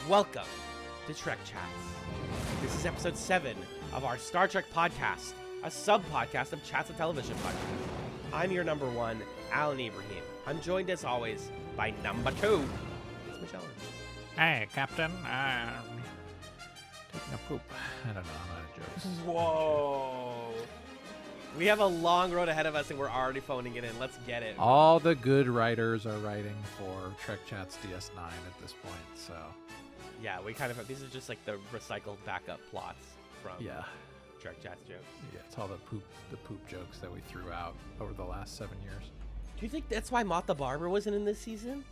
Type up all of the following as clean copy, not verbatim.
Welcome to TrekChatz. This is episode 7 of our Star Trek podcast, a sub-podcast of Chats, a television podcast. I'm your number 1, Alan Ibrahim. I'm joined as always by number 2, it's Magellan. Hey, Captain. Taking a poop. I don't know. I'm out of jokes. Whoa. We have a long road ahead of us and we're already phoning it in. Let's get it. All the good writers are writing for TrekChatz DS9 at this point, so... Yeah, we kind of... These are just like the recycled backup plots from TrekChatz jokes. Yeah, it's all the poop jokes that we threw out over the last 7 years. Do you think that's why Mott the Barber wasn't in this season?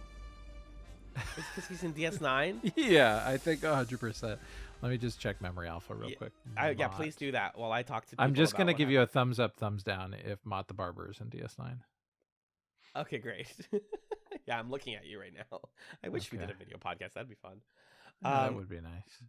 It's because he's in DS9? Yeah, I think 100%. Let me just check Memory Alpha real quick. Yeah, please do that while I talk to people. I'm just going to give you a thumbs up, thumbs down if Mott the Barber is in DS9. Okay, great. Yeah, I'm looking at you right now. I wish we did a video podcast. That'd be fun. That would be nice.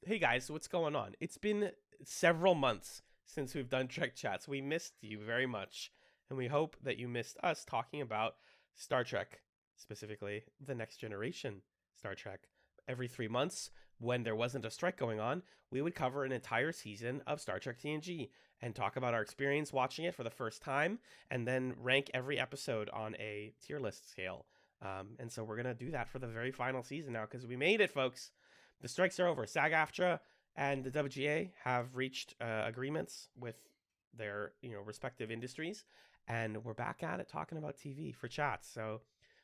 Hey guys, what's going on? It's been several months since we've done TrekChatz. We missed you very much, and we hope that you missed us talking about Star Trek, specifically the Next Generation Star Trek. Every 3 months, when there wasn't a strike going on, we would cover an entire season of Star Trek TNG and talk about our experience watching it for the first time, and then rank every episode on a tier list scale. And so we're going to do that for the very final season now, because we made it, folks. The strikes are over. SAG-AFTRA and the WGA have reached agreements with their respective industries, and we're back at it talking about TV for Chats. So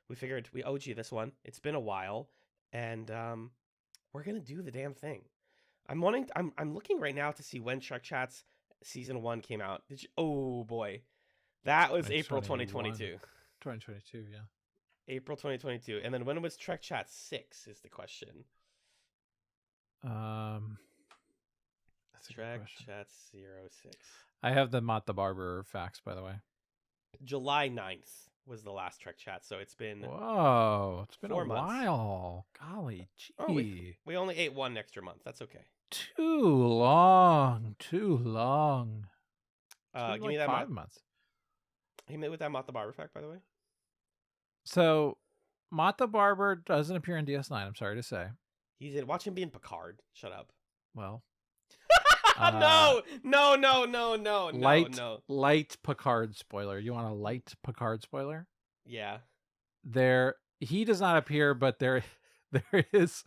we figured we owed you this one. It's been a while, and we're gonna do the damn thing. I'm looking right now to see when TrekChatz season 1 came out. Oh boy, that was April 2022. 2022, yeah. April 2022, and then when was TrekChatz 6 is the question. That's TrekChatz 06. I have the Mott the Barber facts, by the way. July 9th was the last TrekChatz, so it's been... Whoa, it's been 4 a months. while. Golly gee. Oh, we only ate one extra month. That's okay. Too long. Give me that 5 months. He made with that Mott the Barber fact, by the way. So, Mott the Barber doesn't appear in DS9, I'm sorry to say. He's in... Watch him be in Picard. Shut up. Well... No. Light Picard spoiler. You want a light Picard spoiler? Yeah. He does not appear, but there is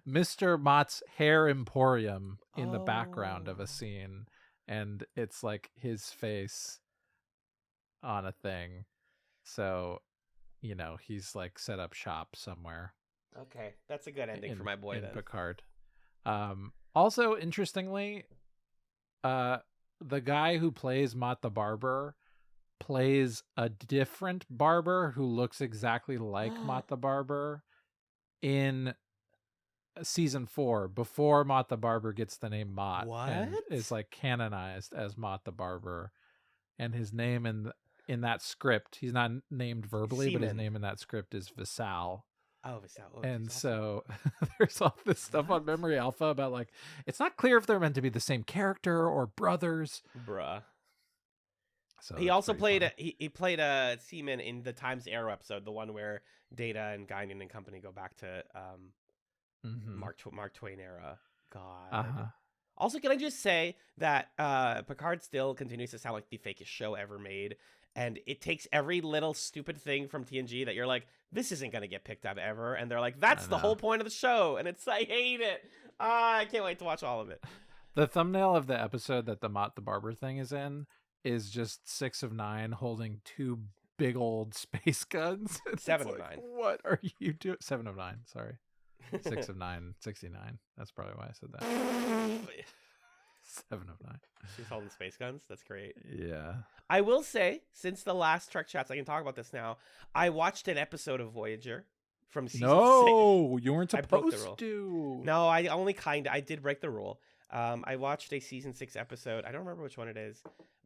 Mr. Mott's hair emporium in the background of a scene, and it's like his face on a thing. So, he's like set up shop somewhere. Okay, that's a good ending for my boy then. Picard. Also, interestingly, the guy who plays Mott the Barber plays a different barber who looks exactly like Mott the Barber in season 4, before Mott the Barber gets the name Mott. What? And is like canonized as Mott the Barber. And his name in that script, he's not named verbally, but his name in that script is Visal. Oh, Visal. And so there's all this stuff on Memory Alpha about like, it's not clear if they're meant to be the same character or brothers. Bruh. So he also played he played a seaman in the Times Arrow episode, the one where Data and Guinan and company go back to Mark Twain era. God. Also, can I just say that Picard still continues to sound like the fakest show ever made, and it takes every little stupid thing from TNG that you're like, this isn't gonna get picked up ever, and they're like, that's the whole point of the show, and it's I hate it. I can't wait to watch all of it. The thumbnail of the episode that the Mott the Barber thing is in is just 6 of 9 holding 2 big old space guns. 7 of 9. What are you doing? 7 of 9, sorry. 6 of 9, 69. That's probably why I said that. 7 of 9. She's holding space guns. That's great. Yeah. I will say, since the last TrekChatz, I can talk about this now. I watched an episode of Voyager from season 6. No, you weren't supposed to. No, I did break the rule. I watched a season 6 episode. I don't remember which one it is,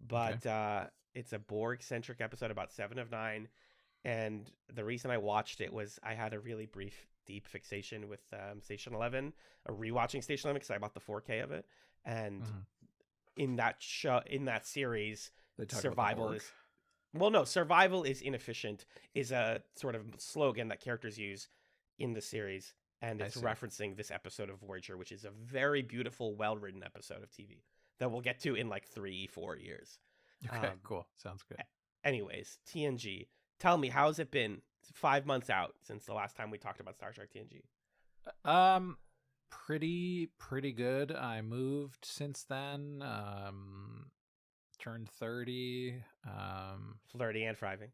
but it's a Borg-centric episode about 7 of 9. And the reason I watched it was I had a really brief, deep fixation with Station 11, rewatching Station 11 because I bought the 4K of it. And in that series, survival is inefficient is a sort of slogan that characters use in the series. and I it's see. referencing this episode of Voyager, which is a very beautiful, well-written episode of TV that we'll get to in like 3-4 years. Okay, cool. Sounds good. Anyways, TNG. Tell me, how's it been? It's 5 months out since the last time we talked about Star Trek TNG. Pretty good. I moved since then. Turned 30. Flirty and thriving.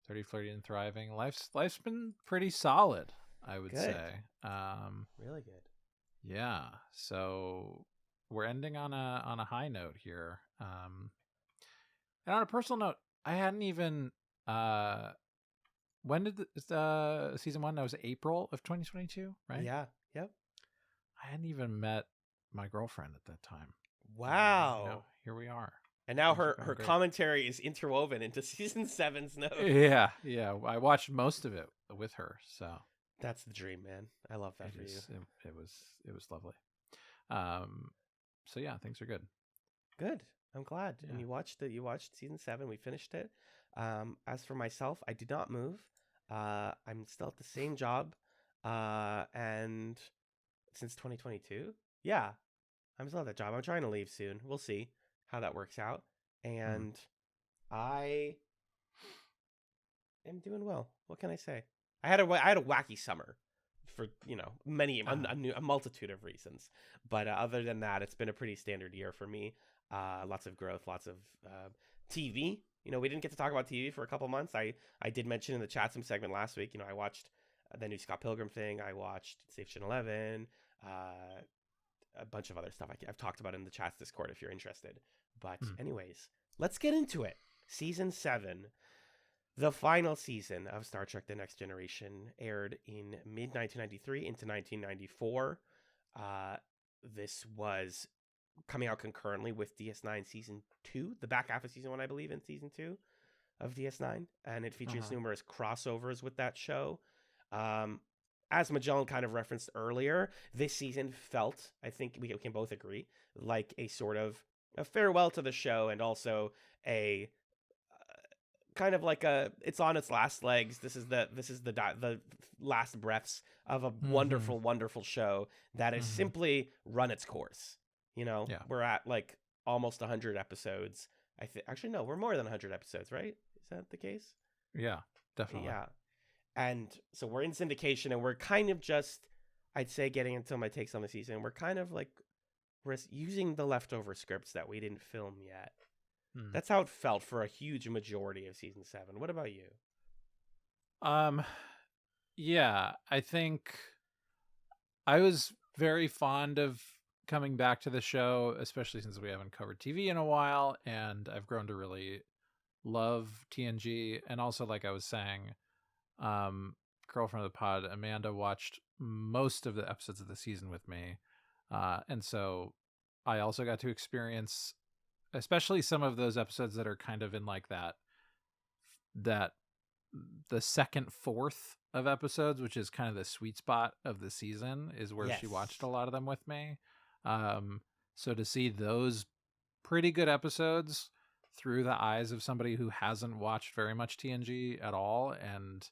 30, flirty, and thriving. Life's been pretty solid, I would Good. say. Really good. Yeah. So we're ending on a high note here. And on a personal note, I hadn't even when did the season 1? That was April of 2022, right? Yeah. Yep. I hadn't even met my girlfriend at that time. Wow. Here we are. And now Things are her going great. commentary is interwoven into season 7's notes. Yeah. I watched most of it with her, so That's the dream, man. I love that for you. It was lovely. So yeah, things are good. Good. I'm glad. Yeah. And you watched season 7. We finished it. As for myself, I did not move. I'm still at the same job. And since 2022, yeah, I'm still at that job. I'm trying to leave soon. We'll see how that works out. And I am doing well. What can I say? I had a wacky summer for many a multitude of reasons. But other than that, it's been a pretty standard year for me. Lots of growth, lots of TV. We didn't get to talk about TV for a couple months. I did mention in the Chatsum segment last week. I watched the new Scott Pilgrim thing. I watched Station 11. A bunch of other stuff I've talked about in the Chats Discord if you're interested. But anyways, let's get into it. Season 7, the final season of Star Trek: The Next Generation, aired in mid-1993 into 1994. This was coming out concurrently with DS9 Season 2, the back half of Season 1, I believe, in Season 2 of DS9. And it features numerous crossovers with that show. As Magellan kind of referenced earlier, this season felt, I think we can both agree, like a sort of a farewell to the show, and also a kind of like it's on its last legs. This is the last breaths of a wonderful, wonderful show that has simply run its course. We're at like almost 100 episodes. Actually, no, we're more than 100 episodes, right? Is that the case? Yeah, definitely. Yeah. And so we're in syndication, and we're kind of just, I'd say, getting into my takes on the season. We're kind of like, we're using the leftover scripts that we didn't film yet. That's how it felt for a huge majority of season 7. What about you? Yeah, I think I was very fond of coming back to the show, especially since we haven't covered TV in a while, and I've grown to really love TNG. And also, like I was saying, girlfriend of the pod, Amanda, watched most of the episodes of the season with me, and so I also got to experience especially some of those episodes that are kind of in like that the second fourth of episodes, which is kind of the sweet spot of the season, is where she watched a lot of them with me. So to see those pretty good episodes through the eyes of somebody who hasn't watched very much TNG at all and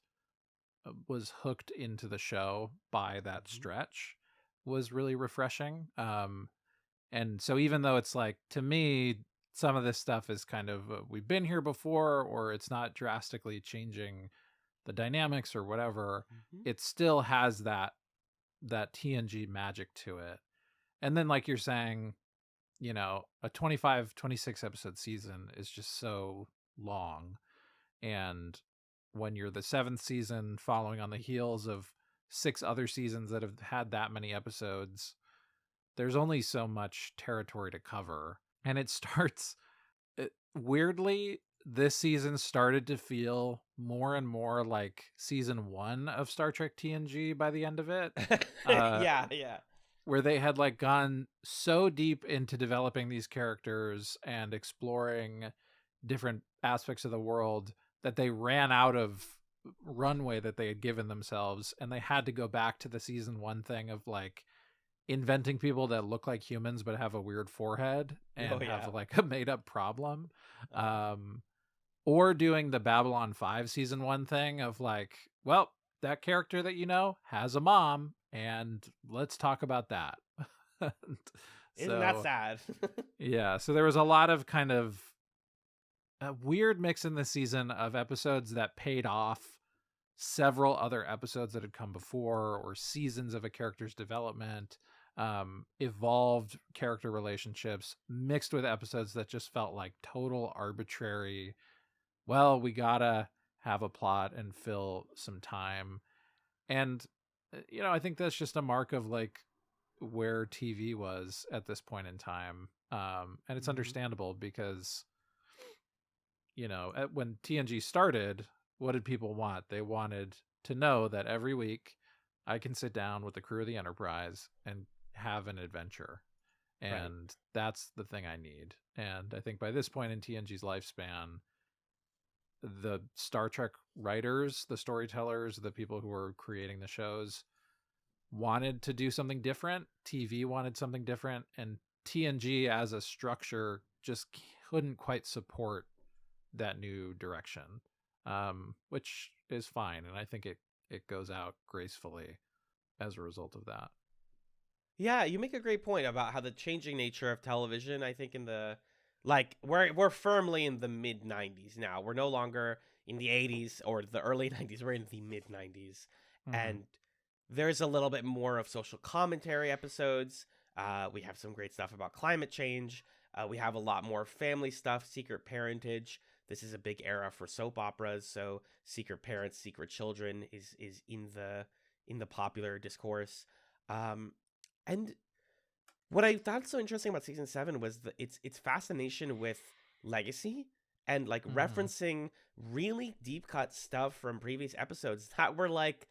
was hooked into the show by that stretch was really refreshing. And so even though it's like, to me, some of this stuff is kind of, we've been here before, or it's not drastically changing the dynamics or whatever, it still has that TNG magic to it. And then, like you're saying, a 25, 26 episode season is just so long. And when you're the 7th season following on the heels of 6 other seasons that have had that many episodes, there's only so much territory to cover. And it starts, weirdly, this season started to feel more and more like season 1 of Star Trek TNG by the end of it. Yeah. Where they had like gone so deep into developing these characters and exploring different aspects of the world that they ran out of runway that they had given themselves, and they had to go back to the season 1 thing of like inventing people that look like humans but have a weird forehead and have like a made up problem, or doing the Babylon 5 season 1 thing of like, well, that character that has a mom and let's talk about that. And Isn't that so sad? yeah, so there was a lot of kind of a weird mix in this season of episodes that paid off several other episodes that had come before, or seasons of a character's development, evolved character relationships, mixed with episodes that just felt like total arbitrary. Well, we gotta have a plot and fill some time. And, I think that's just a mark of like where TV was at this point in time. And it's understandable because, when TNG started, what did people want? They wanted to know that every week I can sit down with the crew of the Enterprise and have an adventure. And that's the thing I need. And I think by this point in TNG's lifespan, the Star Trek writers, the storytellers, the people who were creating the shows wanted to do something different. TV wanted something different. And TNG as a structure just couldn't quite support that new direction, which is fine. And I think it goes out gracefully as a result of that. Yeah, you make a great point about how the changing nature of television, I think in the like we're firmly in the mid 90s now. We're no longer in the 80s or the early 90s. We're in the mid 90s. And there's a little bit more of social commentary episodes. We have some great stuff about climate change. We have a lot more family stuff, secret parentage. This is a big era for soap operas, so secret parents, secret children is in the popular discourse. And what I thought so interesting about season 7 was its fascination with legacy and like referencing really deep cut stuff from previous episodes that were like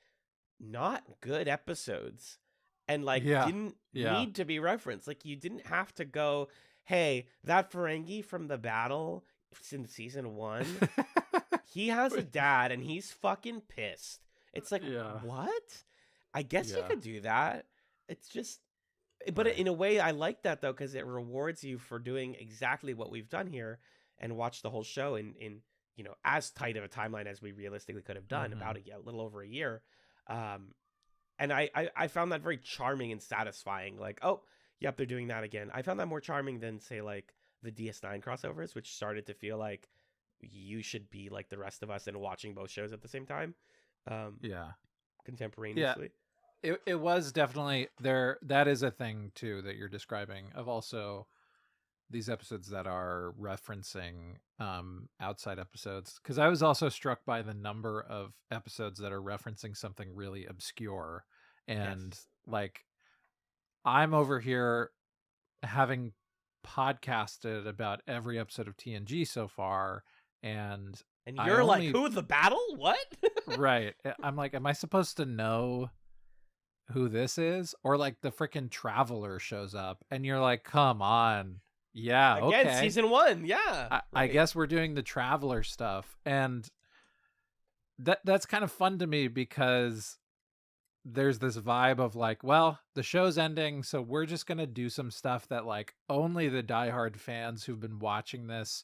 not good episodes and like didn't need to be referenced. Like you didn't have to go, hey, that Ferengi from the battle in season 1, he has a dad and he's fucking pissed. It's like, what? I guess you could do that. It's just, but in a way, I like that though, because it rewards you for doing exactly what we've done here and watch the whole show in as tight of a timeline as we realistically could have done, about a little over a year. And I found that very charming and satisfying. Like, oh, yep, they're doing that again. I found that more charming than say like the DS9 crossovers, which started to feel like you should be like the rest of us and watching both shows at the same time. Contemporaneously. It was definitely there. That is a thing too that you're describing, of also these episodes that are referencing outside episodes. Because I was also struck by the number of episodes that are referencing something really obscure. And like, I'm over here having podcasted about every episode of TNG so far, and you're like, who, the battle? What? Right. I'm like, am I supposed to know who this is? Or like the freaking Traveler shows up and you're like, come on. Yeah, again, okay. season 1, yeah. I guess we're doing the Traveler stuff. And that's kind of fun to me because there's this vibe of like, well, the show's ending, so we're just going to do some stuff that like only the diehard fans who've been watching this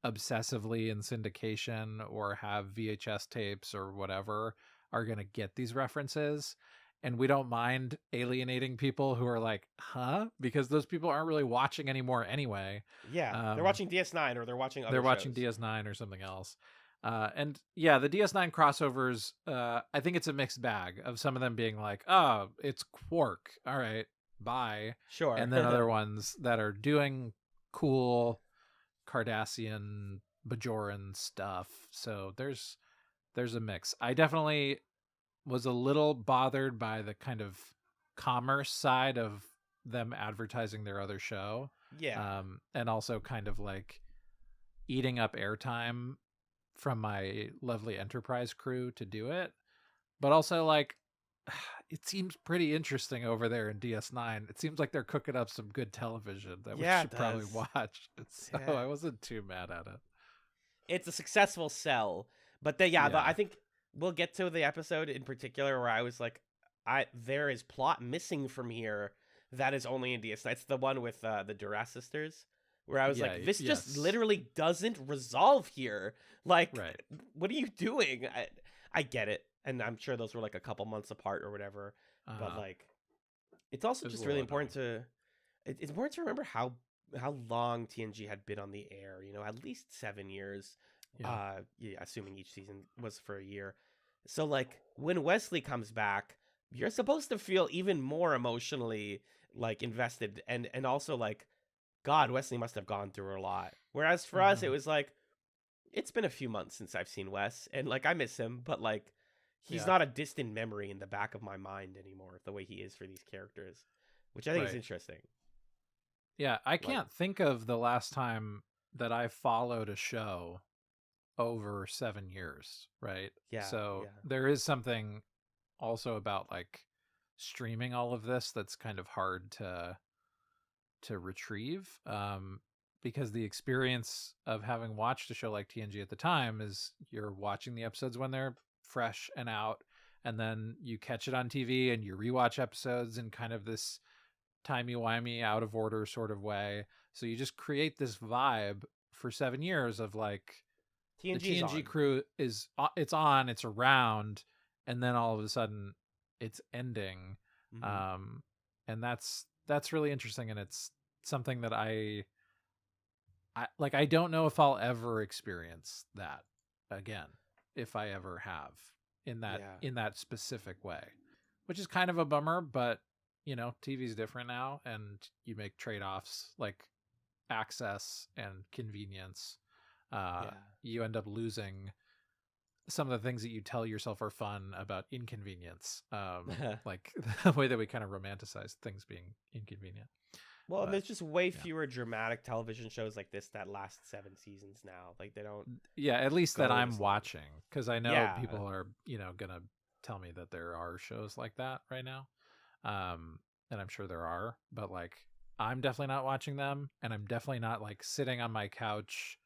obsessively in syndication or have VHS tapes or whatever are going to get these references. And we don't mind alienating people who are like, huh? Because those people aren't really watching anymore anyway. Yeah, they're watching DS9 or they're watching other They're shows. watching DS9 or something else. And yeah, the DS9 crossovers, I think it's a mixed bag of some of them being like, oh, it's Quark. All right, bye. Sure. And then other ones that are doing cool Cardassian, Bajoran stuff. So there's a mix. I definitely was a little bothered by the kind of commerce side of them advertising their other show. Yeah. And also kind of like eating up airtime from my lovely Enterprise crew to do it. But also like, it seems pretty interesting over there in DS9. It seems like they're cooking up some good television that we should probably watch. So I wasn't too mad at it. It's a successful sell. But I think we'll get to the episode in particular where I was like, there is plot missing from here that is only in DS9. It's the one with the Duras sisters, where I was like, this just literally doesn't resolve here. Like, what are you doing? I get it. and I'm sure those were like a couple months apart or whatever. But Uh, like, it's also it was a just really little important annoying. to it's important to remember how long TNG had been on the air. You know, at least 7 years. Yeah. Yeah, assuming each season was for a year. So like when Wesley comes back, you're supposed to feel even more emotionally like invested, and also like, God, Wesley must have gone through a lot. Whereas for us, it Hmm. was like, it's been a few months since I've seen Wes, and like I miss him, but like he's Yeah. not a distant memory in the back of my mind anymore, the way he is for these characters, which I think is Right. interesting. Yeah. I Like, can't think of the last time that I followed a show over 7 years. Right. yeah, So yeah, there is something also about like streaming all of this that's kind of hard to retrieve, because the experience of having watched a show like TNG at the time is you're watching the episodes when they're fresh and out, and then you catch it on TV and you rewatch episodes in kind of this timey-wimey out of order sort of way. So you just create this vibe for 7 years of like the TNG is TNG on. crew is it's on, it's around, and then all of a sudden it's ending. Mm-hmm. um and that's really interesting, and it's something that I like. I don't know if I'll ever experience that again, if I ever have, Yeah, in that specific way, which is kind of a bummer. But TV's different now, and you make trade-offs like access and convenience. uh yeah. you end up losing some of the things that you tell yourself are fun about inconvenience, like the way that we kind of romanticize things being inconvenient. Well, and But there's just way yeah. fewer dramatic television shows like this that last 7 seasons now. Like they don't Yeah, at least that go I'm this long. watching, because I know Yeah, people are, gonna tell me that there are shows like that right now. Um, and I'm sure there are, but like I'm definitely not watching them, and I'm definitely not like sitting on my couch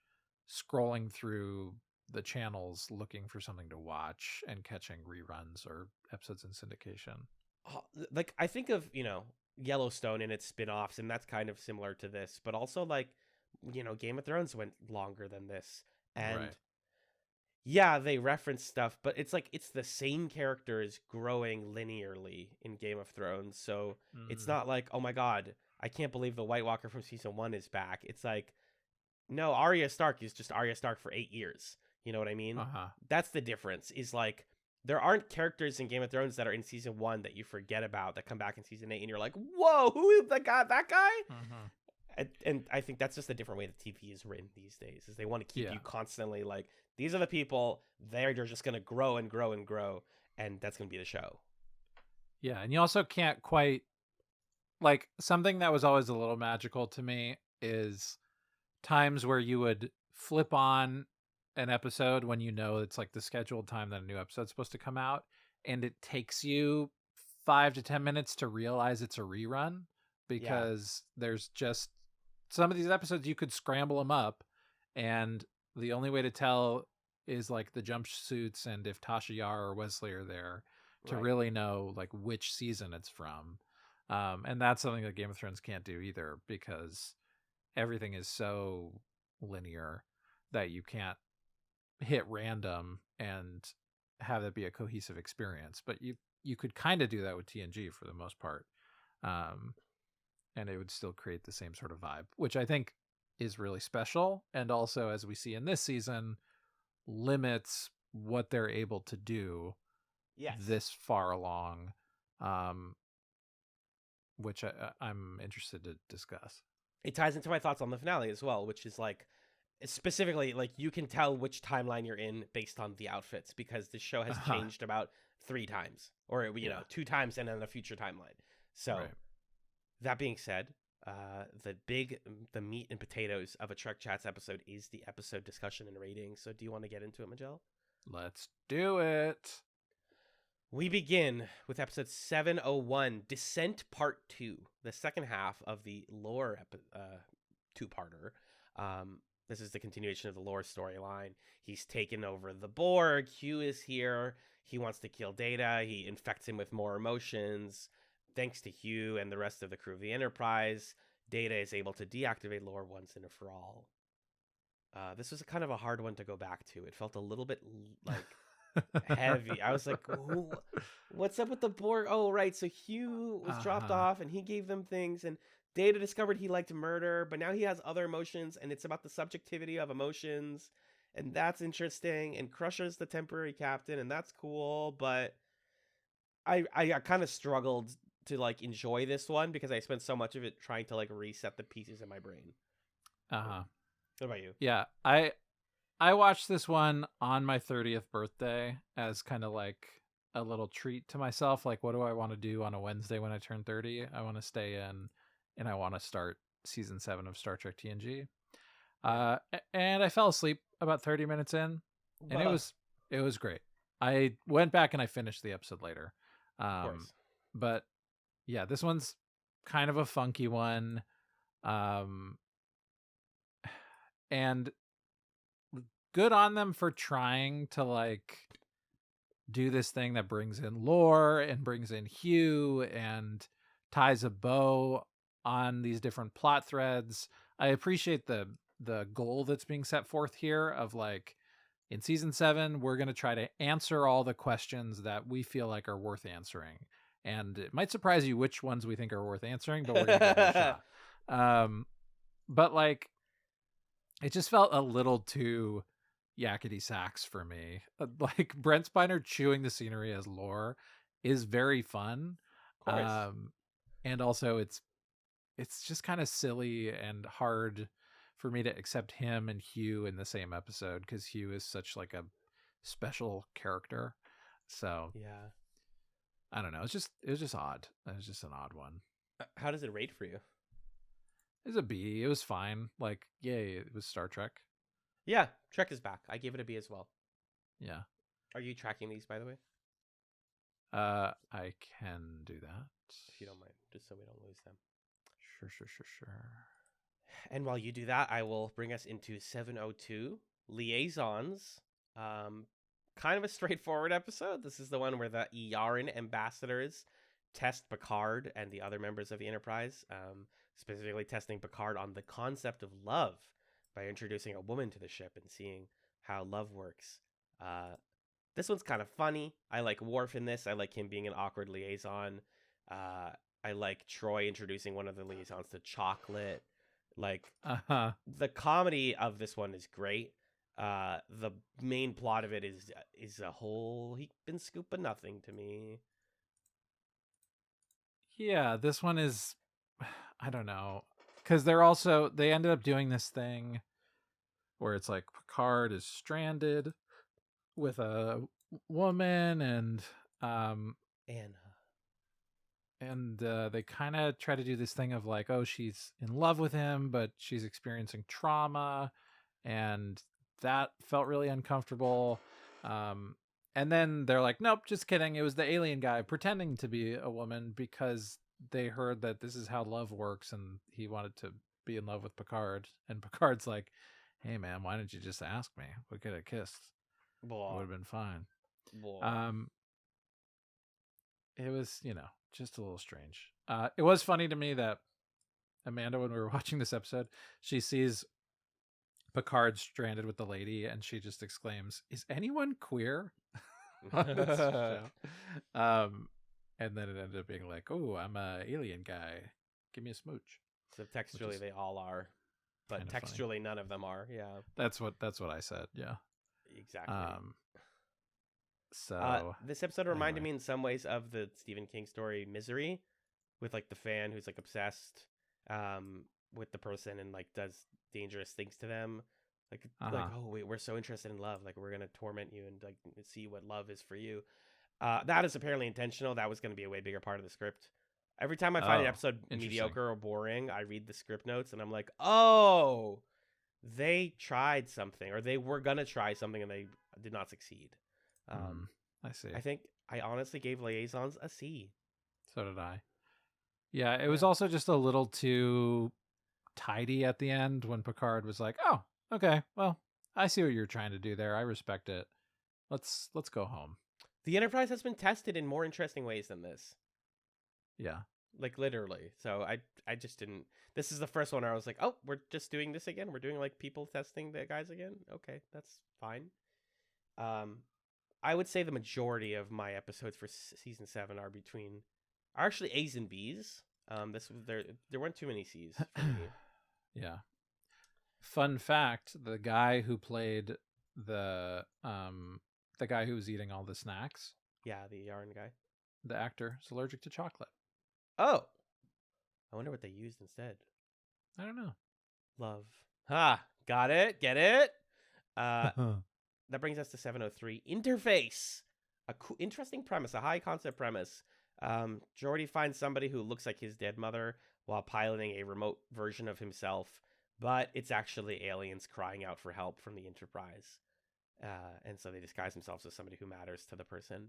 scrolling through the channels looking for something to watch and catching reruns or episodes in syndication. like I think of Yellowstone and its spin-offs, and that's kind of similar to this, but also like Game of Thrones went longer than this, and Right. yeah, they reference stuff, but it's like it's the same characters growing linearly in Game of Thrones. So it's Mm, not like, oh my God, I can't believe the White Walker from season one is back. It's like, no, Arya Stark is just Arya Stark for 8 years. You know what I mean? uh-huh. That's the difference. Is like there aren't characters in Game of Thrones that are in season one that you forget about that come back in season eight, and you're like, whoa, who is that guy? That guy? Hmm. And I think that's just a different way that TV is written these days. Is they want to keep Yeah. you constantly like, these are the people. They're just gonna grow and grow and grow, and that's gonna be the show. Yeah, and you also can't quite, like, something that was always a little magical to me is times where you would flip on an episode when it's like the scheduled time that a new episode's supposed to come out, and it takes you 5 to 10 minutes to realize it's a rerun, Yeah, because there's just some of these episodes you could scramble them up, and the only way to tell is like the jumpsuits and if Tasha Yar or Wesley are there to right. really know like which season it's from. And that's something that Game of Thrones can't do either, because everything is so linear that you can't hit random and have it be a cohesive experience. But you could kind of do that with TNG for the most part, um, and it would still create the same sort of vibe, which I think is really special. And also, as we see in this season, limits what they're able to do Yes. this far along, um, which I'm interested to discuss. It ties into my thoughts on the finale as well, which is like, specifically, like you can tell which timeline you're in based on the outfits because the show has Uh-huh. changed about 3 times, or Yeah. 2 times, and then a future timeline. So Right. that being said, the meat and potatoes of a Trek Chats episode is the episode discussion and rating. So do you want to get into it, Magel? Let's do it. We begin with episode 701, Descent Part 2, the second half of the lore two-parter. This is the continuation of the lore storyline. He's taken over the Borg. Hugh is here. He wants to kill Data. He infects him with more emotions. Thanks to Hugh and the rest of the crew of the Enterprise, Data is able to deactivate lore once and for all. This was kind of a hard one to go back to. It felt a little bit like heavy. I was like, what's up with the Borg? Oh, right. So Hugh was dropped Uh-huh. off and he gave them things, and Data discovered he liked murder, but now he has other emotions, and it's about the subjectivity of emotions, and that's interesting. And Crusher's the temporary captain, and that's cool, but I kind of struggled to like enjoy this one because I spent so much of it trying to like reset the pieces in my brain. Uh-huh. What about you? Yeah, I watched this one on my 30th birthday as kind of like a little treat to myself. Like, what do I want to do on a Wednesday when I turn 30? I want to stay in and I want to start season 7 of Star Trek TNG. Yeah. And I fell asleep about 30 minutes in, and Ugh, it was great. I went back and I finished the episode later. of Um, course. but yeah, this one's kind of a funky one. Um, and good on them for trying to like do this thing that brings in lore and brings in Hugh and ties a bow on these different plot threads. I appreciate the goal that's being set forth here of like in season 7 we're going to try to answer all the questions that we feel like are worth answering. And it might surprise you which ones we think are worth answering, but we're going to give it a shot. But like it just felt a little too yakety sax for me. Like Brent Spiner chewing the scenery as lore is very fun. Of course. Um and also it's just kind of silly and hard for me to accept him and Hugh in the same episode because Hugh is such like a special character. So Yeah. I don't know. It was just odd. It was just an odd one. How does it rate for you? It was a B. It was fine. Like, yay, it was Star Trek. Yeah, Trek is back. I gave it a B as well. Yeah. Are you tracking these, by the way? I can do that. If you don't mind, just so we don't lose them. Sure. And while you do that, I will bring us into 702 Liaisons. Kind of a straightforward episode. This is the one where the Yaren ambassadors test Picard and the other members of the Enterprise, specifically testing Picard on the concept of love by introducing a woman to the ship and seeing how love works. This one's kind of funny. I like Worf in this. I like him being an awkward liaison. I like Troy introducing one of the liaisons to chocolate. Like the comedy of this one is great. The main plot of it is a whole heap and scoop of nothing to me. Yeah, this one is I don't know. Cuz they ended up doing this thing where it's like Picard is stranded with a woman Anna. and they kind of try to do this thing of like, oh, she's in love with him, but she's experiencing trauma, and that felt really uncomfortable. And then they're like, nope, just kidding. It was the alien guy pretending to be a woman because they heard that this is how love works, and he wanted to be in love with Picard. And Picard's like, hey man, why didn't you just ask me? We could have kissed. It would Blah. have been fine. Blah. Um, it was, just a little strange. It was funny to me that Amanda, when we were watching this episode, she sees Picard stranded with the lady, and she just exclaims, "Is anyone queer on this show?" And then it ended up being like, "Oh, I'm a alien guy. Give me a smooch." So textually they all are, but textually none of them are. Yeah. That's what I said. Yeah. Exactly. So this episode reminded anyway. me in some ways of the Stephen King story Misery, with like the fan who's like obsessed with the person and like does dangerous things to them. Like oh wait, we're so interested in love, like we're gonna torment you and like see what love is for you. That is apparently intentional. That was going to be a way bigger part of the script. Every time I find an episode mediocre or boring, I read the script notes and I'm like, oh, they tried something, or they were gonna try something and they did not succeed. I see. I think I honestly gave Liaisons a C. So did I. Yeah, it was also just a little too tidy at the end when Picard was like, "Oh, okay, well, I see what you're trying to do there. I respect it. Let's go home." The Enterprise has been tested in more interesting ways than this. Yeah. Like literally. So I just didn't. This is the first one where I was like, oh, we're just doing this again. We're doing like people testing the guys again. Okay, that's fine. I would say the majority of my episodes for season 7 are actually A's and B's. There weren't too many C's for me. Yeah. Fun fact: the guy who played the guy who was eating all the snacks, Yeah, the yarn guy. the actor, is allergic to chocolate. Oh, I wonder what they used instead. I don't know. Love. Ha! Got it. Get it? That brings us to 703. Interface. Interesting premise, a high concept premise. Geordi finds somebody who looks like his dead mother while piloting a remote version of himself, but it's actually aliens crying out for help from the Enterprise. And so they disguise themselves as somebody who matters to the person.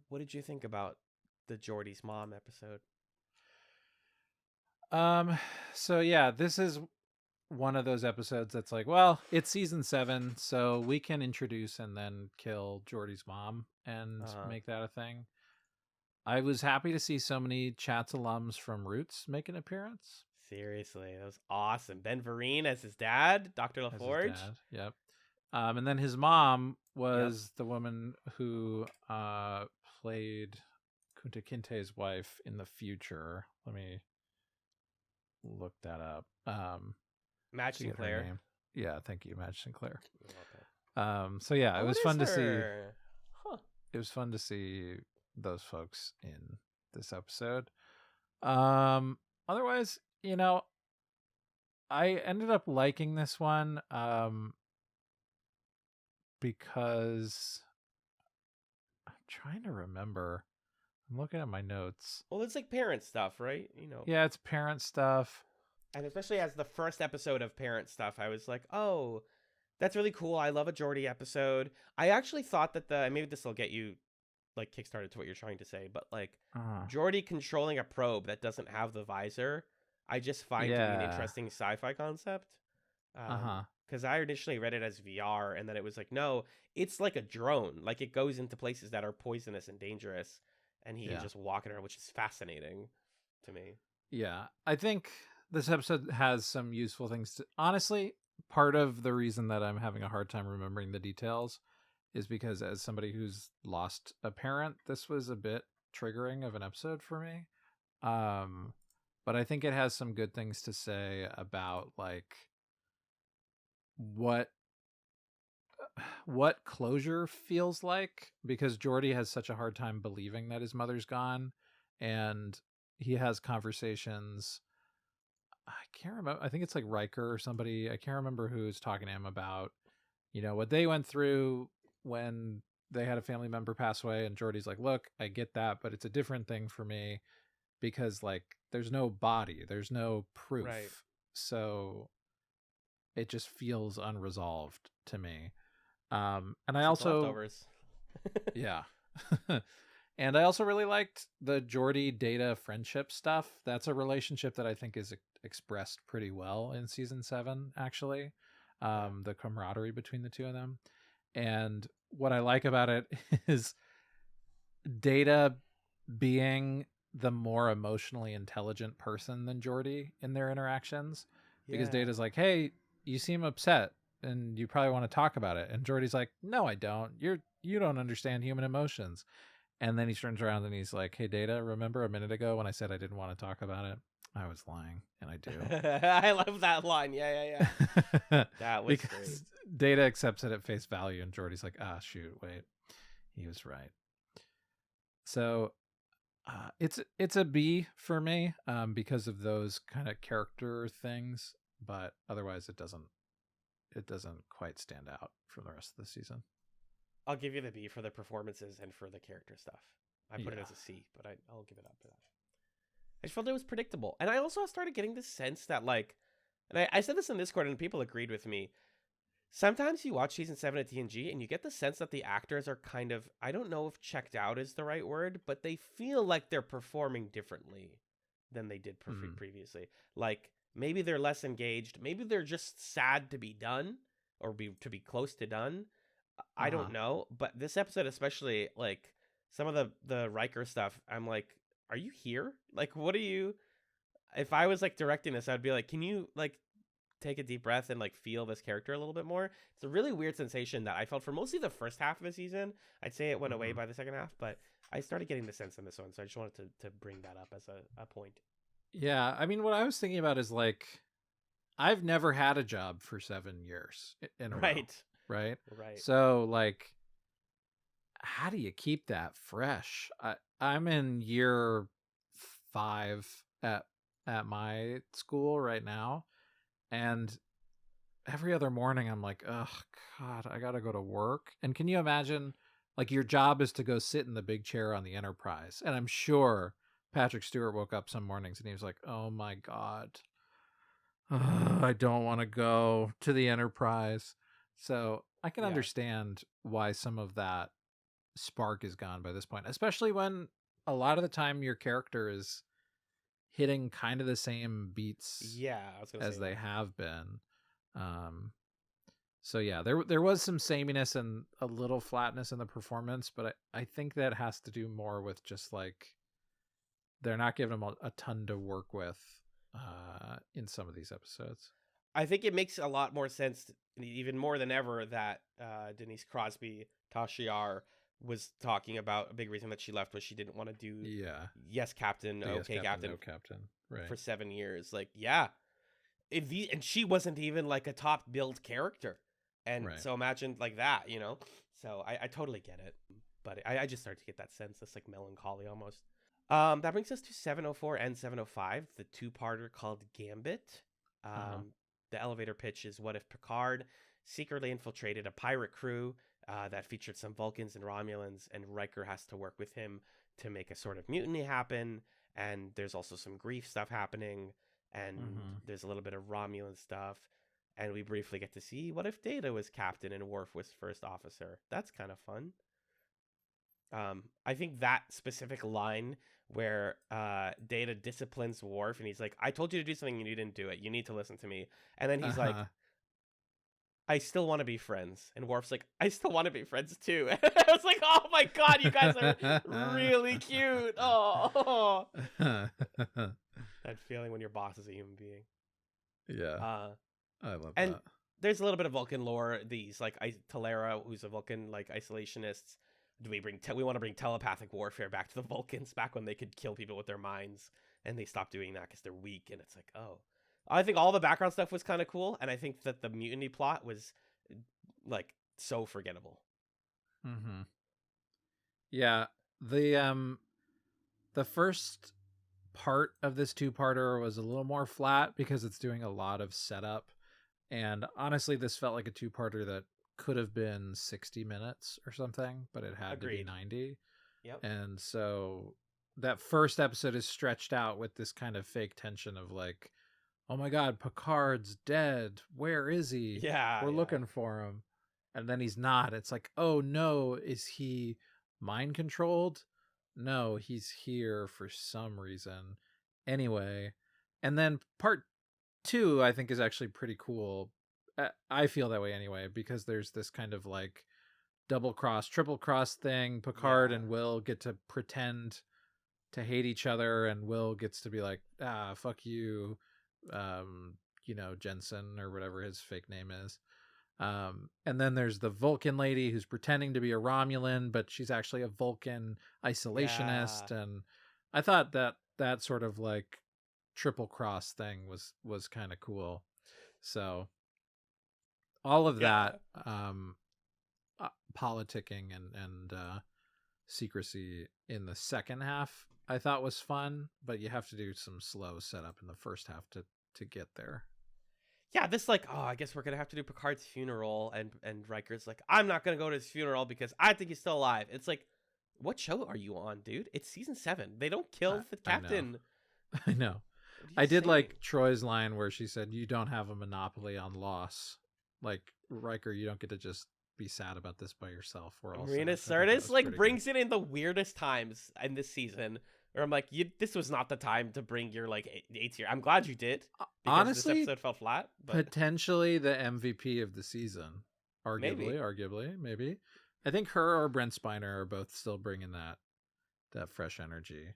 What did you think about the Geordi's mom episode? So yeah, this is one of those episodes that's like, well, it's season 7, so we can introduce and then kill Geordi's mom and make that a thing. I was happy to see so many Chats alums from Roots make an appearance. Seriously, that was awesome. Ben Vereen as his dad, Dr. LaForge. Yep. And then his mom was the woman who played Kunta Kinte's wife in the future. Let me look that up. Madge Sinclair. Yeah, thank you, Madge Sinclair. So yeah, it was fun to see. Huh. It was fun to see those folks in this episode. Otherwise, I ended up liking this one because I'm trying to remember. I'm looking at my notes. Well, it's like parent stuff, right? Yeah, it's parent stuff. And especially as the first episode of parent stuff, I was like, oh, that's really cool. I love a Geordi episode. I actually thought that maybe this will get you like kickstarted to what you're trying to say, but like Geordi controlling a probe that doesn't have the visor, I just find to be an interesting sci-fi concept. Because I initially read it as VR, and then it was like, no, it's like a drone. Like it goes into places that are poisonous and dangerous, and he can just walk in around, which is fascinating to me. Yeah, I think this episode has some useful things to... Honestly, part of the reason that I'm having a hard time remembering the details is because as somebody who's lost a parent, this was a bit triggering of an episode for me. But I think it has some good things to say about like what closure feels like, because Geordi has such a hard time believing that his mother's gone, and he has conversations. I can't remember. I think it's like Riker or somebody. I can't remember who's talking to him about, what they went through when they had a family member pass away. And Geordi's like, look, I get that, but it's a different thing for me because like there's no body, there's no proof. Right. So it just feels unresolved to me. And I also, leftovers. yeah. And I also really liked the Geordi Data friendship stuff. That's a relationship that I think is expressed pretty well in season 7, actually. The camaraderie between the two of them. And what I like about it is Data being the more emotionally intelligent person than Geordi in their interactions. Because Data's like, hey, you seem upset and you probably want to talk about it. And Geordi's like, no, I don't. You don't understand human emotions. And then he turns around and he's like, hey, Data, remember a minute ago when I said I didn't want to talk about it? I was lying, and I do. I love that line. Yeah. That was because great. Data accepts it at face value, and Geordi's like, shoot, wait. He was right. So it's a B for me because of those kind of character things, but otherwise it doesn't quite stand out from the rest of the season. I'll give you the B for the performances and for the character stuff. I put it as a C, but I'll give it up to that. I just felt it was predictable. And I also started getting this sense that, like, and I said this in Discord and people agreed with me. Sometimes you watch season 7 of TNG and you get the sense that the actors are kind of, I don't know if checked out is the right word, but they feel like they're performing differently than they did previously. Like, maybe they're less engaged. Maybe they're just sad to be done or to be close to done. I don't know, but this episode especially, like some of the Riker stuff, I'm like, are you here? Like, what are you? If I was like directing this, I'd be like, can you like take a deep breath and like feel this character a little bit more. It's a really weird sensation that I felt for mostly the first half of the season. I'd say it went away by the second half, but I started getting the sense in this one, so I just wanted to bring that up as a point. Yeah, I mean, what I was thinking about is like, I've never had a job for 7 years in a row, right? Right. So like, how do you keep that fresh? I'm in year 5 at my school right now, and every other morning I'm like, oh God, I gotta go to work. And can you imagine, like, your job is to go sit in the big chair on the Enterprise, and I'm sure Patrick Stewart woke up some mornings and he was like, oh my God, I don't want to go to the Enterprise. So I can understand why some of that spark is gone by this point, especially when a lot of the time your character is hitting kind of the same beats as they have been. So yeah, there was some sameness and a little flatness in the performance, but I think that has to do more with just like they're not giving them a ton to work with in some of these episodes. I think it makes a lot more sense, even more than ever, that Denise Crosby Tashiar was talking about a big reason that she left was she didn't want to do yes captain, okay captain, no captain, right, for 7 years. Like, and she wasn't even like a top build character, and so imagine like that, you know. So I totally get it, but I just started to get that sense, this like melancholy almost. That brings us to 704 and 705, the two-parter called Gambit. The elevator pitch is, what if Picard secretly infiltrated a pirate crew that featured some Vulcans and Romulans, and Riker has to work with him to make a sort of mutiny happen, and there's also some grief stuff happening, and there's a little bit of Romulan stuff, and we briefly get to see what if Data was captain and Worf was first officer. That's kind of fun. I think that specific line where Data disciplines Worf and he's like, I told you to do something and you didn't do it. You need to listen to me. And then he's like, I still want to be friends. And Worf's like, I still want to be friends too. And I was like, oh my God, you guys are really cute. Oh, that feeling when your boss is a human being. Yeah. I love and that. There's a little bit of Vulcan lore. These like Talera, who's a Vulcan like isolationist. We want to bring telepathic warfare back to the Vulcans, back when they could kill people with their minds, and they stopped doing that because they're weak. And it's like, oh, I think all the background stuff was kind of cool, and I think that the mutiny plot was like so forgettable. Yeah, the first part of this two-parter was a little more flat because it's doing a lot of setup, and honestly, this felt like a two-parter that could have been 60 minutes or something, but it had to be 90. Yep. And so that first episode is stretched out with this kind of fake tension of like, oh my God, Picard's dead. Where is he? Yeah. We're looking for him. And then he's not. It's like, oh no, is he mind controlled? No, he's here for some reason. Anyway, and then part 2, I think, is actually pretty cool. I feel that way anyway, because there's this kind of like double cross, triple cross thing. Picard and Will get to pretend to hate each other, and Will gets to be like, fuck you, Jensen or whatever his fake name is. And then there's the Vulcan lady who's pretending to be a Romulan, but she's actually a Vulcan isolationist. And I thought that sort of like triple cross thing was kind of cool. So all of that politicking and secrecy in the second half I thought was fun, but you have to do some slow setup in the first half to get there. Yeah, this like, oh, I guess we're gonna have to do Picard's funeral, and Riker's like, I'm not gonna go to his funeral because I think he's still alive. It's like, what show are you on, dude? It's season 7. They don't kill the captain. I know. I did like Troy's line where she said, you don't have a monopoly on loss. Like, Riker, you don't get to just be sad about this by yourself. We're all Marina Sirtis like brings it in the weirdest times in this season. Or I'm like, this was not the time to bring your like 8th year. I'm glad you did. Honestly, this episode felt flat. But... potentially the MVP of the season. Arguably, maybe. I think her or Brent Spiner are both still bringing that fresh energy.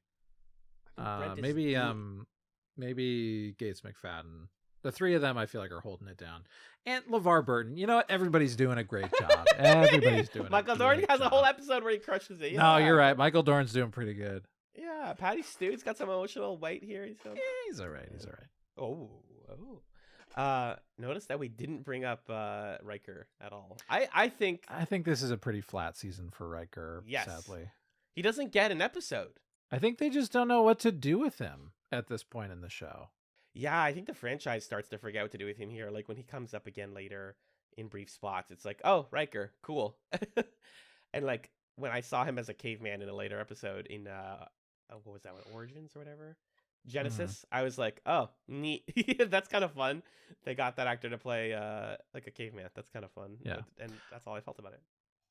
Maybe Gates McFadden. The three of them, I feel like, are holding it down. And LeVar Burton, you know what? Everybody's doing a great job. Everybody's doing Michael a Dorn great has job. a whole episode where he crushes it. No, Yeah. you're right. Michael Dorn's doing pretty good. Yeah, Patty Stewart's got some emotional weight here. He's all right. He's all right. Notice that we didn't bring up Riker at all. I think this is a pretty flat season for Riker, Yes. sadly. he doesn't get an episode. I think they just don't know what to do with him at this point in the show. Yeah, I think the franchise starts to forget what to do with him here. Like when he comes up again later in brief spots, it's like, oh, Riker, cool. And like when I saw him as a caveman in a later episode in what was that one, Origins or whatever, Genesis, I was like, oh, neat. That's kind of fun. They got that actor to play like a caveman. That's kind of fun. Yeah. And that's all I felt about it.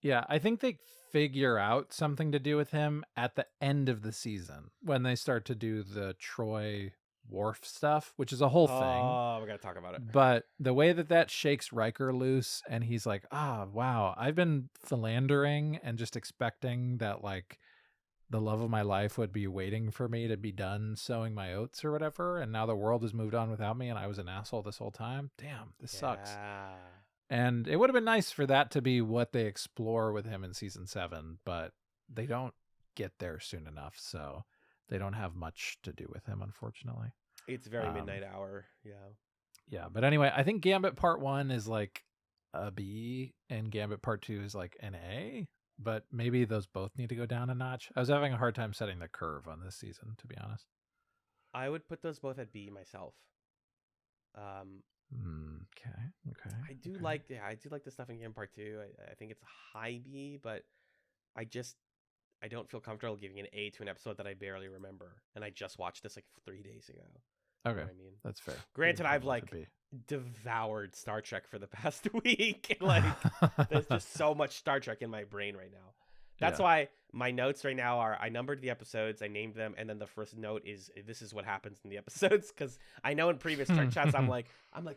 Yeah, I think they figure out something to do with him at the end of the season when they start to do the Troy Worf stuff, which is a whole thing. Oh, we're gonna talk about it. But the way that shakes Riker loose, and he's like, wow, I've been philandering and just expecting that like the love of my life would be waiting for me to be done sowing my oats or whatever, and now the world has moved on without me and I was an asshole this whole time. Damn, this sucks. And it would have been nice for that to be what they explore with him in season 7, but they don't get there soon enough, so they don't have much to do with him, unfortunately. It's very midnight hour. Yeah, but anyway, I think Gambit Part 1 is like a B, and Gambit Part 2 is like an A, but maybe those both need to go down a notch. I was having a hard time setting the curve on this season, to be honest. I would put those both at B myself. Okay. I do like the stuff in Gambit Part 2. I think it's a high B, but I don't feel comfortable giving an A to an episode that I barely remember, and I just watched this like 3 days ago. Okay, you know what I mean, that's fair. Granted, I've like devoured Star Trek for the past week. And, like, there's just so much Star Trek in my brain right now. That's why my notes right now are I numbered the episodes, I named them, and then the first note is this is what happens in the episodes, because I know in previous TrekChatz I'm like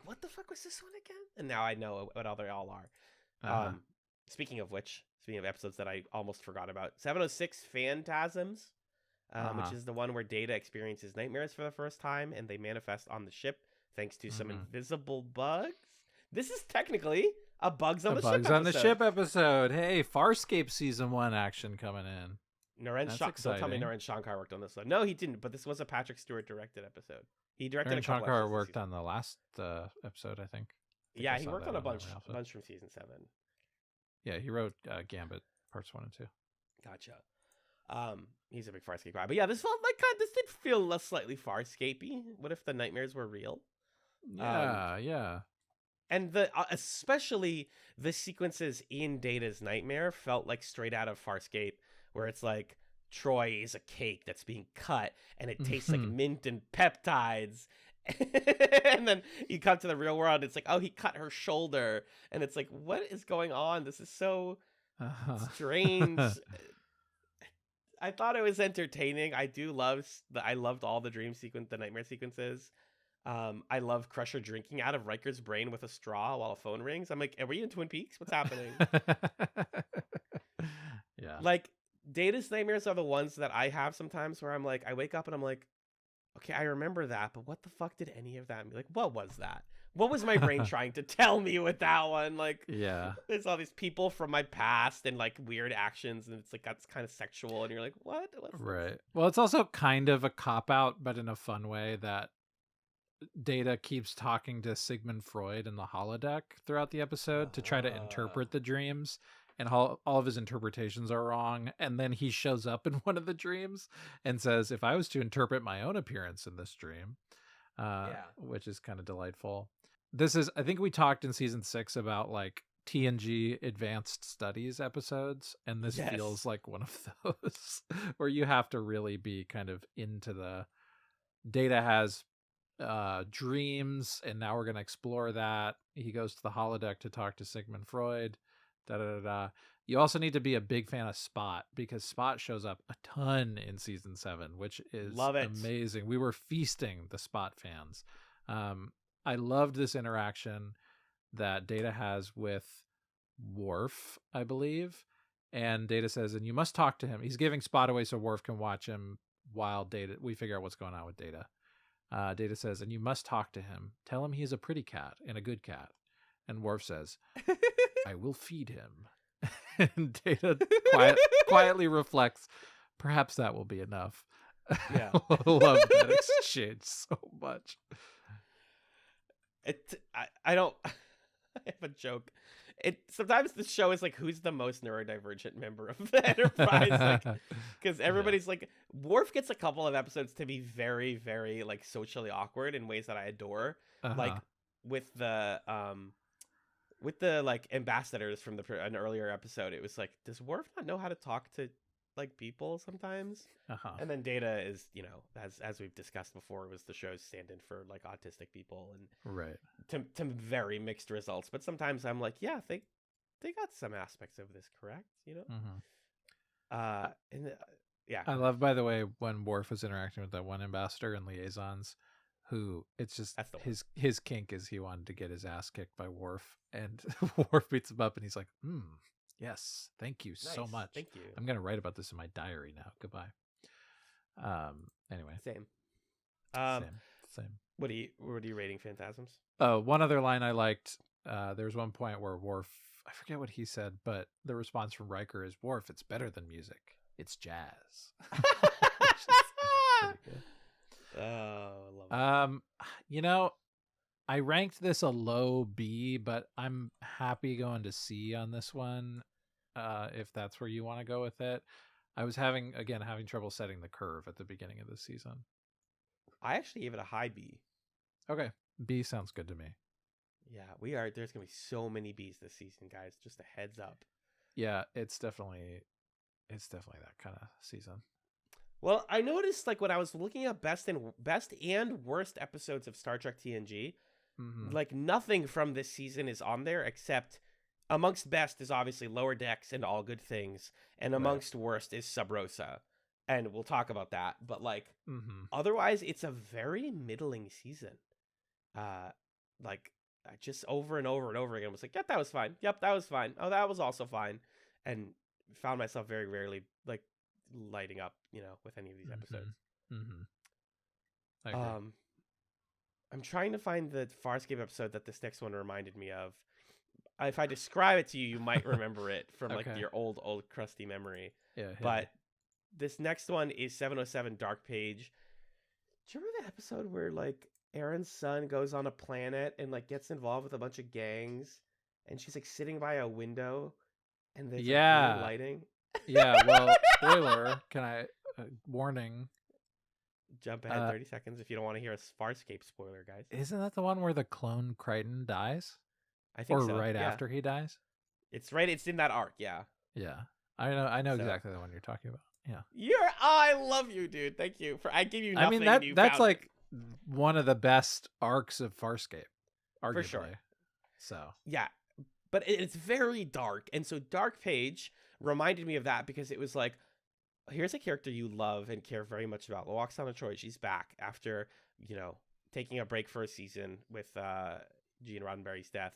what the fuck was this one again? And now I know what all they all are. Speaking of episodes that I almost forgot about, 706 Phantasms, which is the one where Data experiences nightmares for the first time, and they manifest on the ship thanks to some invisible bugs. This is technically a Bugs on the Ship episode. Hey, Farscape season 1 action coming in. Don't tell me Naren Shankar worked on this one. No, he didn't. But this was a Patrick Stewart directed episode. He directed Naren Shankar worked on the last episode, I think. Yeah, he worked on a bunch from season 7. Yeah, he wrote Gambit parts 1 and 2. Gotcha. He's a big Farscape guy. But yeah, this felt like this did feel slightly Farscapey. What if the nightmares were real? Yeah. And especially the sequences in Data's nightmare felt like straight out of Farscape, where it's like Troy is a cake that's being cut and it tastes like mint and peptides. And then you come to the real world, it's like, oh, he cut her shoulder. And it's like, what is going on? This is so strange. I thought it was entertaining. I loved all the nightmare sequences. I love Crusher drinking out of Riker's brain with a straw while a phone rings. I'm like, are we in Twin Peaks? What's happening? Yeah. Like, Data's nightmares are the ones that I have sometimes where I'm like, I wake up and I'm like, okay, I remember that, but what the fuck did any of that mean? Like, what was that? What was my brain trying to tell me with that one? Like, yeah, there's all these people from my past and like weird actions, and it's like that's kind of sexual, and you're like, what? Right. Well, it's also kind of a cop out, but in a fun way, that Data keeps talking to Sigmund Freud in the holodeck throughout the episode to try to interpret the dreams, and all of his interpretations are wrong. And then he shows up in one of the dreams and says, if I was to interpret my own appearance in this dream, which is kind of delightful. I think we talked in season 6 about like TNG advanced studies episodes, and this feels like one of those where you have to really be kind of into the Data has dreams, and now we're going to explore that. He goes to the holodeck to talk to Sigmund Freud. You also need to be a big fan of Spot, because Spot shows up a ton in season 7, which is amazing. We were feasting the Spot fans. I loved this interaction that Data has with Worf, I believe. And Data says, and you must talk to him. He's giving Spot away so Worf can watch him while we figure out what's going on with Data. Data says, and you must talk to him. Tell him he is a pretty cat and a good cat. And Worf says, I will feed him. And Data quietly reflects, perhaps that will be enough. Yeah. I love that exchange so much. I don't. I have a joke. Sometimes the show is like, who's the most neurodivergent member of the Enterprise? Like, because everybody's like, Worf gets a couple of episodes to be very, very like socially awkward in ways that I adore. Like with the like ambassadors from an earlier episode, it was like, does Worf not know how to talk to like people sometimes? And then Data is, you know, as we've discussed before, was the show's stand-in for like autistic people, and right, to very mixed results. But sometimes I'm like, yeah, they got some aspects of this correct, you know. Yeah, I love, by the way, when Worf was interacting with that one ambassador and liaisons, who it's just his kink is he wanted to get his ass kicked by Worf, and Worf beats him up, and he's like, yes, thank you so much. Thank you. I'm gonna write about this in my diary now. Goodbye. Anyway. Same. What are you rating Phantasms? Oh, one other line I liked. There was one point where Worf, I forget what he said, but the response from Riker is, Worf, it's better than music. It's jazz. Oh, I love it. You know, I ranked this a low B, but I'm happy going to C on this one. If that's where you want to go with it. I was having trouble setting the curve at the beginning of the season. I actually gave it a high B. Okay. B sounds good to me. Yeah, there's going to be so many Bs this season, guys. Just a heads up. Yeah, it's definitely that kind of season. Well, I noticed like when I was looking at best and worst episodes of Star Trek TNG, like nothing from this season is on there except amongst best is obviously Lower Decks and All Good Things, and amongst worst is Sub Rosa. And we'll talk about that. But like otherwise it's a very middling season. Like I just over and over and over again was like, yep, that was fine. Yep, that was fine. Oh, that was also fine. And found myself very rarely like lighting up, you know, with any of these episodes. I agree. I'm trying to find the Farscape episode that this next one reminded me of. If I describe it to you, you might remember it from like your old crusty memory. Yeah. But this next one is 707 Dark Page. Do you remember the episode where like Aaron's son goes on a planet and like gets involved with a bunch of gangs, and she's like sitting by a window, and there's like, lighting? Yeah. Well, spoiler. Can I warning? Jump ahead 30 seconds if you don't want to hear a Farscape spoiler, guys. Isn't that the one where the clone Crichton dies? I think so. Or right after he dies? It's right. It's in that arc. Yeah. Yeah. I know exactly the one you're talking about. Yeah. I love you, dude. Thank you I give you nothing. I mean that's like one of the best arcs of Farscape, arguably. For sure. So yeah, but it's very dark, and so Dark Page reminded me of that because it was like, here's a character you love and care very much about. Loxana Troy, she's back after, you know, taking a break for a season with Gene Roddenberry's death.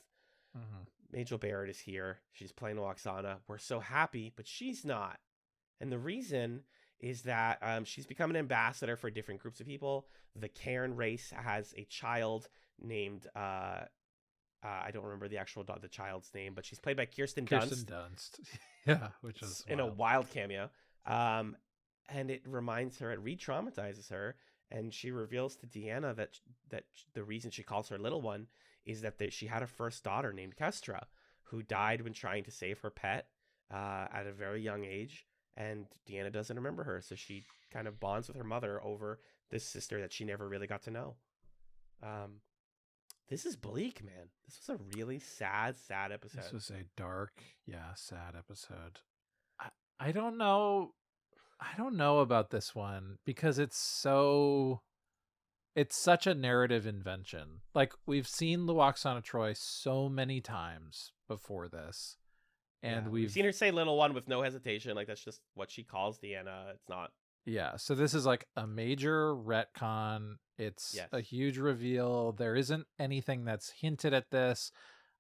Majel Barrett is here. She's playing Loxana. We're so happy, but she's not. And the reason is that she's become an ambassador for different groups of people. The Cairn race has a child named I don't remember the child's name, but she's played by Kirsten Dunst. Yeah, which is in a wild cameo. And it reminds her, it re-traumatizes her, and she reveals to Deanna that the reason she calls her little one is that she had a first daughter named Kestra, who died when trying to save her pet at a very young age, and Deanna doesn't remember her, so she kind of bonds with her mother over this sister that she never really got to know. This is bleak, man. This was a really sad episode. This was a dark, sad episode. I don't know about this one because it's such a narrative invention. Like, we've seen Loxana Troy so many times before this, and we've seen her say little one with no hesitation. Like, that's just what she calls Deanna. It's not. Yeah, so this is like a major retcon. It's a huge reveal. There isn't anything that's hinted at this.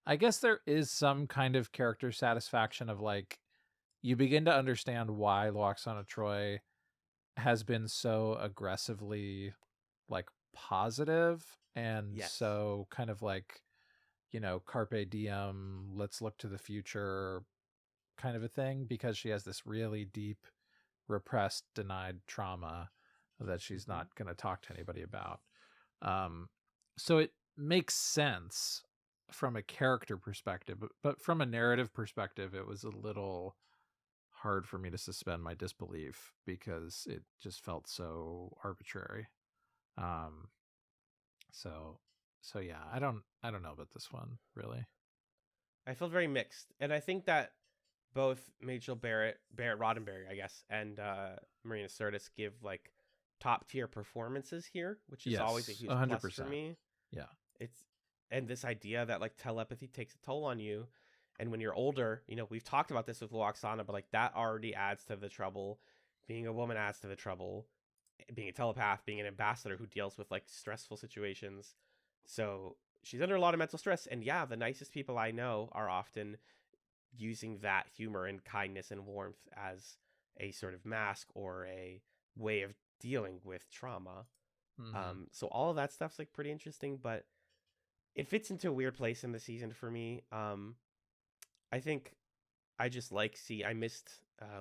I guess there is some kind of character satisfaction of like, you begin to understand why Loxana Troy has been so aggressively like positive and Yes. so kind of like, carpe diem, let's look to the future kind of a thing, because she has this really deep repressed, denied trauma that she's Mm-hmm. not going to talk to anybody about. So it makes sense from a character perspective, but from a narrative perspective, it was a little hard for me to suspend my disbelief because it just felt so arbitrary. Um, so yeah, I don't know about this one really. I feel very mixed, and I think that both Barrett Roddenberry, I guess, and Marina Sirtis give like top tier performances here, which is always a Yes, huge plus for 100%. me. Yeah. It's and this idea that like telepathy takes a toll on you, and when you're older, we've talked about this with Loaxana, but like that already adds to the trouble. Being a woman adds to the trouble. Being a telepath, being an ambassador who deals with like stressful situations. So she's under a lot of mental stress, and yeah, the nicest people I know are often using that humor and kindness and warmth as a sort of mask or a way of dealing with trauma. Mm-hmm. So all of that stuff's like pretty interesting, but it fits into a weird place in the season for me. I think I missed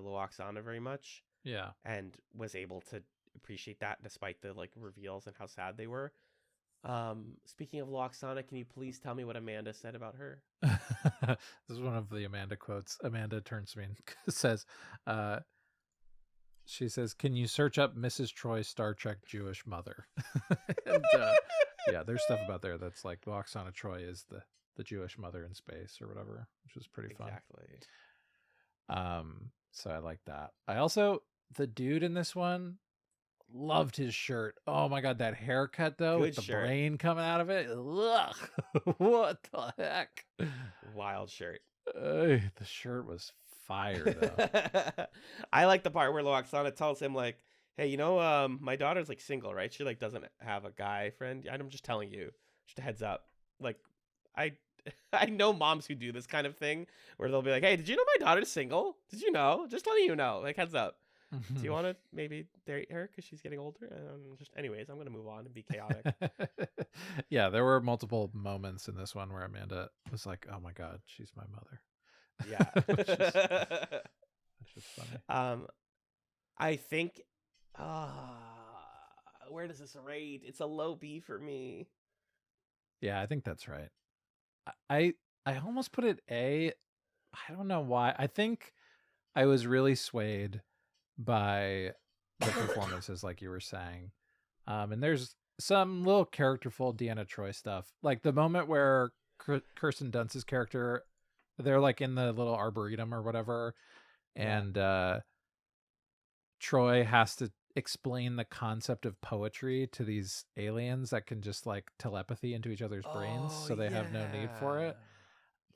Loaxana very much Yeah. and was able to appreciate that despite the like reveals and how sad they were. Speaking of Loaxana, can you please tell me what Amanda said about her? This is one of the Amanda quotes. Amanda turns to me and says, she says, "Can you search up Mrs. Troy Star Trek Jewish mother?" And yeah, there's stuff about there that's like Oksana Troy is the Jewish mother in space or whatever, which was pretty fun. Exactly. So I like that. I also, the dude in this one, loved his shirt. Oh my god, that haircut though, Good with the shirt. brain coming out of it. Ugh. What the heck? Wild shirt. The shirt was fire though. I like the part where Loaxana tells him like, "Hey, my daughter's like single, right? She like doesn't have a guy friend. I'm just telling you, just a heads up. Like, I I know moms who do this kind of thing where they'll be like, "Hey, did you know my daughter's single? Did you know? Just letting you know. Like, heads up. Do you want to maybe date her because she's getting older?" Anyways, I'm gonna move on and be chaotic. Yeah, there were multiple moments in this one where Amanda was like, "Oh my god, she's my mother." Yeah. Which is funny. I think, where does this rate? It's a low B for me. Yeah, I think that's right. I almost put it A. I don't know why. I think I was really swayed by the performances, like you were saying. And there's some little characterful Deanna Troy stuff, like the moment where Kirsten Dunst's character, they're like in the little arboretum or whatever, and Troy has to explain the concept of poetry to these aliens that can just like telepathy into each other's brains, so they have no need for it.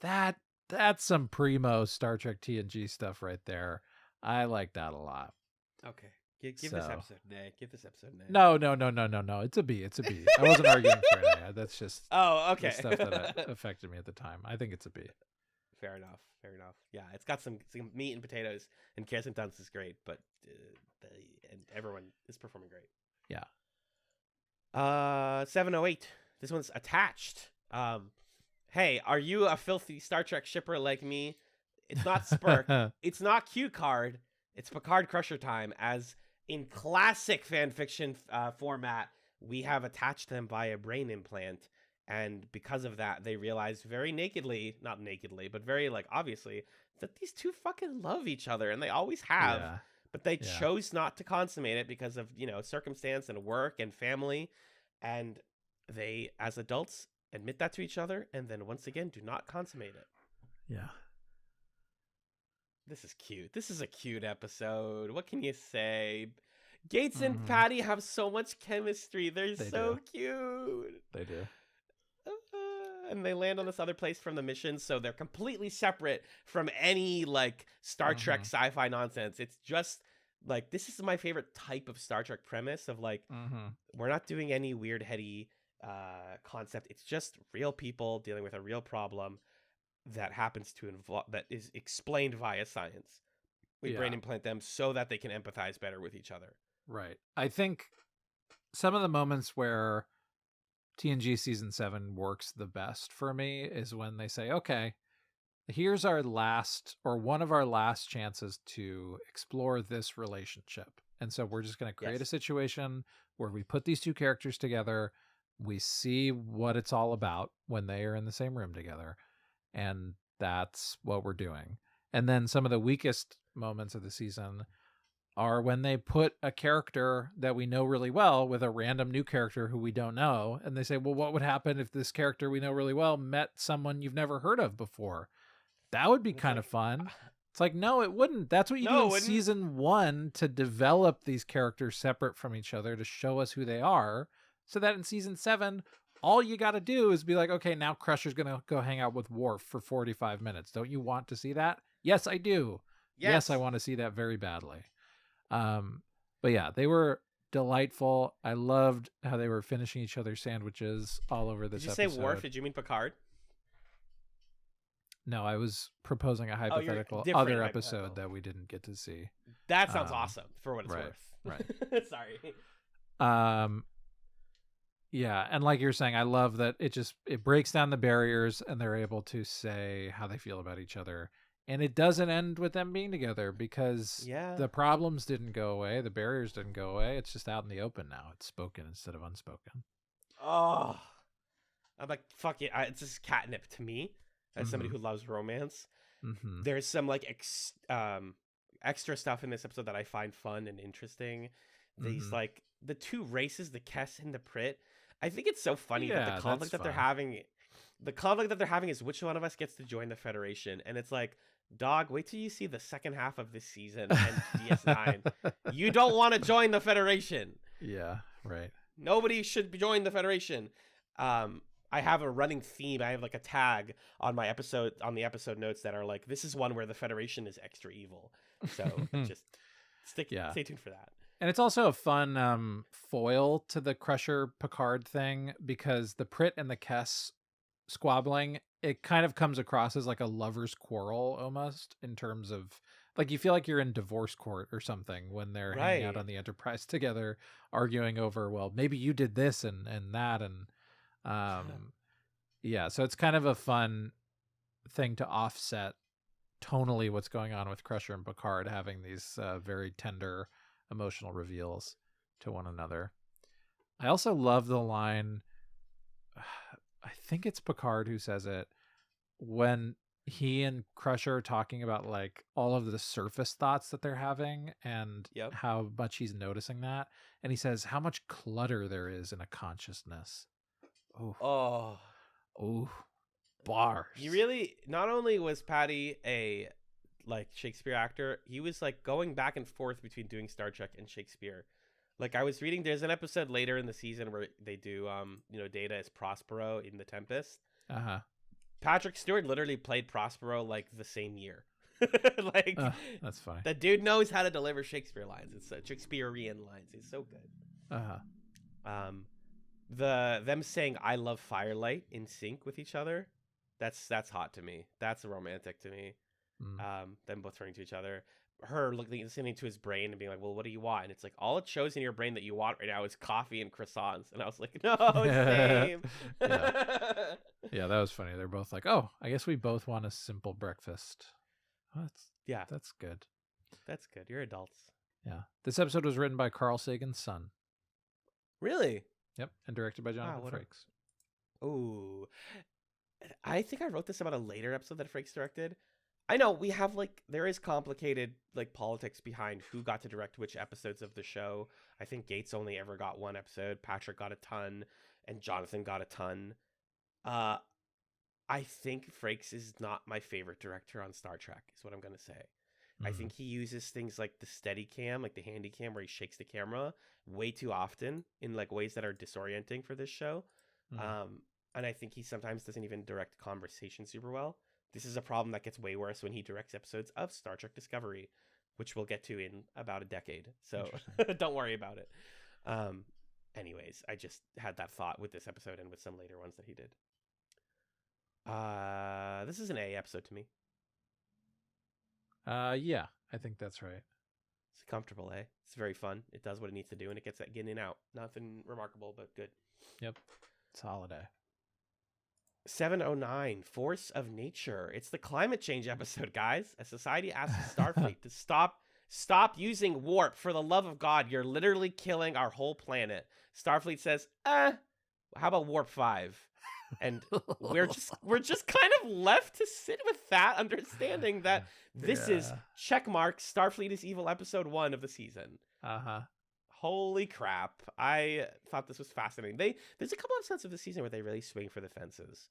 That's some primo Star Trek TNG stuff right there. I like that a lot. Okay. Give this episode an A. Give this episode an A. No. It's a B. It's a B. I wasn't arguing for an A. That's just okay. The stuff that affected me at the time. I think it's a B. Fair enough. Yeah, it's got some meat and potatoes, and Kirsten Dunst is great, but and everyone is performing great. Yeah. 708. This one's attached. Hey, are you a filthy Star Trek shipper like me? It's not Spurk. It's not Q Card. It's Picard Crusher time. As in classic fanfiction format, we have attached them via brain implant. And because of that, they realize very nakedly, not nakedly, but very like obviously, that these two fucking love each other, and they always have. Yeah. But they chose not to consummate it because of, circumstance and work and family. And they, as adults, admit that to each other, and then once again, do not consummate it. Yeah. This is cute. This is a cute episode. What can you say? Gates and Patty have so much chemistry. They're so cute. They do. And they land on this other place from the mission, so they're completely separate from any like Star Trek sci-fi nonsense. It's just like, this is my favorite type of Star Trek premise of like, we're not doing any weird heady concept. It's just real people dealing with a real problem that happens to involve, that is explained via science. We brain implant them so that they can empathize better with each other. Right. I think some of the moments where TNG season 7 works the best for me is when they say, okay, here's our last or one of our last chances to explore this relationship. And so we're just going to create a Yes. situation where we put these two characters together. We see what it's all about when they are in the same room together. And that's what we're doing. And then some of the weakest moments of the season are when they put a character that we know really well with a random new character who we don't know. And they say, well, what would happen if this character we know really well met someone you've never heard of before? That would be And it's kind of like, fun. It's like, no, it wouldn't. That's what you do no, in it wouldn't. season 1 to develop these characters separate from each other to show us who they are. So that in season 7, all you got to do is be like, okay, now Crusher's going to go hang out with Worf for 45 minutes. Don't you want to see that? Yes, I do. Yes, I want to see that very badly. But yeah, they were delightful. I loved how they were finishing each other's sandwiches all over this episode. Did you say Worf? Did you mean Picard? No, I was proposing a hypothetical other episode that we didn't get to see. That sounds awesome for what it's worth. Right. Sorry. Yeah, and like you're saying, I love that it breaks down the barriers and they're able to say how they feel about each other. And it doesn't end with them being together because the problems didn't go away. The barriers didn't go away. It's just out in the open now. It's spoken instead of unspoken. Oh, I'm like, fuck it. It's just catnip to me as somebody who loves romance. Mm-hmm. There's some like extra stuff in this episode that I find fun and interesting. These like the two races, the Kess and the Prit. I think it's so funny that the conflict that they're having. The conflict that they're having is which one of us gets to join the Federation. And it's like, dog, wait till you see the second half of this season and DS9. You don't want to join the Federation. Yeah, right. Nobody should join the Federation. I have a running theme. I have like a tag on my episode, on the episode notes that are like, this is one where the Federation is extra evil. So just stay tuned for that. And it's also a fun foil to the Crusher Picard thing because the Prit and the Kess squabbling, it kind of comes across as like a lover's quarrel almost, in terms of like you feel like you're in divorce court or something when they're hanging out on the Enterprise together arguing over, well, maybe you did this and that, and yeah, so it's kind of a fun thing to offset tonally what's going on with Crusher and Picard having these very tender emotional reveals to one another. I also love the line, I think it's Picard who says it, when he and Crusher are talking about like all of the surface thoughts that they're having and how much he's noticing that. And he says how much clutter there is in a consciousness. Oh, bars. He really, not only was Patty a like Shakespeare actor, he was like going back and forth between doing Star Trek and Shakespeare. Like I was reading, there's an episode later in the season where they do, Data as Prospero in The Tempest. Patrick Stewart literally played Prospero like the same year. Like that's funny. The dude knows how to deliver Shakespeare lines. It's Shakespearean lines. It's so good. Them saying "I love Firelight" in sync with each other, that's hot to me. That's romantic to me. Them both turning to each other. Her listening to his brain and being like, well, what do you want? And it's like, all it shows in your brain that you want right now is coffee and croissants. And I was like, no, same. Yeah, that was funny. They're both like, oh, I guess we both want a simple breakfast. That's good. That's good. You're adults. Yeah. This episode was written by Carl Sagan's son. Really? Yep. And directed by Jonathan Frakes. Oh, I think I wrote this about a later episode that Frakes directed. I know we have there is complicated politics behind who got to direct which episodes of the show. I think Gates only ever got one episode. Patrick got a ton, and Jonathan got a ton. I think Frakes is not my favorite director on Star Trek, is what I'm gonna say. I think he uses things like the steady cam, like the handy cam where he shakes the camera way too often in ways that are disorienting for this show. And I think he sometimes doesn't even direct conversation super well. This is a problem that gets way worse when he directs episodes of Star Trek Discovery, which we'll get to in about a decade. So don't worry about it. Anyways, I just had that thought with this episode and with some later ones that he did. This is an A episode to me. Yeah, I think that's right. It's comfortable, eh? It's very fun. It does what it needs to do, and it gets that getting out. Nothing remarkable, but good. Yep. It's holiday. 709, Force of Nature. It's the climate change episode, guys. A society asks Starfleet to stop using warp. For the love of God, you're literally killing our whole planet. Starfleet says, how about warp 5? And we're just kind of left to sit with that, understanding that this is checkmark Starfleet is evil episode 1 of the season. Holy crap. I thought this was fascinating. There's a couple episodes of the season where they really swing for the fences.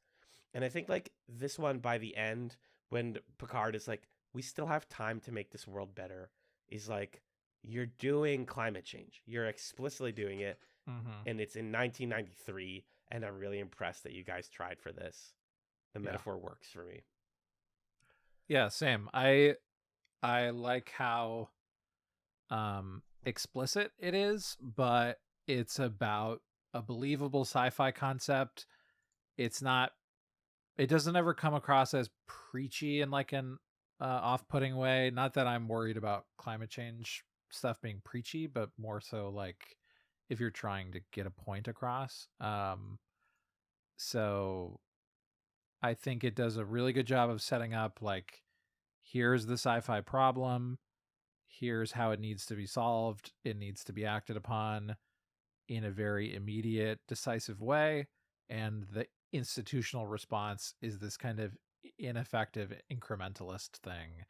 And I think like this one by the end, when Picard is like, we still have time to make this world better, is like, you're doing climate change. You're explicitly doing it. And it's in 1993. And I'm really impressed that you guys tried for this. The metaphor works for me. Yeah, same. I like how explicit it is, but it's about a believable sci-fi concept. It doesn't ever come across as preachy in like an off-putting way. Not that I'm worried about climate change stuff being preachy, but more so like if you're trying to get a point across. So I think it does a really good job of setting up like, here's the sci-fi problem. Here's how it needs to be solved. It needs to be acted upon in a very immediate, decisive way. And the institutional response is this kind of ineffective incrementalist thing.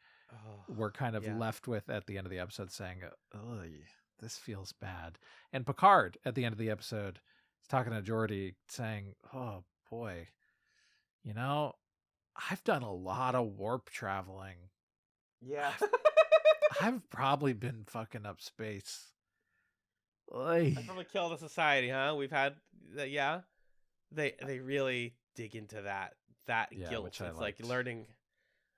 We're kind of left with at the end of the episode saying, oh, this feels bad. And Picard at the end of the episode is talking to Geordi saying, oh boy, I've done a lot of warp traveling. Yeah. I've probably been fucking up space. I probably killed a society, huh? We've had They really dig into that guilt. It's like learning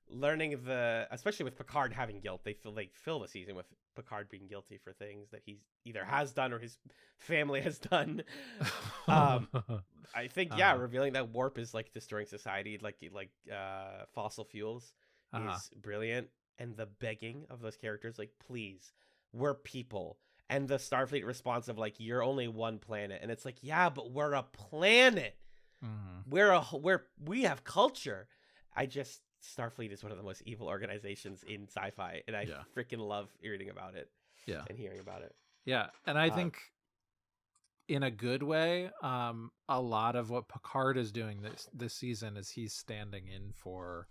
the, especially with Picard having guilt, they fill the season with Picard being guilty for things that he's either has done or his family has done. I think revealing that warp is like destroying society, like fossil fuels is brilliant. And the begging of those characters, like, please, we're people. And the Starfleet response of like, you're only one planet. And it's like, yeah, but we're a planet. We have culture. Starfleet is one of the most evil organizations in sci-fi. And I freaking love reading about it. And hearing about it. Yeah. And I think in a good way, a lot of what Picard is doing this season is he's standing in for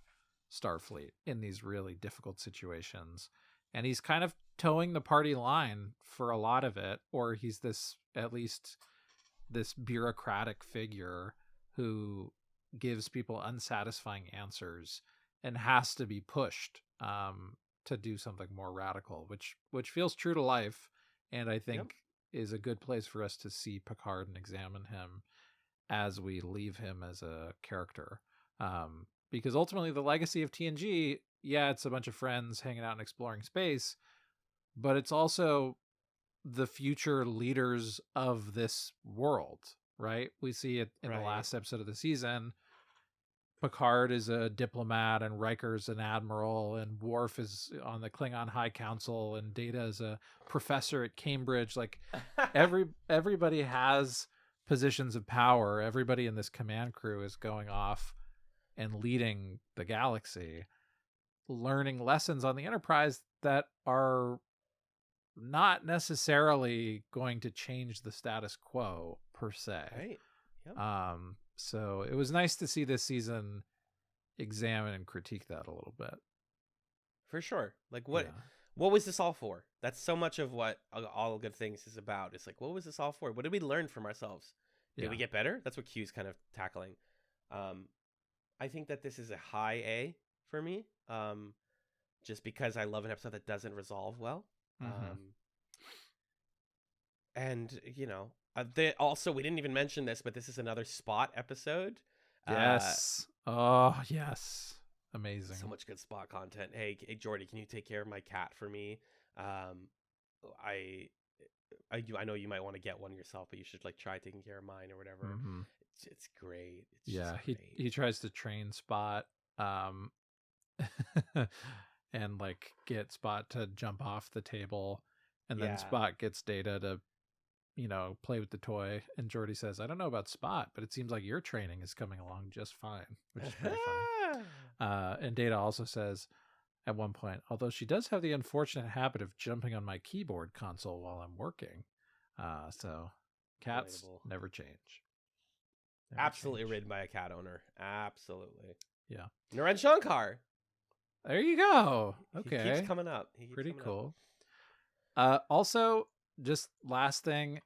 Starfleet in these really difficult situations, and he's kind of towing the party line for a lot of it, or he's at least this bureaucratic figure who gives people unsatisfying answers and has to be pushed to do something more radical, which feels true to life, and I think is a good place for us to see Picard and examine him as we leave him as a character. Because ultimately the legacy of TNG, it's a bunch of friends hanging out and exploring space, but it's also the future leaders of this world, right? We see it in the last episode of the season. Picard is a diplomat, and Riker's an admiral, and Worf is on the Klingon High Council, and Data is a professor at Cambridge. Like everybody has positions of power. Everybody in this command crew is going off and leading the galaxy, learning lessons on the Enterprise that are not necessarily going to change the status quo per se. Right. Yep. So it was nice to see this season examine and critique that a little bit. For sure. Like what was this all for? That's so much of what All Good Things is about. It's like, what was this all for? What did we learn from ourselves? Did we get better? That's what Q's kind of tackling. I think that this is a high A for me, just because I love an episode that doesn't resolve well. And, we didn't even mention this, but this is another Spot episode. Yes. Yes. Amazing. So much good Spot content. Hey, Jordy, can you take care of my cat for me? I know you might want to get one yourself, but you should like try taking care of mine or whatever. It's great. He tries to train Spot. and like get Spot to jump off the table, and then Yeah. Spot gets Data to, play with the toy. And Jordy says, "I don't know about Spot, but it seems like your training is coming along just fine," which is pretty funny. And Data also says at one point, "Although she does have the unfortunate habit of jumping on my keyboard console while I'm working." So cats Relatable. never change. Absolutely ridden by a cat owner. Absolutely. Yeah. Naren Shankar. There you go. He Okay. keeps coming up. Pretty cool. Also, just last thing,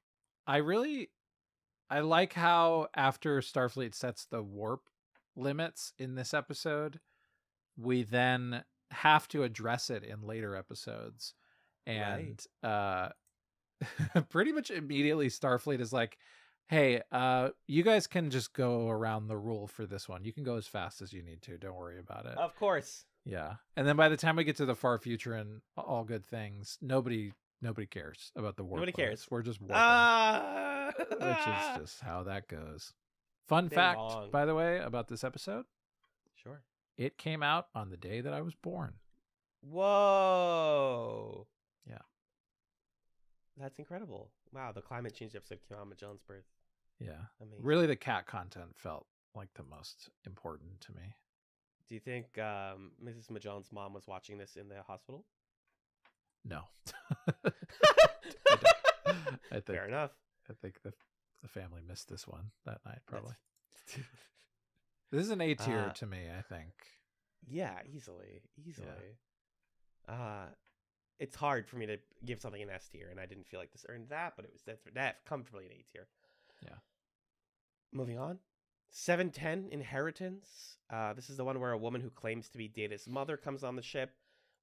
I like how after Starfleet sets the warp limits in this episode, we then have to address it in later episodes. And pretty much immediately Starfleet is like, "Hey, you guys can just go around the rule for this one. You can go as fast as you need to. Don't worry about it." Of course. Yeah. And then by the time we get to the far future and all good things, nobody cares about the warp. Nobody cares. We're just warping. Which is just how that goes. Fun fact, by the way, about this episode. Sure. It came out on the day that I was born. Whoa. Yeah. That's incredible. Wow, the climate change episode came out on Magellan's birth. Yeah. Amazing. Really, the cat content felt like the most important to me. Do you think Mrs. Magellan's mom was watching this in the hospital? No. I think, Fair enough. I think the family missed this one that night, probably. This is an A tier to me, I think. Yeah, easily. It's hard for me to give something an S tier, and I didn't feel like this earned that, but that's comfortably an A tier. Yeah. Moving on. 710 Inheritance. This is the one where a woman who claims to be Data's mother comes on the ship.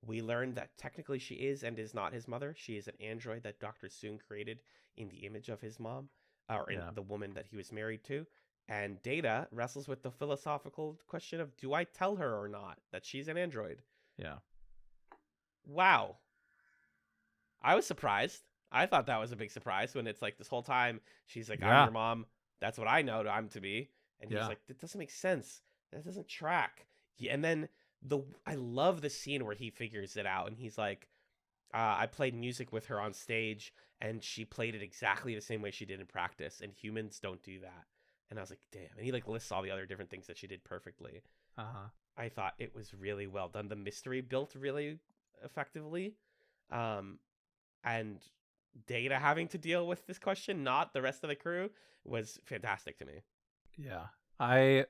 We learned that technically she is and is not his mother. She is an android that Dr. Soong created in the image of his mom, or in the woman that he was married to. And Data wrestles with the philosophical question of, do I tell her or not that she's an android? Yeah. Wow. I was surprised. I thought that was a big surprise when it's like this whole time she's like, I'm your mom. That's what I know I'm to be. And he's like, that doesn't make sense. That doesn't track. Yeah, and then I love the scene where he figures it out. And he's like, I played music with her on stage and she played it exactly the same way she did in practice. And humans don't do that. And I was like, damn. And he like lists all the other different things that she did perfectly. I thought it was really well done. The mystery built really effectively. And Data having to deal with this question, not the rest of the crew, was fantastic to me. Yeah. I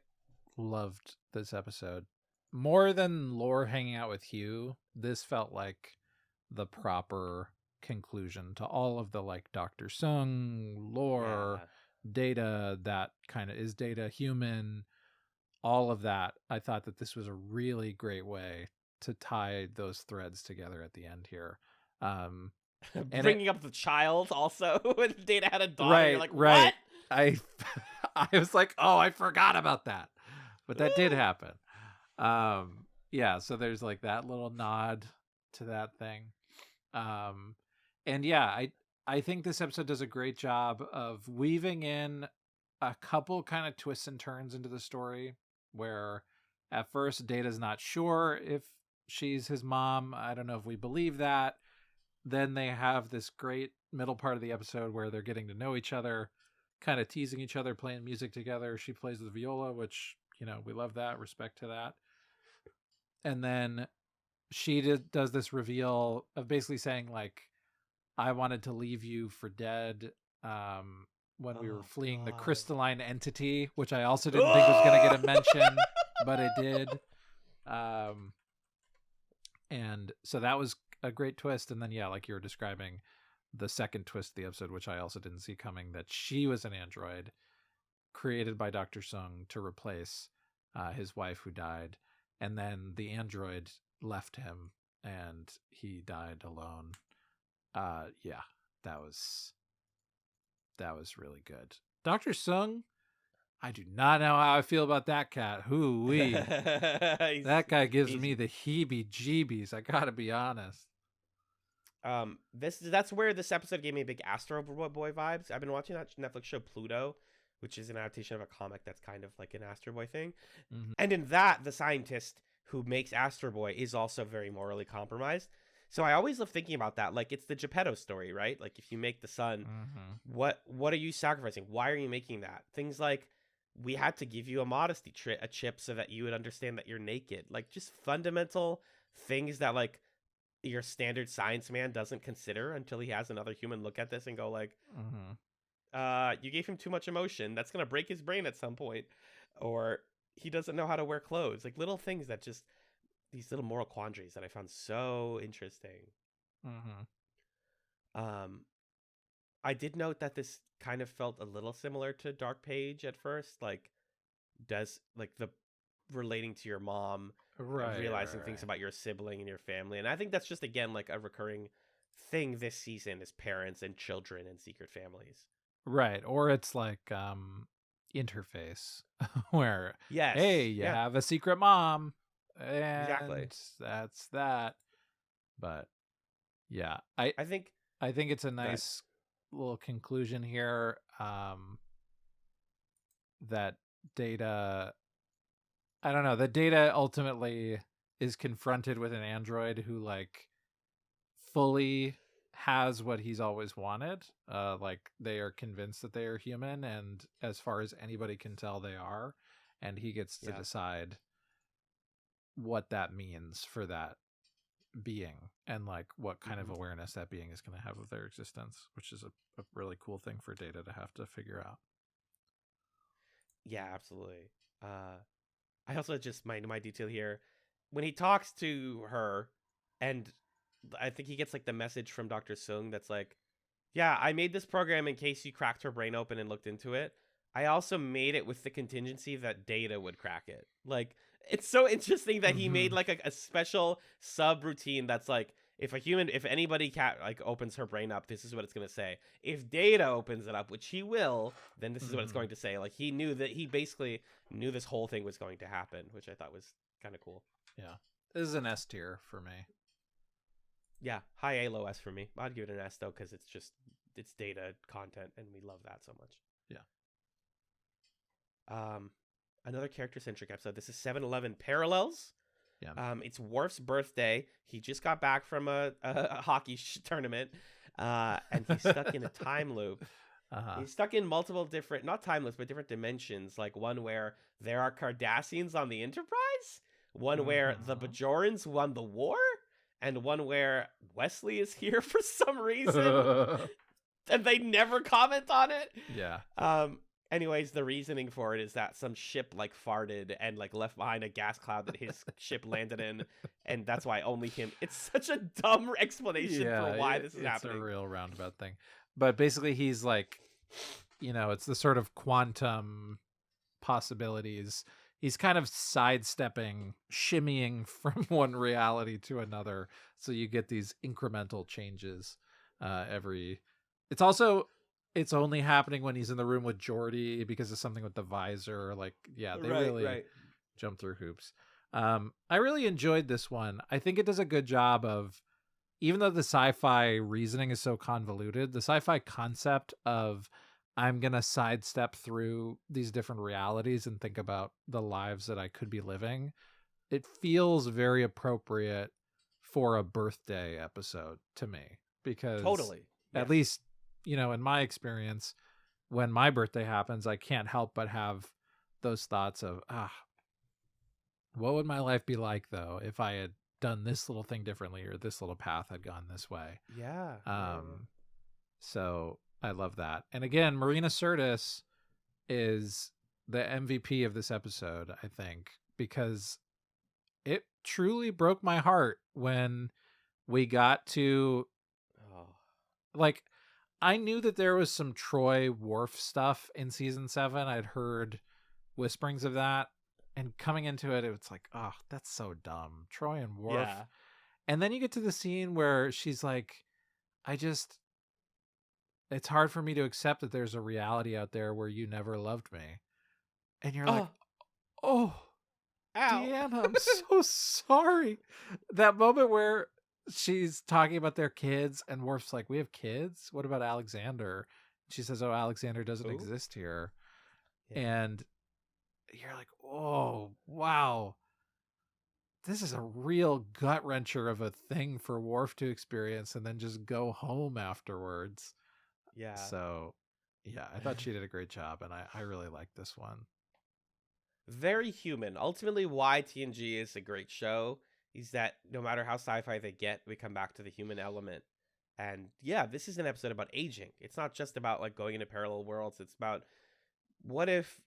loved this episode. More than Lore hanging out with Hugh, this felt like the proper conclusion to all of the like Dr. Soong, Lore, Data, that kind of is Data human, all of that. I thought that this was a really great way to tie those threads together at the end here. Bringing up the child also when Data had a daughter. Right, you're like, right. What? I was like, oh, I forgot about that. But that did happen. Yeah, so there's like that little nod to that thing. And yeah, I think this episode does a great job of weaving in a couple kind of twists and turns into the story where at first Data's not sure if she's his mom. I don't know if we believe that. Then they have this great middle part of the episode where they're getting to know each other, kind of teasing each other, playing music together. She plays the viola, which, we love that, respect to that. And then she does this reveal of basically saying, like, I wanted to leave you for dead when we were fleeing the crystalline entity, which I also didn't think was going to get a mention, but it did. And so that was a great twist. And then, yeah, like you were describing, the second twist of the episode, which I also didn't see coming, that she was an android created by Dr. Soong to replace his wife who died. And then the android left him and he died alone. Yeah, that was really good. Dr. Soong, I do not know how I feel about that cat. Hoo-wee. That guy gives me the heebie-jeebies. I gotta be honest. That's where this episode gave me big Astro Boy vibes. I've been watching that Netflix show Pluto, which is an adaptation of a comic that's kind of like an Astro Boy thing. Mm-hmm. And in that, the scientist who makes Astro Boy is also very morally compromised. So I always love thinking about that. Like, it's the Geppetto story, right? Like, if you make the sun, what are you sacrificing? Why are you making that? Things like, we had to give you a modesty a chip so that you would understand that you're naked. Like, just fundamental things that, like, your standard science man doesn't consider until he has another human look at this and go like, you gave him too much emotion. That's going to break his brain at some point. Or he doesn't know how to wear clothes. Like, little things that just, these little moral quandaries that I found so interesting. I did note that this kind of felt a little similar to Dark Page at first. Like, does, like, the relating to your mom, realizing things about your sibling and your family. And I think that's just, again, like a recurring thing this season is parents and children and secret families. Right. Or it's like Interface where, yes, hey, you have a secret mom. And exactly. That's that. But yeah, I think it's a nice little conclusion here. That Data, I don't know, that Data ultimately is confronted with an android who like fully has what he's always wanted. Like, they are convinced that they are human, and as far as anybody can tell, they are, and he gets to decide what that means for that being and like what kind of awareness that being is going to have of their existence, which is a really cool thing for Data to have to figure out. Yeah, absolutely. I also just my detail here when he talks to her, and I think he gets like the message from Dr. Sung that's like, yeah, I made this program in case you cracked her brain open and looked into it. I also made it with the contingency that Data would crack it. Like, it's so interesting that he made like a special sub routine that's like, if anybody like opens her brain up, this is what it's going to say. If Data opens it up, which he will, then this is what it's going to say. Like, he basically knew this whole thing was going to happen, which I thought was kind of cool. Yeah. This is an S tier for me. Yeah, high A, low S for me. I'd give it an S though, because it's Data content, and we love that so much. Yeah. Another character-centric episode. This is 7-Eleven Parallels. Yeah. It's Worf's birthday. He just got back from a hockey tournament, and he's stuck in a time loop. He's stuck in multiple different, not time loops, but different dimensions. Like one where there are Cardassians on the Enterprise, one where the Bajorans won the war, and one where Wesley is here for some reason, and they never comment on it. Yeah. Anyways, the reasoning for it is that some ship like farted and like left behind a gas cloud that his ship landed in, and that's why only him. It's such a dumb explanation for why this is happening. It's a real roundabout thing. But basically he's like, it's the sort of quantum possibilities. He's kind of sidestepping, shimmying from one reality to another. So you get these incremental changes it's only happening when he's in the room with Geordi because of something with the visor. Like, yeah, they really jump through hoops. I really enjoyed this one. I think it does a good job of, even though the sci-fi reasoning is so convoluted, the sci-fi concept of I'm going to sidestep through these different realities and think about the lives that I could be living, it feels very appropriate for a birthday episode to me. Because at least, in my experience, when my birthday happens, I can't help but have those thoughts of, what would my life be like, though, if I had done this little thing differently or this little path had gone this way? Yeah. So I love that. And again, Marina Sirtis is the MVP of this episode, I think, because it truly broke my heart when we got to, like, I knew that there was some Troy Worf stuff in season 7. I'd heard whisperings of that, and coming into it, it's like, oh, that's so dumb. Troy and Worf. Yeah. And then you get to the scene where she's like, it's hard for me to accept that there's a reality out there where you never loved me. And you're like, oh, Deanna, I'm so sorry. That moment where she's talking about their kids and Worf's like, we have kids? What about Alexander? She says, oh, Alexander doesn't exist here. Yeah. And you're like, oh, wow. this is a real gut wrencher of a thing for Worf to experience and then just go home afterwards. Yeah. So, yeah, I thought she did a great job, and I really liked this one. Very human. Ultimately, why TNG is a great show is that no matter how sci-fi they get, we come back to the human element. And yeah, this is an episode about aging. It's not just about like going into parallel worlds. It's about what if,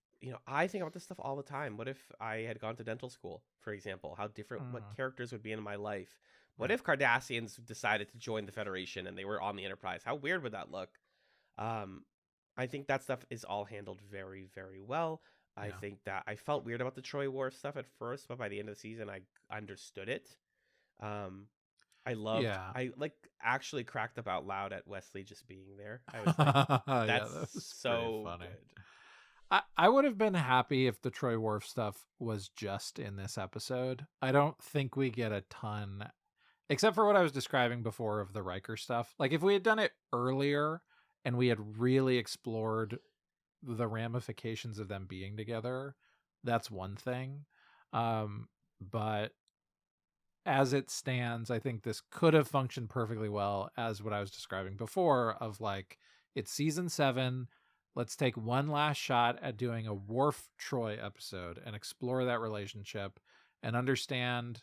I think about this stuff all the time. What if I had gone to dental school, for example? How different, what characters would be in my life? What if Cardassians decided to join the Federation and they were on the Enterprise? How weird would that look? I think that stuff is all handled very, very well. I think that I felt weird about the Troy Wharf stuff at first, but by the end of the season, I understood it. I loved. Yeah. I like actually cracked up out loud at Wesley just being there. I was like, "That's that was so funny. good." I would have been happy if the Troy Wharf stuff was just in this episode. I don't think we get a ton, except for what I was describing before of the Riker stuff. Like if we had done it earlier and we had really explored the ramifications of them being together, that's one thing. But as it stands, I think this could have functioned perfectly well as what I was describing before of like, it's season 7. Let's take one last shot at doing a Worf Troy episode and explore that relationship and understand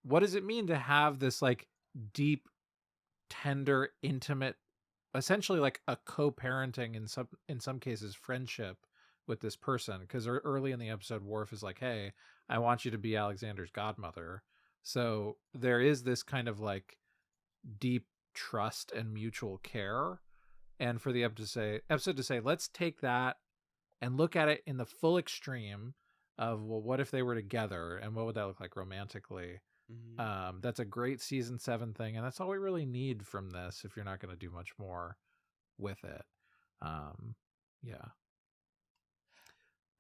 what does it mean to have this like deep, tender, intimate, essentially like a co-parenting in some cases friendship with this person. Because early in the episode, Worf is like, "Hey, I want you to be Alexander's godmother." So there is this kind of like deep trust and mutual care. And for the episode to say, let's take that and look at it in the full extreme of, well, what if they were together and what would that look like romantically? That's a great season 7 thing, and that's all we really need from this if you're not going to do much more with it. Yeah.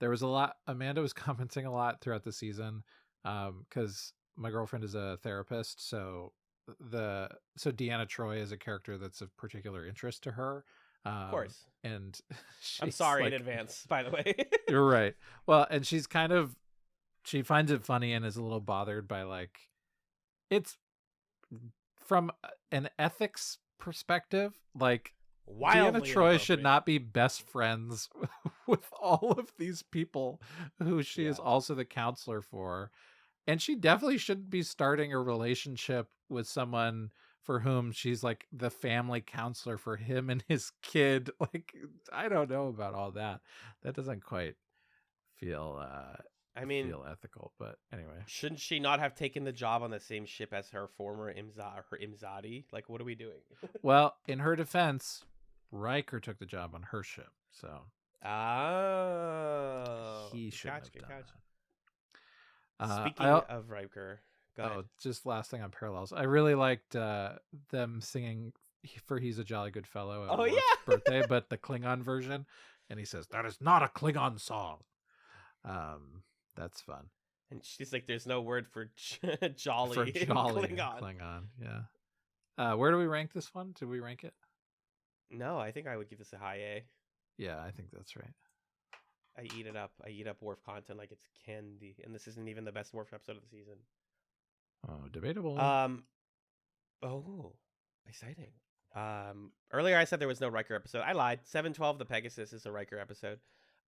There was a lot. Amanda was commenting a lot throughout the season because my girlfriend is a therapist, so Deanna Troi is a character that's of particular interest to her. Of course. And I'm sorry in advance, by the way. You're right. Well, and she finds it funny and is a little bothered by like, it's from an ethics perspective, like Wildly Deanna Troi should not be best friends with all of these people who she is also the counselor for. And she definitely shouldn't be starting a relationship with someone for whom she's like the family counselor for him and his kid. Like, I don't know about all that. That doesn't quite feel feel ethical, but anyway. Shouldn't she not have taken the job on the same ship as her former Imzadi? Like, what are we doing? Well, in her defense, Riker took the job on her ship, so he should have done that. Speaking of Riker, go ahead. Just last thing on parallels. I really liked them singing for "He's a Jolly Good Fellow" at Worf's birthday, but the Klingon version, and he says that is not a Klingon song. That's fun. And she's like, "There's no word for jolly, for jolly in Klingon." Yeah. Where do we rank this one? Did we rank it? No, I think I would give this a high A. Yeah, I think that's right. I eat it up. I eat up Worf content like it's candy, and this isn't even the best Worf episode of the season. Oh, debatable. Oh, exciting. Earlier I said there was no Riker episode. I lied. 712, the Pegasus, is a Riker episode.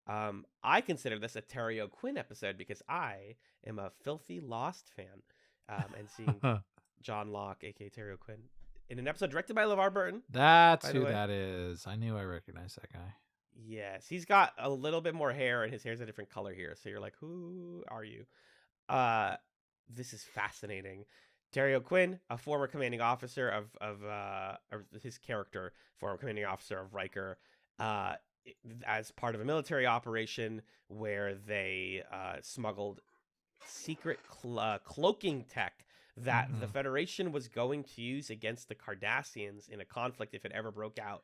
I consider this a Terry O'Quinn episode because I am a filthy Lost fan. And seeing John Locke, aka Terry O'Quinn, in an episode directed by LeVar Burton. That's who that is. I knew I recognized that guy. Yes, he's got a little bit more hair, and his hair's a different color here. So you're like, who are you? This is fascinating. Terry O'Quinn, a former commanding officer of his character, former commanding officer of Riker, as part of a military operation where they smuggled secret cloaking tech that the Federation was going to use against the Cardassians in a conflict if it ever broke out.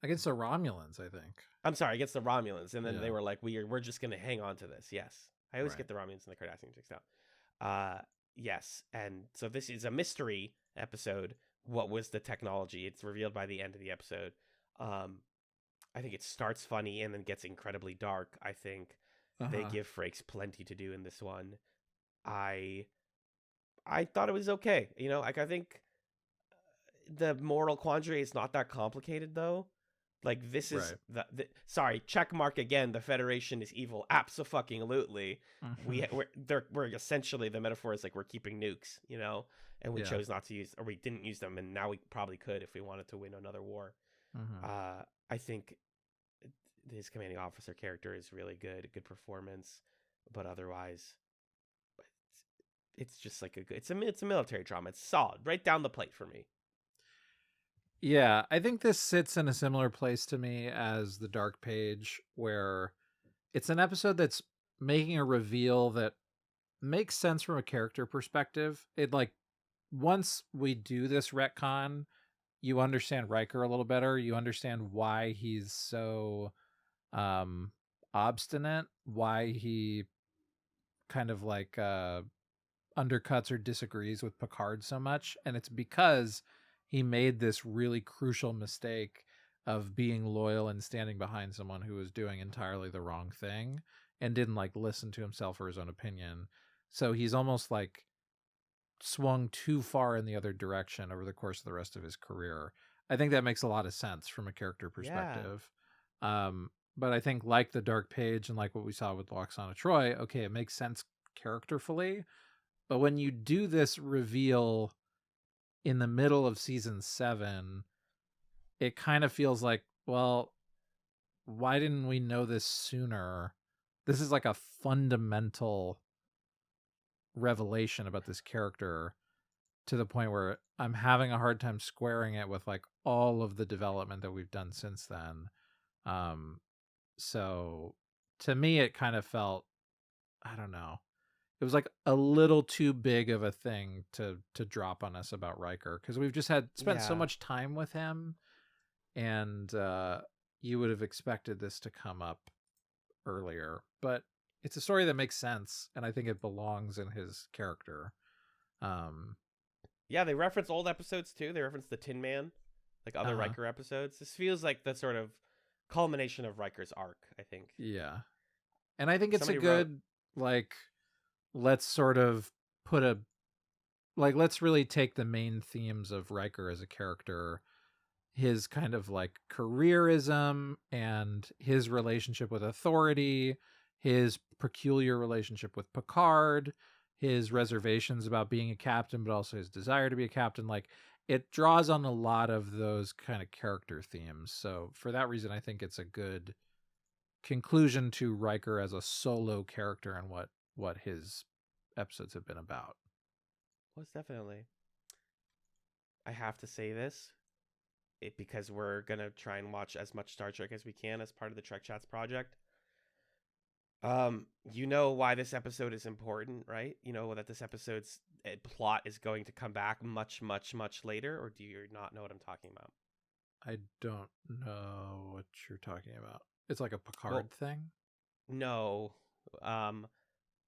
Against the Romulans, I think. I'm sorry, against the Romulans. And then they were like, we're just going to hang on to this. Yes. I always get the Romulans and the Cardassians mixed up. Yes. And so this is a mystery episode. What was the technology? It's revealed by the end of the episode. I think it starts funny and then gets incredibly dark. I think they give Frakes plenty to do in this one. I I thought it was okay. You know, like I think the moral quandary is not that complicated though. Like this is Right. the sorry, check mark again. The Federation is evil. Absolutely. Mhm. We're essentially, the metaphor is like we're keeping nukes, you know, and we Yeah. chose not to use, or we didn't use them, and now we probably could if we wanted to win another war. Mhm. I think his commanding officer character is really good, good performance, but otherwise, it's just like it's a military drama. It's solid, right down the plate for me. Yeah, I think this sits in a similar place to me as The Dark Page, where it's an episode that's making a reveal that makes sense from a character perspective. It like once we do this retcon, you understand Riker a little better. You understand why he's so um obstinate, why he kind of like undercuts or disagrees with Picard so much, and it's because he made this really crucial mistake of being loyal and standing behind someone who was doing entirely the wrong thing and didn't like listen to himself or his own opinion. So he's almost like swung too far in the other direction over the course of the rest of his career. I think that makes a lot of sense from a character Yeah, perspective. But I think like the Dark Page and like what we saw with Loxana Troy, okay, it makes sense characterfully, but when you do this reveal in the middle of season 7, it kind of feels like, well, why didn't we know this sooner? This is like a fundamental revelation about this character to the point where I'm having a hard time squaring it with like all of the development that we've done since then. Um, so to me, it kind of felt, I don't know, it was like a little too big of a thing to drop on us about Riker, because we've just had spent so yeah. much time with him, and you would have expected this to come up earlier. But it's a story that makes sense, and I think it belongs in his character. Um, Yeah, they reference old episodes too. They reference the Tin Man, like other uh-huh. Riker episodes. This feels like the sort of culmination of Riker's arc, I think. Yeah, and I think it's a Somebody wrote, good like let's sort of put a like let's really take the main themes of Riker as a character, his kind of like careerism and his relationship with authority, his peculiar relationship with Picard, his reservations about being a captain, but also his desire to be a captain. Like it draws on a lot of those kind of character themes. So for that reason, I think it's a good conclusion to Riker as a solo character and what his episodes have been about. was definitely. I have to say this, because we're gonna try and watch as much Star Trek as we can as part of the TrekChatz project. You know why this episode is important, right? You know that this episode's plot is going to come back much, much, much later, or do you not know what I'm talking about? I don't know what you're talking about. It's like a Well, Picard thing. no. Um,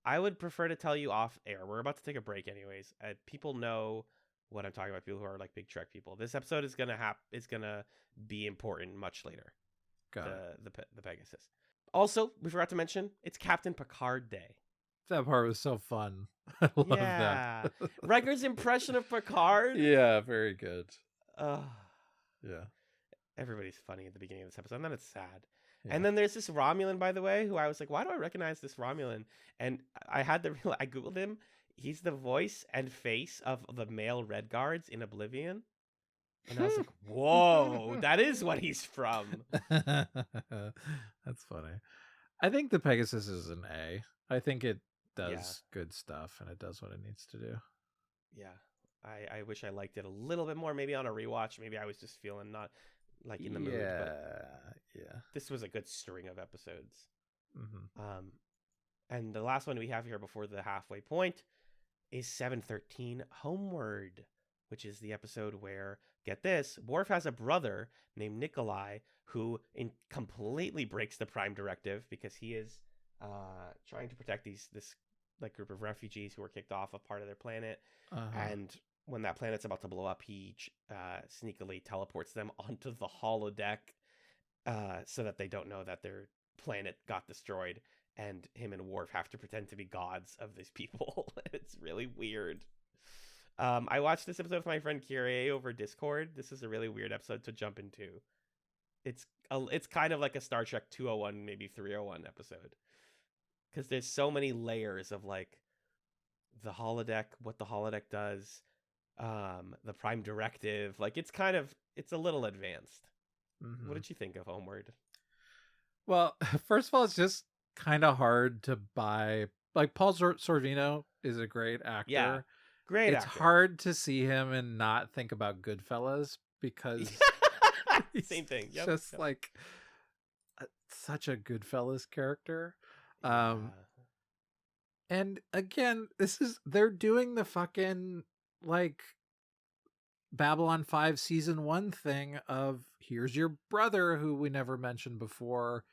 I would prefer to tell you off air. We're about to take a break, anyways. People know what I'm talking about. People who are like big Trek people. This episode is gonna be important much later. Got it. The Pegasus. Also, we forgot to mention it's Captain Picard Day. That part was so fun. I love that. Yeah, Riker's impression of Picard. Yeah, very good. Uh, Yeah. Everybody's funny at the beginning of this episode, and then it's sad. And Yeah. then there's this Romulan, by the way, who I was like, why do I recognize this Romulan? And I had to I googled him. He's the voice and face of the male Red Guards in Oblivion. And I was like, whoa, that is what he's from. That's funny. I think the Pegasus is an A. I think it Yeah, does good stuff and it does what it needs to do. yeah. I wish I liked it a little bit more. Maybe on a rewatch. Maybe I was just feeling not like in the mood. But Yeah. this was a good string of episodes. Mm-hmm. And the last one we have here before the halfway point is 713 Homeward, which is the episode where, get this, Worf has a brother named Nikolai who completely breaks the Prime Directive because he is trying to protect this like group of refugees who were kicked off a part of their planet. Uh-huh. And when that planet's about to blow up, he sneakily teleports them onto the holodeck so that they don't know that their planet got destroyed. And him and Worf have to pretend to be gods of these people. It's really weird. I watched this episode with my friend Kyrie over Discord. This is a really weird episode to jump into. It's kind of like a Star Trek 201, maybe 301 episode. Because there's so many layers of like the holodeck, what the holodeck does, the Prime Directive. Like it's a little advanced. Mm-hmm. What did you think of Homeward? Well, first of all, it's just kind of hard to buy. Like Paul Sorvino is a great actor. Yeah, great It's actor. hard to see him and not think about Goodfellas because Same thing. Yep, just like such a Goodfellas character. Yeah. And again, they're doing the fucking like Babylon 5 season 1 thing of here's your brother who we never mentioned before.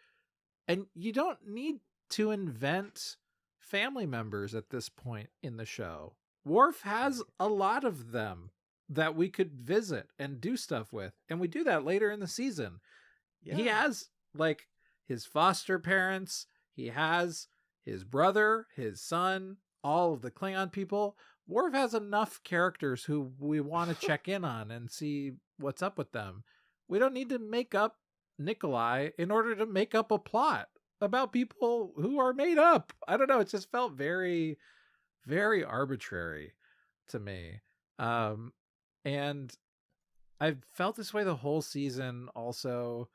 And you don't need to invent family members at this point in the show. Worf has a lot of them that we could visit and do stuff with. And we do that later in the season. Yeah. He has like his foster parents. He has his brother, his son, all of the Klingon people. Worf has enough characters who we want to check in on and see what's up with them. We don't need to make up Nikolai in order to make up a plot about people who are made up. I don't know. It just felt very, very arbitrary to me. And I've felt this way the whole season also,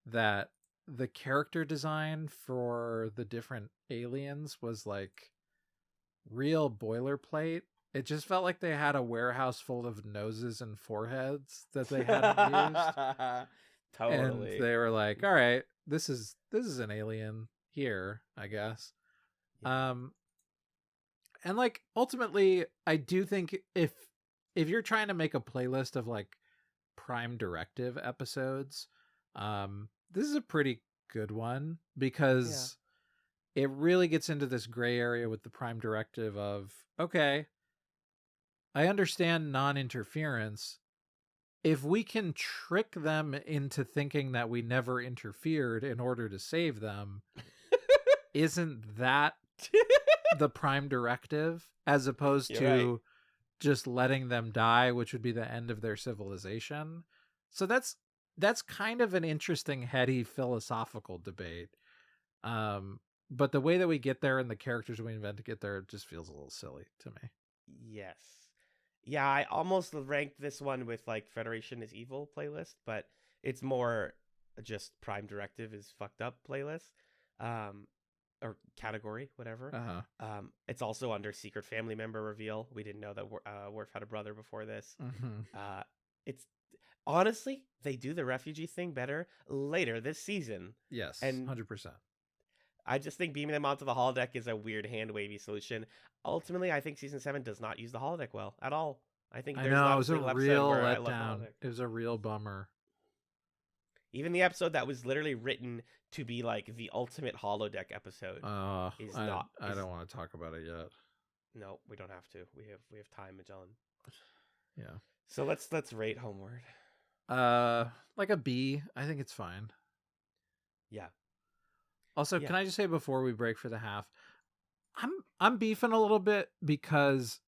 that the character design for the different aliens was like real boilerplate. It just felt like they had a warehouse full of noses and foreheads that they hadn't used. Totally. And they were like, all right, this is an alien here, I guess. Yeah. And like ultimately I do think if you're trying to make a playlist of like Prime Directive episodes, this is a pretty good one because it really gets into this gray area with the Prime Directive of, okay, I understand non-interference. If we can trick them into thinking that we never interfered in order to save them, isn't that the Prime Directive as opposed to just letting them die, which would be the end of their civilization? So that's kind of an interesting, heady, philosophical debate. But the way that we get there and the characters we invent to get there, it just feels a little silly to me. Yes. Yeah, I almost ranked this one with like Federation is Evil playlist, but it's more just Prime Directive is fucked up playlist. Or category, whatever. Uh-huh. It's also under Secret Family Member Reveal. We didn't know that Worf had a brother before this. Mm-hmm. It's honestly, they do the refugee thing better later this season. Yes, and 100%. I just think beaming them onto the holodeck is a weird hand-wavy solution. Ultimately, I think season 7 does not use the holodeck well at all. I think there's it was a real letdown. It was a real bummer. Even the episode that was literally written to be like the ultimate holodeck episode is not. I don't want to talk about it yet. No, we don't have to. We have time, Magellan. Yeah. So let's rate Homeward. Like a B. I think it's fine. Yeah. Also, can I just say before we break for the half, I'm beefing a little bit because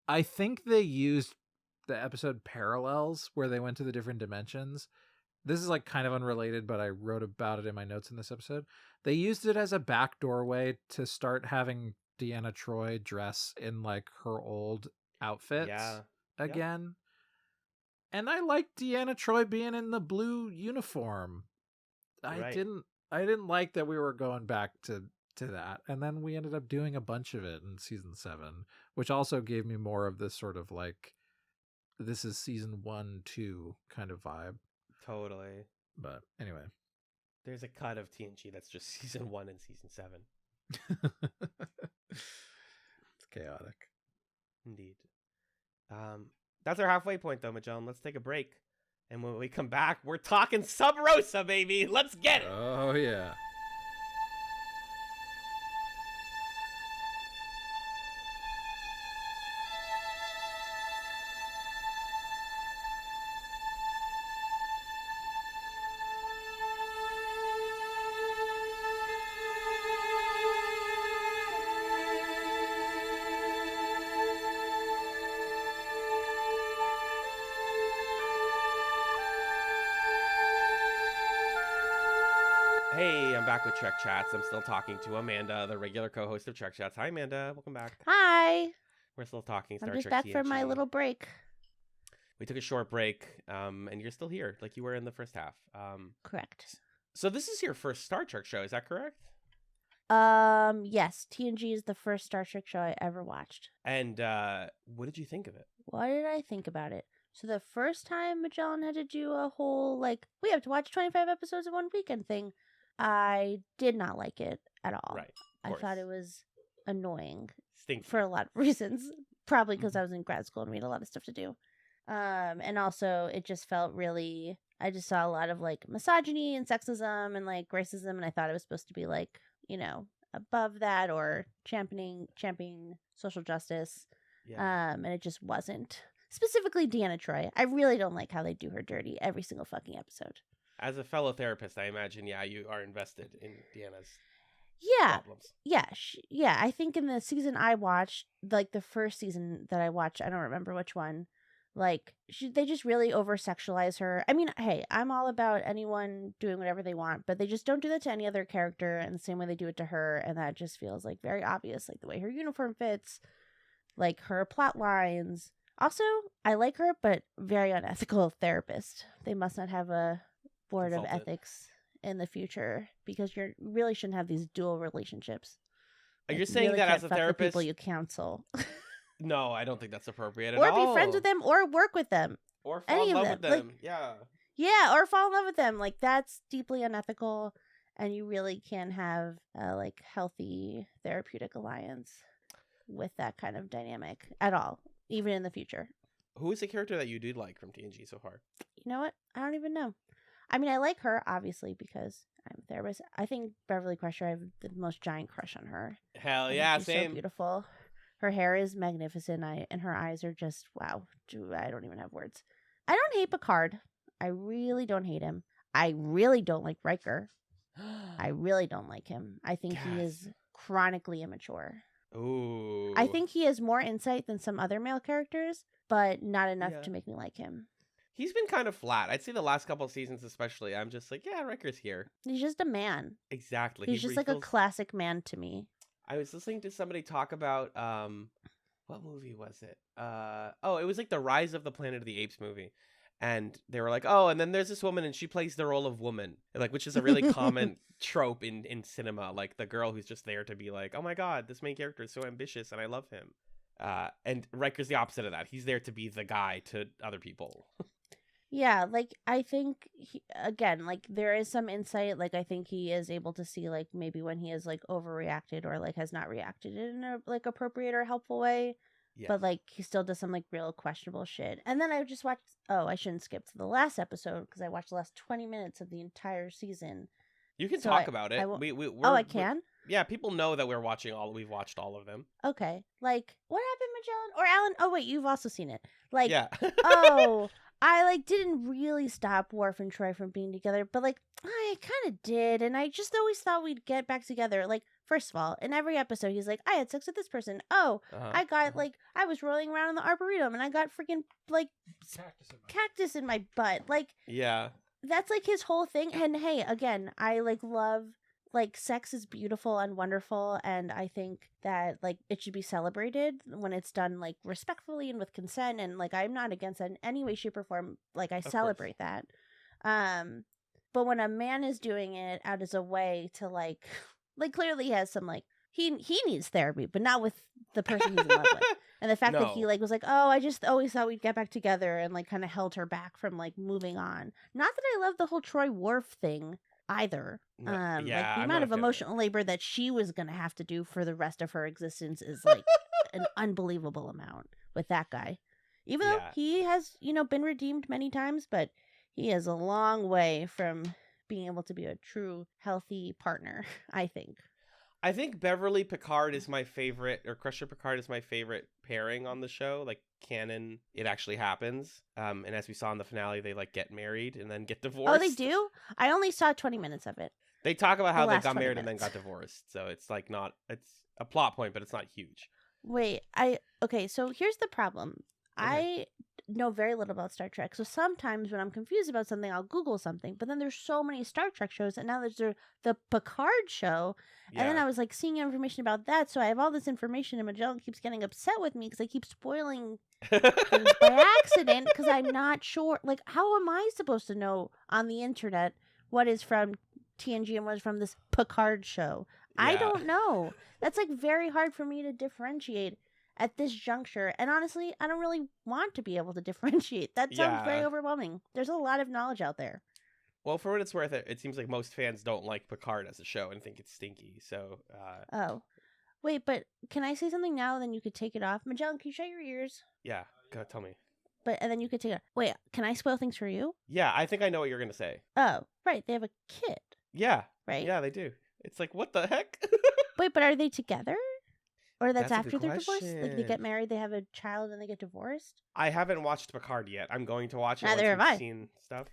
I think they used the episode Parallels where they went to the different dimensions. This is like kind of unrelated, but I wrote about it in my notes in this episode. They used it as a back doorway to start having Deanna Troi dress in like her old outfits again. And I liked Deanna Troi being in the blue uniform. I didn't like that we were going back to that. And then we ended up doing a bunch of it in season 7, which also gave me more of this sort of like, this is season 1, 2 kind of vibe. Totally. But anyway. There's a cut of TNG that's just season 1 and season 7. It's chaotic. Indeed. That's our halfway point though, Magellan. Let's take a break. And when we come back, we're talking Sub Rosa, baby. Let's get it. Oh, yeah. Hey, I'm back with TrekChatz. I'm still talking to Amanda, the regular co-host of TrekChatz. Hi, Amanda. Welcome back. Hi. We're still talking I'm Star just Trek back from my TNG. little break. We took a short break, and you're still here, like you were in the first half. Correct. So this is your first Star Trek show, is that correct? Yes, TNG is the first Star Trek show I ever watched. And what did you think of it? What did I think about it? So the first time Magellan had to do a whole, we have to watch 25 episodes in one weekend thing, I did not like it at all. Right. I thought it was annoying Stinky. for a lot of reasons. Probably because I was in grad school and we had a lot of stuff to do. And also it just felt really, I just saw a lot of misogyny and sexism and racism, and I thought it was supposed to be above that or championing social justice. Yeah. And it just wasn't. Specifically Deanna Troi. I really don't like how they do her dirty every single fucking episode. As a fellow therapist, I imagine, you are invested in Deanna's problems. Yeah. I think in the season I watched, the first season that I watched, I don't remember which one, they just really over-sexualize her. I mean, hey, I'm all about anyone doing whatever they want, but they just don't do that to any other character in the same way they do it to her, and that just feels very obvious, the way her uniform fits, her plot lines. Also, I like her, but very unethical therapist. They must not have a board of ethics in the future, because you really shouldn't have these dual relationships. You're saying that as a therapist, people you counsel. No, I don't think that's appropriate at or all. Or be friends with them, or work with them, or fall in love with them. Yeah, or fall in love with them. That's deeply unethical, and you really can't have a healthy therapeutic alliance with that kind of dynamic at all, even in the future. Who is the character that you did like from TNG so far? You know what? I don't even know. I mean, I like her, obviously, because I'm a therapist. I think Beverly Crusher, I have the most giant crush on her. Hell yeah, same. So beautiful. Her hair is magnificent, and her eyes are just, wow. I don't even have words. I don't hate Picard. I really don't hate him. I really don't like Riker. I really don't like him. I think he is chronically immature. Ooh. I think he has more insight than some other male characters, but not enough to make me like him. He's been kind of flat. I'd say the last couple of seasons especially. I'm just Riker's here. He's just a man. Exactly. He's just a classic man to me. I was listening to somebody talk about, what movie was it? It was the Rise of the Planet of the Apes movie. And they were like, oh, and then there's this woman and she plays the role of woman, which is a really common trope in cinema. The girl who's just there to be oh my God, this main character is so ambitious and I love him. And Riker's the opposite of that. He's there to be the guy to other people. Yeah, I think, there is some insight. I think he is able to see, maybe when he has, overreacted or, has not reacted in a, appropriate or helpful way. Yes. But, he still does some, real questionable shit. And then I just watched, I shouldn't skip to the last episode because I watched the last 20 minutes of the entire season. You can talk about it. I can? Yeah, people know that we've watched all of them. Okay. What happened, Magellan? Or Allen? Oh, wait, you've also seen it. Yeah. I didn't really stop Worf and Troy from being together, but I kind of did, and I just always thought we'd get back together. First of all, in every episode, he's I had sex with this person. Oh, I got I was rolling around in the arboretum, and I got freaking cactus in my butt. Yeah, that's his whole thing. And hey, again, I love. Sex is beautiful and wonderful, and I think that it should be celebrated when it's done respectfully and with consent, and I'm not against that in any way, shape, or form. I celebrate that. But when a man is doing it out as a way to clearly he has some he needs therapy, but not with the person he's in love with. And the fact that he was oh, I just always thought we'd get back together, and kind of held her back from moving on. Not that I love the whole Troy Worf thing either. The amount of emotional labor that she was gonna have to do for the rest of her existence is an unbelievable amount with that guy. Even though he has, been redeemed many times, but he is a long way from being able to be a true healthy partner, I think. I think Beverly Picard is my favorite, or Crusher Picard is my favorite pairing on the show. Canon, it actually happens. And as we saw in the finale, they get married and then get divorced. Oh, they do? I only saw 20 minutes of it. They talk about how they got married and then got divorced. So it's it's a plot point, but it's not huge. Wait, okay, so here's the problem. I know very little about Star Trek. So sometimes when I'm confused about something, I'll Google something. But then there's so many Star Trek shows, and now there's the Picard show. And then I was like seeing information about that. So I have all this information, and Magellan keeps getting upset with me because I keep spoiling things by accident because I'm not sure. Like, how am I supposed to know on the internet what is from TNG and what is from this Picard show? I don't know. That's like very hard for me to differentiate at this juncture. And honestly, I don't really want to be able to differentiate. That sounds very overwhelming. There's a lot of knowledge out there. Well, for what it's worth, it seems like most fans don't like Picard as a show and think it's stinky. So, Oh. Wait, but can I say something now? Then you could take it off. Magellan, can you shut your ears? yeah, go tell me. And then you could take it. Wait, can I spoil things for you? Yeah, I think I know what you're gonna say. Oh, right. They have a kid. Yeah, Right? yeah, they do. It's like, what the heck? Wait, but are they together? Or that's That's a after good they're divorced? Like they question. get married, they have a child, and they get divorced? I haven't watched Picard yet. I'm going to watch it Neither once have we've I. seen stuff.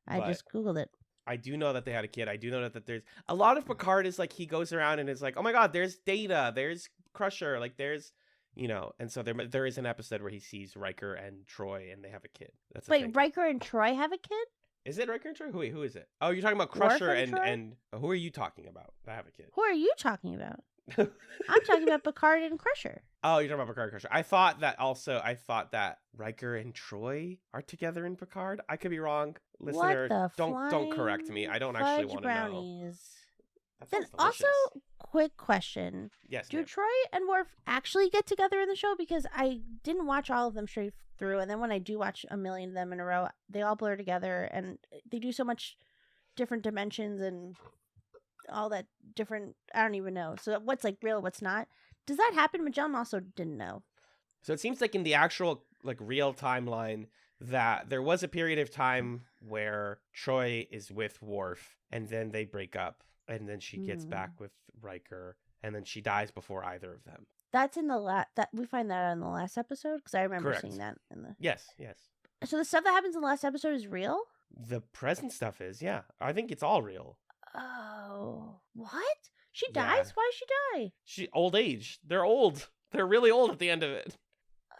I But- just Googled it. I do know that they had a kid. I do know that there's a lot of Picard is like he goes around and is like, oh my god, there's Data, there's Crusher, like there's, and so there is an episode where he sees Riker and Troy and they have a kid. That's a Wait, thing. Riker and Troy have a kid? Is it Riker and Troy? Wait, who is it? Oh, you're talking about Worf Crusher and Troy? and who are you talking about? I have a kid. Who are you talking about? I'm talking about Picard and Crusher. Oh, you're talking about Picard and Crusher. I thought that Riker and Troy are together in Picard. I could be wrong. Listener, what the don't correct me. I don't actually fudge want to know. brownies. That Then sounds also, delicious. quick question. Yes, Do ma'am. Troy and Worf actually get together in the show? Because I didn't watch all of them straight through, and then when I do watch a million of them in a row, they all blur together, and they do so much different dimensions and all that different. I don't even know. So what's like real, what's not? Does that happen? Magellan also didn't know. So it seems like in the actual like real timeline that there was a period of time where Troy is with Worf and then they break up and then she gets back with Riker and then she dies before either of them. That's in the that we find that in the last episode because I remember Correct. seeing that in the. Yes, yes. So the stuff that happens in the last episode is real. The present stuff is, yeah. I think it's all real. Oh, what? She Yeah. dies? Why does she die? She old age. They're old. They're really old at the end of it.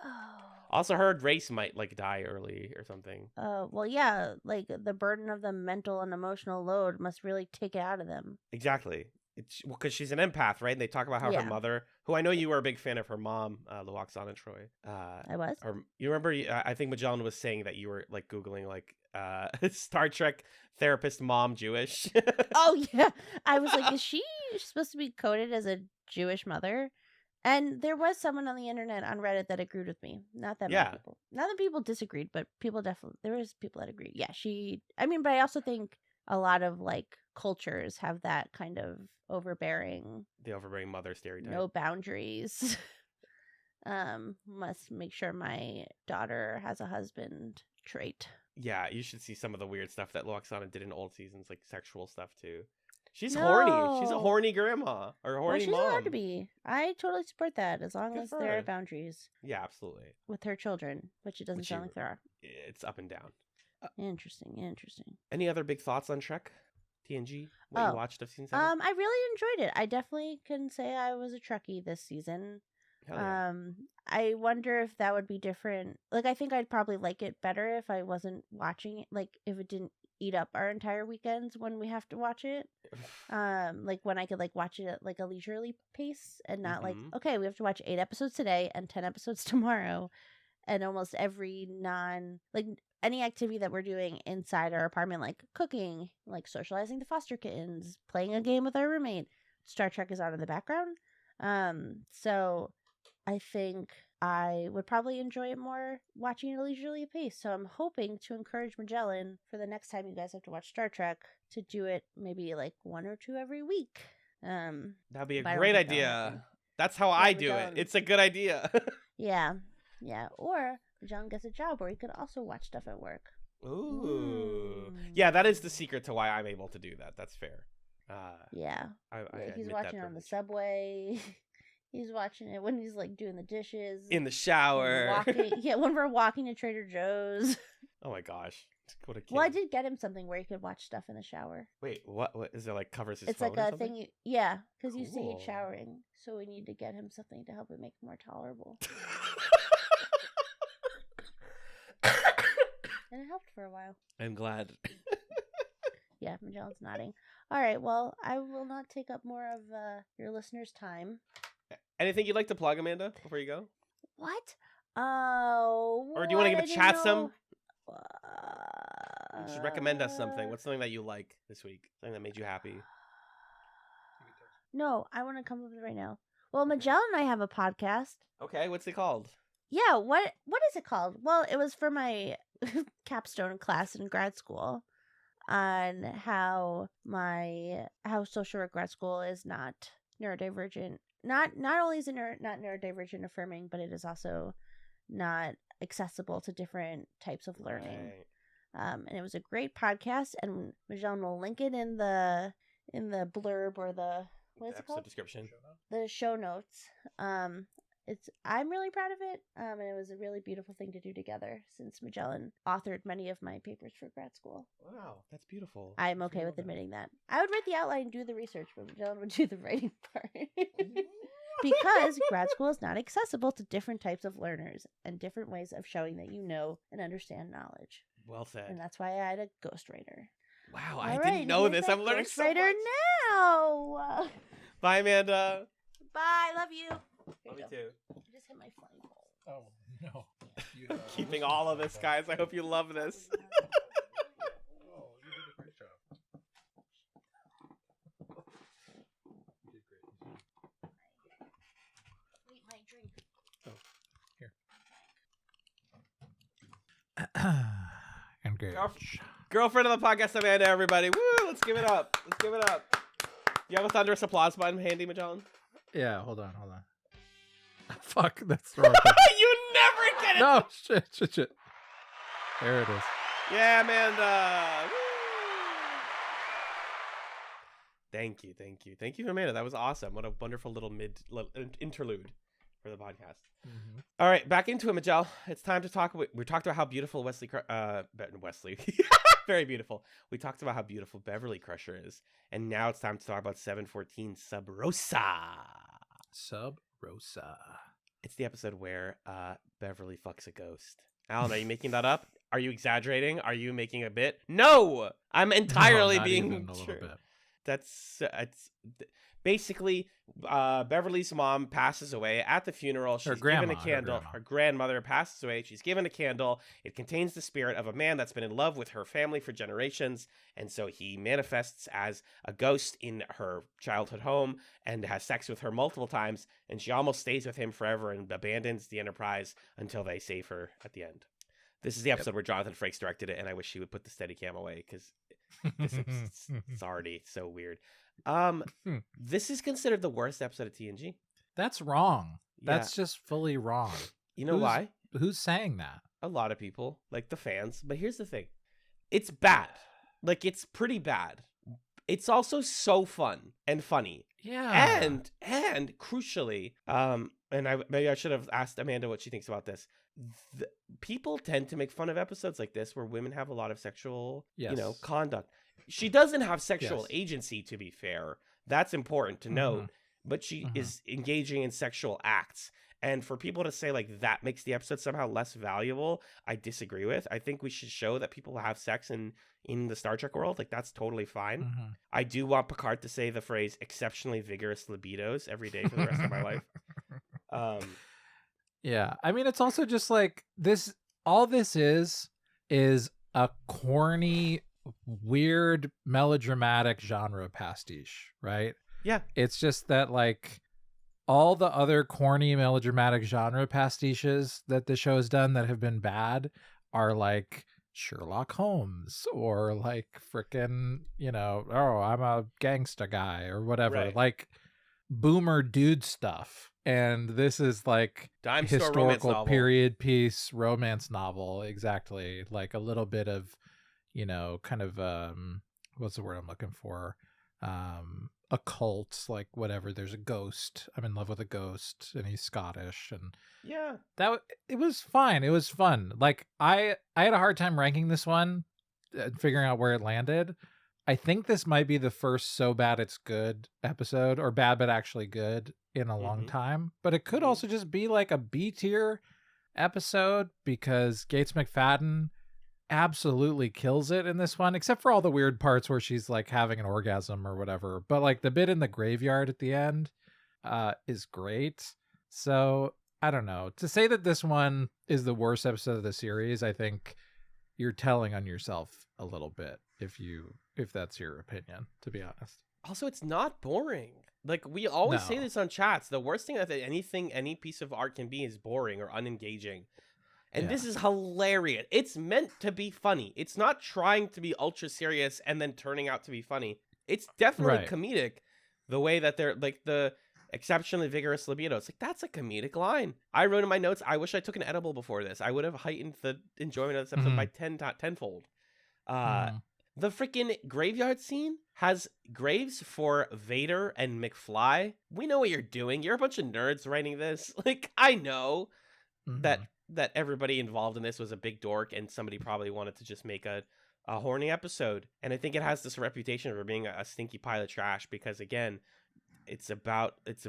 Oh. Also heard Race might like die early or something. Well, yeah, like the burden of the mental and emotional load must really take it out of them. Exactly. It's because she's an empath, right? And they talk about how Yeah. her mother, who I know you were a big fan of her mom, Luoxana Troy. I was. Or you remember? I think Magellan was saying that you were like googling like Star Trek therapist mom Jewish. Oh yeah, I was like, is she supposed to be coded as a Jewish mother? And there was someone on the internet on Reddit that agreed with me. Not that Yeah. many people. Not that people disagreed, but people definitely there was people that agreed. Yeah, she. I mean, but I also think a lot of like cultures have that kind of overbearing, The overbearing mother stereotype. no boundaries. Must make sure my daughter has a husband trait. Yeah, you should see some of the weird stuff that Luoxana did in old seasons, like sexual stuff too. She's horny. She's a No. horny grandma or Well, horny she's mom. allowed to be. I totally support that as long Good as for there her. are boundaries Yeah, absolutely. with her children, which it doesn't Which sound you- like there are. It's up and down. Interesting. Any other big thoughts on Trek TNG? What you Oh. watched of season 7? I really enjoyed it. I definitely can say I was a Trekkie this season. Hell yeah. I wonder if that would be different. Like, I think I'd probably like it better if I wasn't watching it. Like, if it didn't eat up our entire weekends when we have to watch it. Like when I could like watch it at like a leisurely pace and not like, Mhm. okay, we have to watch 8 episodes today and 10 episodes tomorrow. And almost every any activity that we're doing inside our apartment, like cooking, like socializing the foster kittens, playing a game with our roommate, Star Trek is on in the background. So I think I would probably enjoy it more watching it at a leisurely pace. So I'm hoping to encourage Magellan for the next time you guys have to watch Star Trek to do it maybe like 1 or 2 every week. That'd be a but I don't great think that'll idea. happen. That's how I but do it. don't. It's a good idea. Yeah. Or Magellan gets a job where he could also watch stuff at work. Ooh. Yeah, that is the secret to why I'm able to do that. That's fair. Yeah. I He's admit watching that it on the privilege. subway. He's watching it when he's like doing the dishes. In the when we're shower. walking, when we're walking to Trader Joe's. Oh my gosh. What a kid. Well, I did get him something where he could watch stuff in the shower. Wait, what is it like covers his It's phone like or a something? thing. Yeah, because you say Cool. he's showering, so we need to get him something to help it make it more tolerable. And it helped for a while. I'm glad. Yeah, Magellan's nodding. All right, well, I will not take up more of your listeners' time. Anything you'd like to plug, Amanda, before you go? What? Oh, Or do you want to give a chat some? Uh, Just recommend us something. What's something that you like this week? Something that made you happy? No, I want to come up with it right now. Well, Magellan and I have a podcast. Okay, what's it called? Yeah, what is it called? Well, it was for my capstone class in grad school on how social work grad school is not neurodivergent. Not only is it not neurodivergent affirming, but it is also not accessible to different types of learning. Right. And it was a great podcast, and Magellan will link it in the blurb or the what is it called? Description. The show notes. I'm really proud of it. And it was a really beautiful thing to do together since Magellan authored many of my papers for grad school. Wow, that's beautiful. I'm okay with admitting that. I would write the outline and do the research, but Magellan would do the writing part. Because grad school is not accessible to different types of learners and different ways of showing that you know and understand knowledge. Well said. And that's why I had a ghostwriter. Wow, All I right, didn't know here's this. my I'm learning so much. ghostwriter now. Bye, Amanda. Bye. Love you. Love you too. I just hit my flying pole. Oh, no. Keeping all of this, guys. I hope you love this. Oh, you did a great job. You did great. Wait, my drink. And great. Girlfriend of the podcast, Amanda, everybody. Woo! Let's give it up. Let's give it up. You have a thunderous applause button handy, Magellan? Yeah, hold on. Fuck, that's the wrong thing. You never get it! No, shit. There it is. Yeah, Amanda. Woo! Thank you, Amanda. That was awesome. What a wonderful little interlude for the podcast. Mm-hmm. All right, back into it, Magellan. It's time to talk. We talked about how beautiful Wesley, very beautiful. We talked about how beautiful Beverly Crusher is, and now it's time to talk about 714 Sub Rosa. Sub Rosa. It's the episode where Beverly fucks a ghost. Alan, are you making that up? Are you exaggerating? Are you making a bit? No, I'm entirely being even a little bit. That's it's basically Beverly's mom passes away at the funeral. She's given a candle. Her grandmother passes away. She's given a candle. It contains the spirit of a man that's been in love with her family for generations, and so he manifests as a ghost in her childhood home and has sex with her multiple times, and she almost stays with him forever and abandons the Enterprise until they save her at the end. This is the episode where Jonathan Frakes directed it, and I wish he would put the Steadicam away because it's already so weird. This is considered the worst episode of TNG. That's wrong. Yeah. That's just fully wrong. You know why? Who's saying that? A lot of people, like the fans. But here's the thing. It's bad. Like, it's pretty bad. It's also so fun and funny. Yeah. And crucially, maybe I should have asked Amanda what she thinks about this. People tend to make fun of episodes like this where women have a lot of sexual, conduct. She doesn't have sexual agency, to be fair. That's important to note. But she is engaging in sexual acts. And for people to say like that makes the episode somehow less valuable, I disagree with. I think we should show that people have sex in the Star Trek world. Like, that's totally fine. I do want Picard to say the phrase exceptionally vigorous libidos every day for the rest of my life. Yeah. I mean, it's also just like this. All this is a corny, weird, melodramatic genre pastiche, right? Yeah. It's just that, like, all the other corny, melodramatic genre pastiches that the show has done that have been bad are like Sherlock Holmes or like frickin', I'm a gangsta guy or whatever. Right. Like boomer dude stuff. And this is like Dime store romance historical novel. period piece romance novel. Exactly. Like a little bit of, kind of, what's the word I'm looking for? Occult, like whatever. There's a ghost. I'm in love with a ghost and he's Scottish. And Yeah. it was fine. It was fun. Like I had a hard time ranking this one and figuring out where it landed. I think this might be the first so bad it's good episode, or bad but actually good, in a long time. But it could also just be like a B tier episode because Gates McFadden absolutely kills it in this one, except for all the weird parts where she's like having an orgasm or whatever. But like the bit in the graveyard at the end is great. So I don't know. To say that this one is the worst episode of the series, I think you're telling on yourself a little bit if that's your opinion, to be honest. Also, it's not boring. Like, we always say this on chats. The worst thing that any piece of art can be is boring or unengaging. And this is hilarious. It's meant to be funny. It's not trying to be ultra serious and then turning out to be funny. It's definitely comedic. The way that they're like the exceptionally vigorous libido. It's like, that's a comedic line. I wrote in my notes, I wish I took an edible before this. I would have heightened the enjoyment of this episode by tenfold. The freaking graveyard scene has graves for Vader and McFly. We know what you're doing. You're a bunch of nerds writing this. Like, I know that everybody involved in this was a big dork and somebody probably wanted to just make a horny episode. And I think it has this reputation for being a stinky pile of trash because, again, it's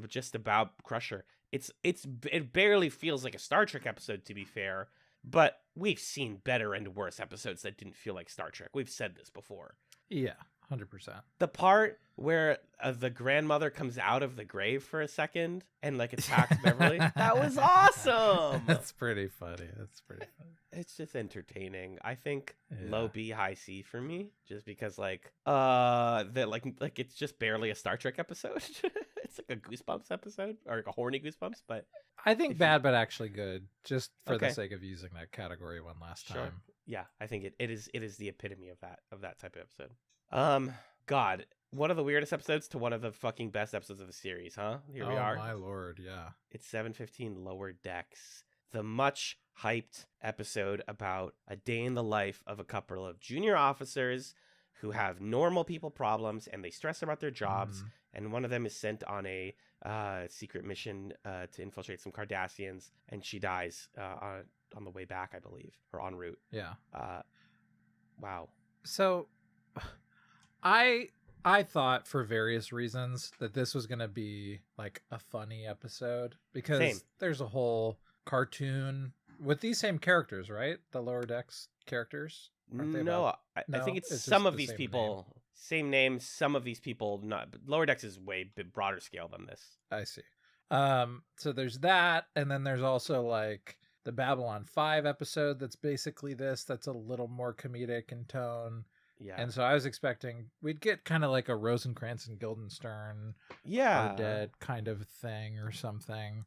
just about Crusher. It barely feels like a Star Trek episode, to be fair. But we've seen better and worse episodes that didn't feel like Star Trek. We've said this before. Yeah, 100%. The part where the grandmother comes out of the grave for a second and like attacks Beverly, that was awesome. That's pretty funny. It's just entertaining. I think low B, high C for me, just because like it's just barely a Star Trek episode. It's like a Goosebumps episode or like a horny Goosebumps, but I think bad but actually good, just for the sake of using that category one last time. Yeah, I think it is the epitome of that type of episode. God, one of the weirdest episodes to one of the fucking best episodes of the series, huh? Here we are. Oh my lord, yeah. It's 7:15 Lower Decks. The much hyped episode about a day in the life of a couple of junior officers who have normal people problems and they stress about their jobs. And one of them is sent on a secret mission to infiltrate some Cardassians, and she dies on the way back, I believe, or en route. Yeah. Wow. So I thought for various reasons that this was going to be like a funny episode because there's a whole cartoon with these same characters, right? The Lower Decks characters. No, I think it's some of these people, same names. Some of these people, not. Lower Decks is way broader scale than this. I see. So there's that, and then there's also like the Babylon 5 episode that's basically this. That's a little more comedic in tone. Yeah. And so I was expecting we'd get kind of like a Rosencrantz and Guildenstern, are dead kind of thing or something,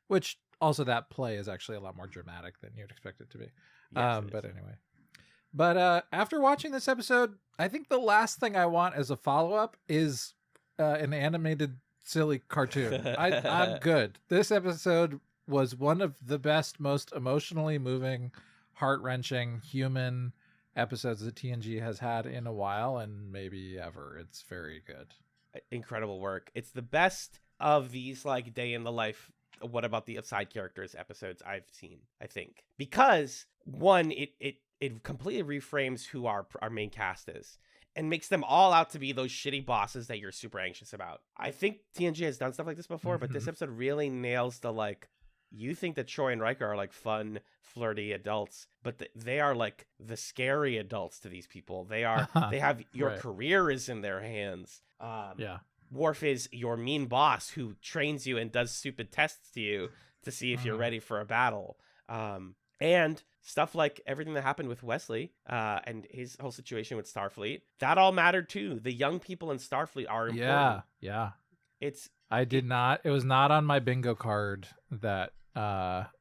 which also that play is actually a lot more dramatic than you'd expect it to be. Yes, but anyway. But after watching this episode, I think the last thing I want as a follow-up is an animated silly cartoon. I'm good. This episode was one of the best, most emotionally moving, heart-wrenching, human episodes that TNG has had in a while and maybe ever. It's very good. Incredible work. It's the best of these like day in the life, what about the side characters episodes I've seen, I think. Because one, it completely reframes who our main cast is and makes them all out to be those shitty bosses that you're super anxious about. I think TNG has done stuff like this before, but this episode really nails the like, you think that Troy and Riker are like fun, flirty adults, but they are like the scary adults to these people. They have your career is in their hands. Worf is your mean boss who trains you and does stupid tests to you to see if you're ready for a battle. And stuff like everything that happened with Wesley and his whole situation with Starfleet, that all mattered too. The young people in Starfleet are important. Yeah. It was not on my bingo card that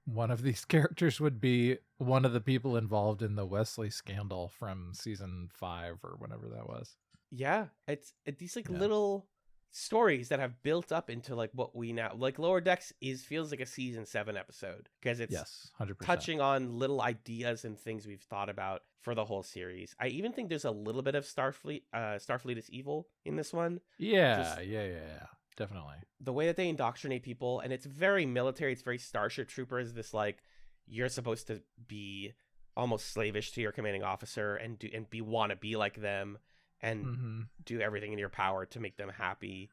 one of these characters would be one of the people involved in the Wesley scandal from season 5 or whenever that was. Yeah, it's these like little stories that have built up into like what we now like. Lower Decks feels like a season 7 episode because it's 100%. touching on little ideas and things we've thought about for the whole series. I even think there's a little bit of Starfleet is evil in this one. Yeah, definitely. The way that they indoctrinate people, and it's very military, it's very Starship Troopers, this like you're supposed to be almost slavish to your commanding officer and want to be like them and do everything in your power to make them happy.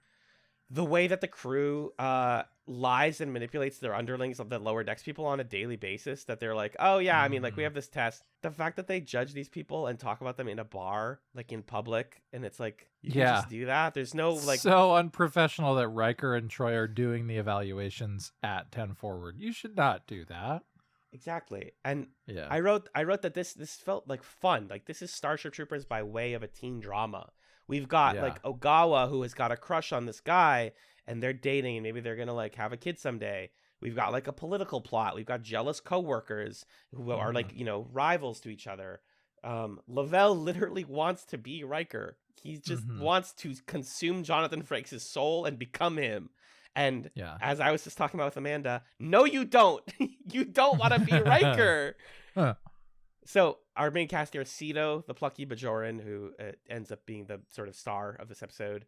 the way that the crew lies and manipulates their underlings of the lower decks people on a daily basis, that they're like, oh yeah, I mean, like, we have this test. The fact that they judge these people and talk about them in a bar, like in public, and it's like, you can just do that. There's no like, so unprofessional that Riker and Troy are doing the evaluations at 10 forward. You should not do that. Exactly. And Yeah, I wrote that this felt like fun. Like, this is Starship Troopers by way of a teen drama. We've got like Ogawa, who has got a crush on this guy, and they're dating, and maybe they're gonna like have a kid someday. We've got like a political plot. We've got jealous coworkers who are like, you know, rivals to each other. Lavelle literally wants to be Riker. He just wants to consume Jonathan Frakes' soul and become him. And as I was just talking about with Amanda, no, you don't. You don't want to be Riker. So our main cast here is Sito, the plucky Bajoran, who ends up being the sort of star of this episode.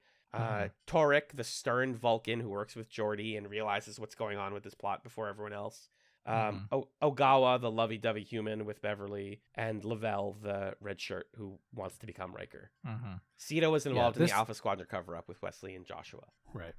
Torek, the stern Vulcan who works with Geordi and realizes what's going on with this plot before everyone else. Ogawa, the lovey-dovey human with Beverly, and Lavelle, the red shirt who wants to become Riker. Sito was involved in the Alpha Squadron cover-up with Wesley and Joshua. Right.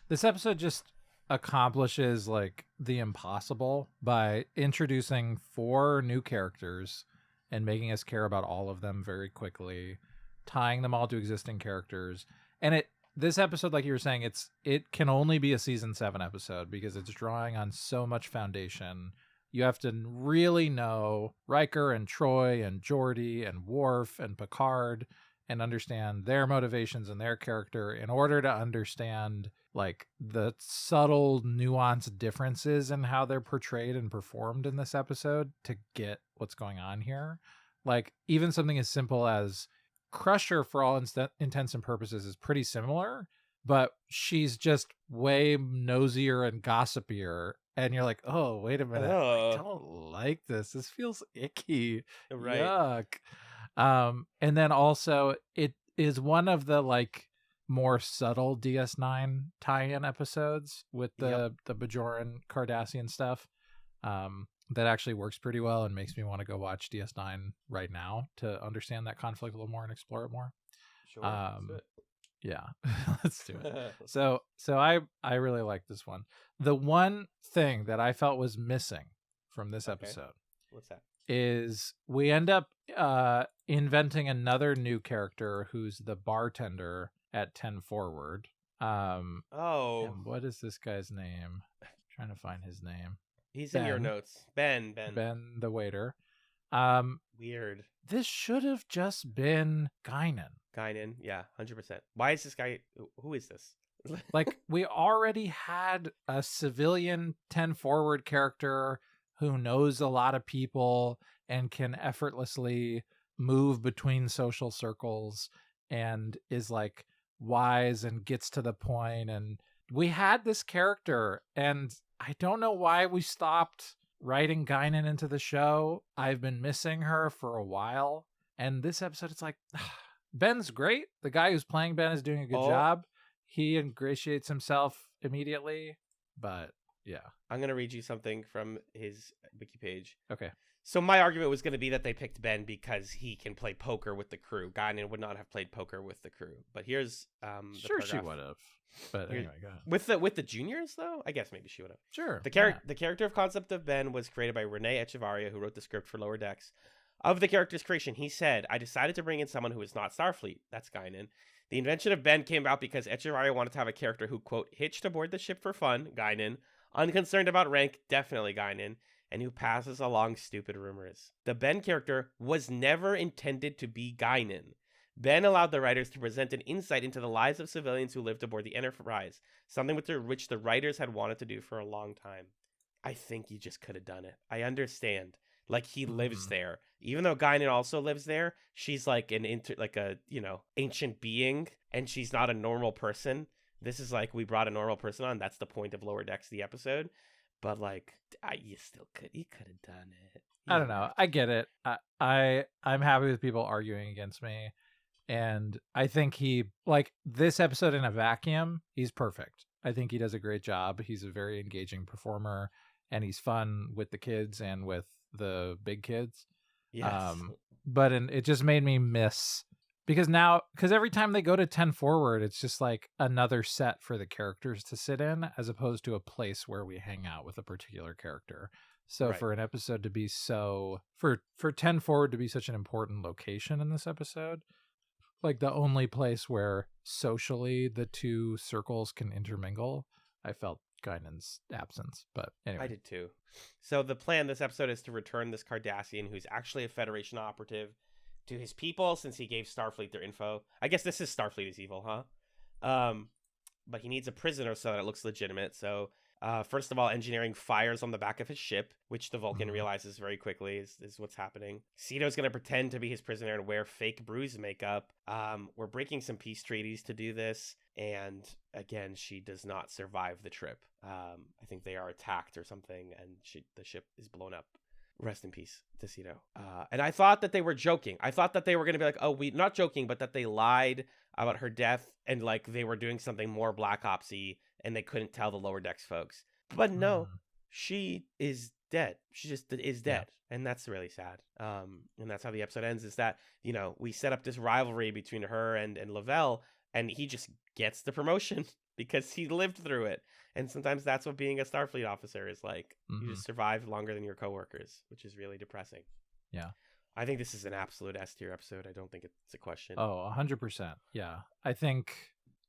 This episode just accomplishes like the impossible by introducing 4 new characters and making us care about all of them very quickly, tying them all to existing characters. And this episode, like you were saying, it can only be a season 7 episode because it's drawing on so much foundation. You have to really know Riker and Troy and Geordi and Worf and Picard and understand their motivations and their character in order to understand like the subtle nuanced differences in how they're portrayed and performed in this episode to get what's going on here. Like even something as simple as Crusher, for all intents and purposes, is pretty similar, but she's just way nosier and gossipier. And you're like, oh, wait a minute. I don't like this. This feels icky. Right. Yuck. And then also it is one of the like more subtle DS9 tie-in episodes with the Bajoran Cardassian stuff. That actually works pretty well and makes me want to go watch DS9 right now to understand that conflict a little more and explore it more. Sure. Let's do it. Yeah, let's do it. So I really like this one. The one thing that I felt was missing from this episode, what's that? Is we end up inventing another new character who's the bartender at 10 forward. And what is this guy's name? I'm trying to find his name. He's in your notes. Ben, the waiter. Weird. This should have just been Guinan, yeah, 100%. Why is this guy? Who is this? Like, we already had a civilian 10 forward character who knows a lot of people and can effortlessly move between social circles and is like wise and gets to the point. And we had this character, and I don't know why we stopped writing Guinan into the show. I've been missing her for a while. And this episode, it's like, Ben's great. The guy who's playing Ben is doing a good job. He ingratiates himself immediately. But yeah. I'm going to read you something from his wiki page. Okay. So my argument was going to be that they picked Ben because he can play poker with the crew. Guinan would not have played poker with the crew. But here's sure she would have. But anyway, go ahead. With the juniors though, I guess maybe she would have. Sure. The character of concept of Ben was created by Renee Echevarria, who wrote the script for Lower Decks. Of the character's creation, he said, "I decided to bring in someone who is not Starfleet." That's Guinan. The invention of Ben came about because Echevarria wanted to have a character who, quote, hitched aboard the ship for fun, Guinan, unconcerned about rank, definitely Guinan, and who passes along stupid rumors. The Ben character was never intended to be Guinan. Ben allowed the writers to present an insight into the lives of civilians who lived aboard the Enterprise, something which the writers had wanted to do for a long time. I think you just could have done it. I understand. Like, he lives there. Even though Guinan also lives there, she's like ancient being, and she's not a normal person. This is like, we brought a normal person on. That's the point of Lower Decks, the episode. But like, you could have done it. I don't know. I get it. I'm happy with people arguing against me. And I think this episode in a vacuum, he's perfect. I think he does a great job. He's a very engaging performer, and he's fun with the kids and with the big kids. Yes. But it just made me miss Because every time they go to 10 forward, it's just like another set for the characters to sit in, as opposed to a place where we hang out with a particular character. So Right. for an episode to be for 10 forward to be such an important location in this episode, like the only place where socially the two circles can intermingle, I felt Guinan's absence. But anyway. I did too. So the plan this episode is to return this Cardassian, who's actually a Federation operative, to his people, since he gave Starfleet their info. I guess this is Starfleet is evil, huh? But he needs a prisoner so that it looks legitimate. So first of all, engineering fires on the back of his ship, which the Vulcan realizes very quickly is what's happening. Cito's going to pretend to be his prisoner and wear fake bruise makeup. We're breaking some peace treaties to do this. And again, she does not survive the trip. I think they are attacked or something, and the ship is blown up. Rest in peace to Cito. And I thought that they were joking. I thought that they were going to be like, oh, not joking, but that they lied about her death and like they were doing something more Black Ops-y and they couldn't tell the lower decks folks. But no, she is dead. She just is dead. Yeah. And that's really sad. And that's how the episode ends, is that, you know, we set up this rivalry between her and Lavelle, and he just gets the promotion because he lived through it. And sometimes that's what being a Starfleet officer is like. You just survive longer than your coworkers, which is really depressing. Yeah. I think this is an absolute S tier episode. I don't think it's a question. Oh, 100%. Yeah. I think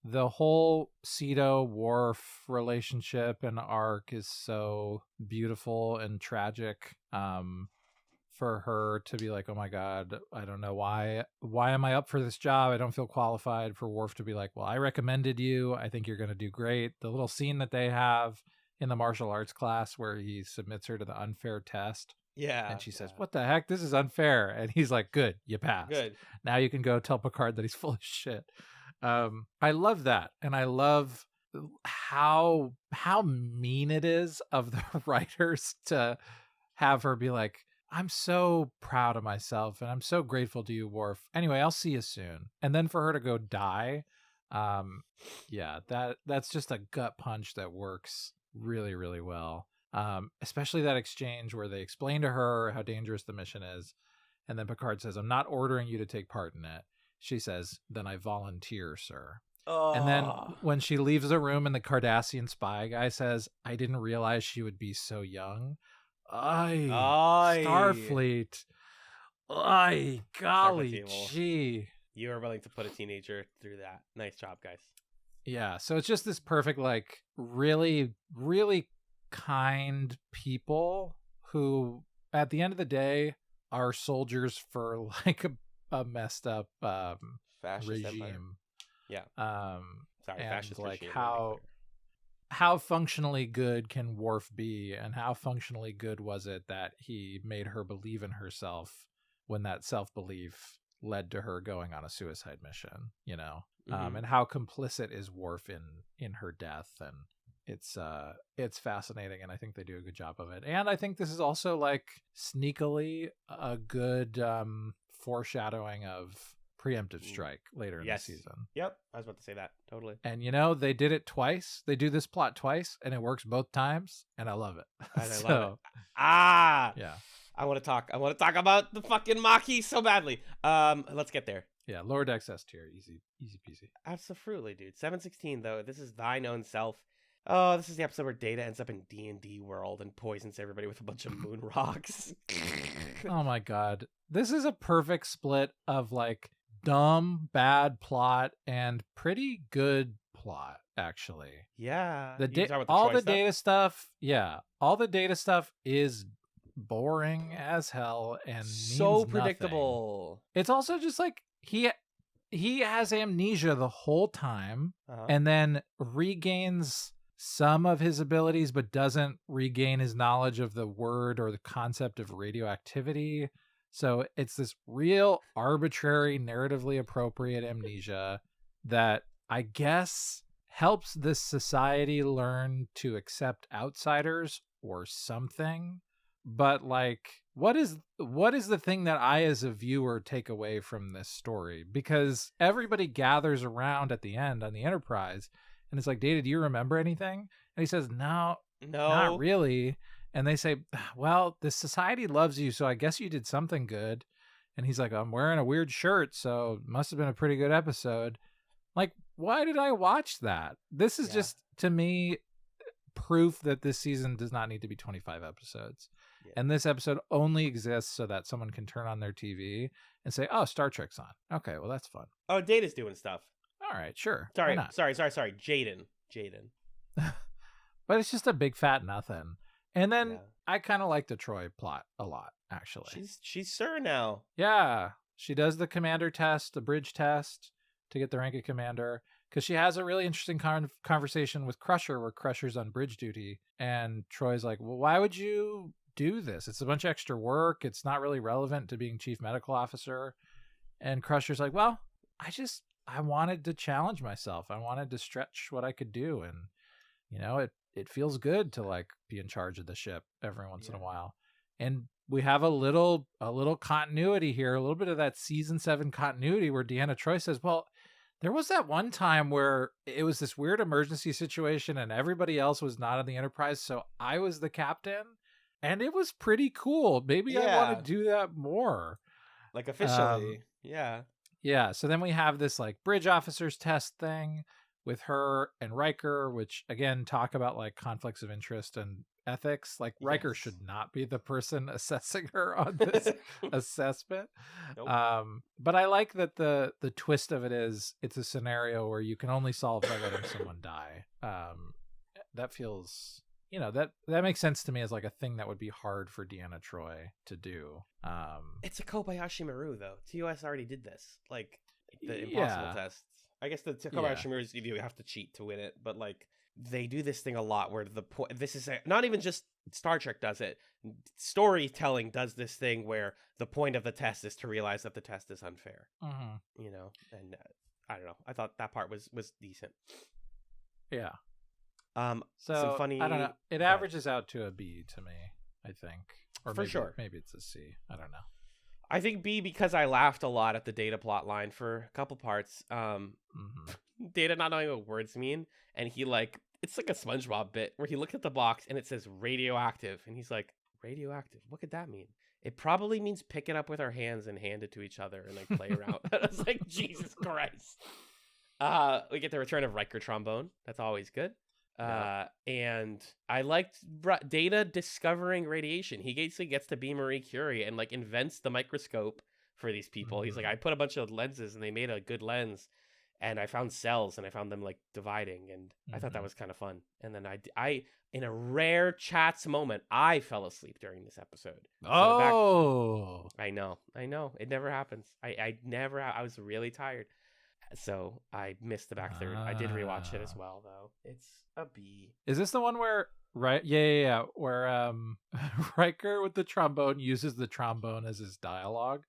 the whole Cito-Worf relationship and arc is so beautiful and tragic. For her to be like, oh my God, I don't know why am I up for this job? I don't feel qualified. For Worf to be like, well, I recommended you. I think you're going to do great. The little scene that they have in the martial arts class where he submits her to the unfair test. Yeah. And she says, what the heck? This is unfair. And he's like, good, you passed. Good. Now you can go tell Picard that he's full of shit. I love that. And I love how mean it is of the writers to have her be like, I'm so proud of myself and I'm so grateful to you, Worf. Anyway, I'll see you soon. And then for her to go die, yeah, that's just a gut punch that works really, really well. Especially that exchange where they explain to her how dangerous the mission is. And then Picard says, I'm not ordering you to take part in it. She says, then I volunteer, sir. Oh. And then when she leaves the room and the Cardassian spy guy says, I didn't realize she would be so young. Starfleet. Golly gee. You are willing to put a teenager through that. Nice job, guys. Yeah, so it's just this perfect, like, really, really kind people who, at the end of the day, are soldiers for, like, a messed up fascist regime. Empire. Yeah. Sorry, and fascist like regime. how functionally good can Worf be, and how functionally good was it that he made her believe in herself when that self-belief led to her going on a suicide mission, you know? And how complicit is Worf in her death. And it's fascinating, and I think they do a good job of it. And I think this is also like sneakily a good foreshadowing of preemptive strike later in the season. Yep, I was about to say that. Totally. And you know, they did it twice. They do this plot twice, and it works both times, and I love it. And I love it. Yeah. I want to talk about the fucking Maquis so badly. Let's get there. Yeah, lower decks S tier, easy peasy. Absolutely, dude. 716 though. This is Thine Own Self. Oh, this is the episode where Data ends up in D&D world and poisons everybody with a bunch of moon rocks. Oh my God. This is a perfect split of like dumb, bad plot and pretty good plot, actually. Yeah. All the data stuff is boring as hell and so predictable. Nothing. It's also just like he has amnesia the whole time, and then regains some of his abilities but doesn't regain his knowledge of the word or the concept of radioactivity. So it's this real arbitrary, narratively appropriate amnesia that I guess helps this society learn to accept outsiders or something. But like, what is the thing that I as a viewer take away from this story? Because everybody gathers around at the end on the Enterprise and it's like, Data, do you remember anything? And he says, no, not really. And they say, well, the society loves you, so I guess you did something good. And he's like, I'm wearing a weird shirt, so it must have been a pretty good episode. Like, why did I watch that? This is just, to me, proof that this season does not need to be 25 episodes. Yeah. And this episode only exists so that someone can turn on their TV and say, oh, Star Trek's on. Okay, well, that's fun. Oh, Data's doing stuff. All right, sure. Sorry. Jaden. But it's just a big fat nothing. And then I kind of like the Troy plot a lot, actually. She's Sir now. Yeah. She does the commander test, the bridge test to get the rank of commander. Because she has a really interesting conversation with Crusher where Crusher's on bridge duty. And Troy's like, well, why would you do this? It's a bunch of extra work. It's not really relevant to being chief medical officer. And Crusher's like, well, I wanted to challenge myself. I wanted to stretch what I could do. And, you know, it feels good to like be in charge of the ship every once in a while. And we have a little continuity here, a little bit of that season 7 continuity where Deanna Troi says, well, there was that one time where it was this weird emergency situation and everybody else was not on the Enterprise. So I was the captain and it was pretty cool. Maybe I want to do that more. Like officially. Yeah. So then we have this like bridge officers test thing with her and Riker, which again, talk about like conflicts of interest and ethics. Like Riker should not be the person assessing her on this assessment. Nope. But I like that the twist of it is it's a scenario where you can only solve by letting someone die. That feels, you know, that makes sense to me as like a thing that would be hard for Deanna Troi to do. It's a Kobayashi Maru though. TOS already did this, like the impossible tests. I guess the Kobayashi Maru is you have to cheat to win it, but like they do this thing a lot where the point, this is not even just Star Trek does it. Storytelling does this thing where the point of the test is to realize that the test is unfair. You know, and I don't know. I thought that part was decent. Yeah. So some funny. I don't know. It averages out to a B to me, I think, or for sure. Maybe it's a C. I don't know. I think B because I laughed a lot at the Data plot line for a couple parts. Data not knowing what words mean, and he like it's like a SpongeBob bit where he looked at the box and it says radioactive, and he's like, radioactive? What could that mean? It probably means pick it up with our hands and hand it to each other and like play around. I was like, Jesus Christ. We get the return of Riker trombone. That's always good. And I liked Data discovering radiation. He basically gets to be Marie Curie and like invents the microscope for these people. He's like, I put a bunch of lenses and they made a good lens, and I found cells and I found them like dividing, and I thought that was kind of fun. And then I in a rare Chats moment, I fell asleep during this episode. Oh, I know it never happens. I was really tired. So I missed the back third. I did rewatch it as well, though. It's a B. Is this the one where where Riker with the trombone uses the trombone as his dialogue?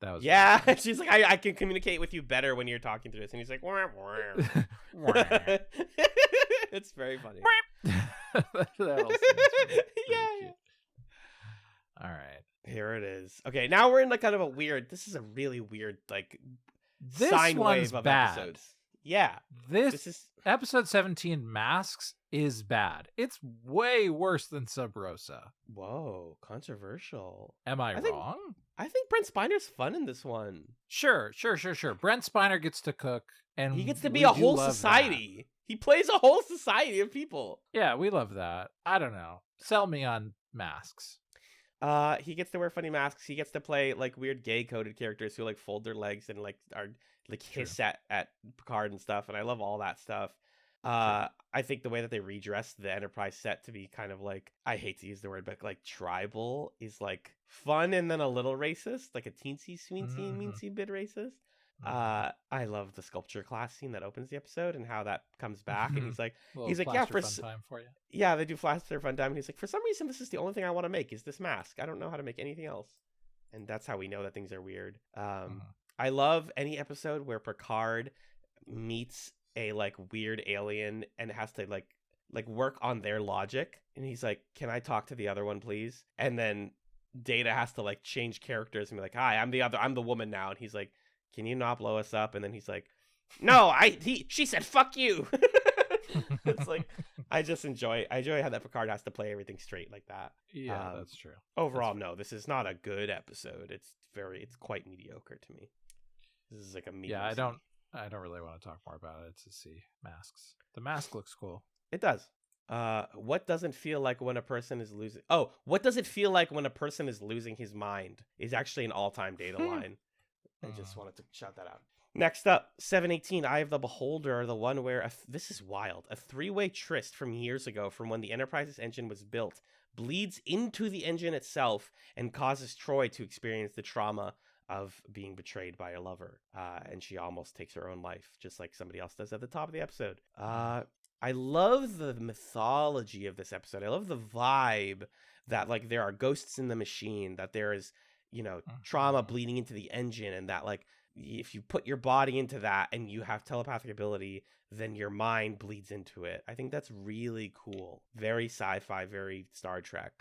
That was really she's like, I can communicate with you better when you're talking through this, and he's like, wah, wah. It's very funny. Really all right, here it is. Okay, now we're in like kind of a weird. This is a really weird like. This sine one's wave of bad. Episodes. Yeah. This is episode 17 Masks is bad. It's way worse than Sub Rosa. Whoa, controversial. Am I wrong? I think Brent Spiner's fun in this one. Sure. Brent Spiner gets to cook, and he gets to be a whole society. That. He plays a whole society of people. Yeah, we love that. I don't know. Sell me on Masks. He gets to wear funny masks. He gets to play like weird gay coded characters who like fold their legs and like are like hiss at Picard and stuff. And I love all that stuff. I think the way that they redressed the Enterprise set to be kind of like, I hate to use the word, but like tribal is like fun and then a little racist, like a teensy bit racist. I love the sculpture class scene that opens the episode and how that comes back. And he's like, yeah, for fun time for you. Yeah, they do flash their fun time. And he's like, for some reason, this is the only thing I want to make is this mask. I don't know how to make anything else. And that's how we know that things are weird. I love any episode where Picard meets a like weird alien and has to like work on their logic. And he's like, can I talk to the other one, please? And then Data has to like change characters and be like, hi, I'm the woman now. And he's like, can you not blow us up? And then he's like, no, she said, fuck you. It's like, I just enjoy how that Picard has to play everything straight like that. Yeah, that's true. Overall, no, this is not a good episode. It's quite mediocre to me. This is like a medium. Yeah, I don't really want to talk more about it to see masks. The mask looks cool. It does. What doesn't feel like when a person is losing? Oh, what does it feel like when a person is losing his mind? Is actually an all-time data line. I just wanted to shout that out. Next up, 718, Eye of the Beholder, the one where, this is wild, a three-way tryst from years ago from when the Enterprise's engine was built bleeds into the engine itself and causes Troy to experience the trauma of being betrayed by a lover. And she almost takes her own life, just like somebody else does at the top of the episode. I love the mythology of this episode. I love the vibe that, like, there are ghosts in the machine, that there is, trauma bleeding into the engine, and that, like, if you put your body into that and you have telepathic ability, then your mind bleeds into it. I think that's really cool. Very sci-fi, very Star Trek.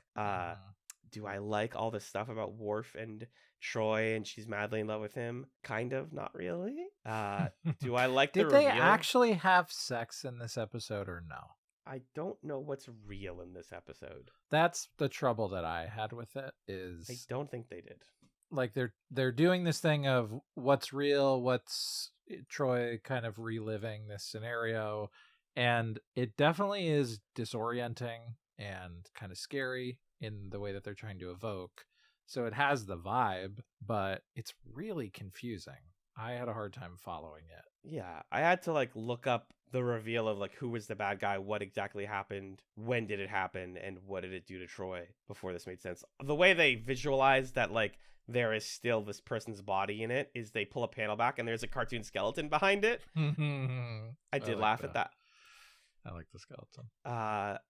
Do I like all this stuff about Worf and Troy and she's madly in love with him? Kind of, not really. Do I like the Did they reveal? actually have sex in this episode or no? I don't know what's real in this episode. That's the trouble that I had with it. Is I don't think they did. Like they're doing this thing of what's real, what's Troy kind of reliving this scenario, and it definitely is disorienting and kind of scary in the way that they're trying to evoke. So it has the vibe, but it's really confusing. I had a hard time following it. Yeah, I had to like look up the reveal of like who was the bad guy, what exactly happened, when did it happen, and what did it do to Troy before this made sense. The way they visualized that like there is still this person's body in it is they pull a panel back and there's a cartoon skeleton behind it. I did laugh at that. I like the skeleton.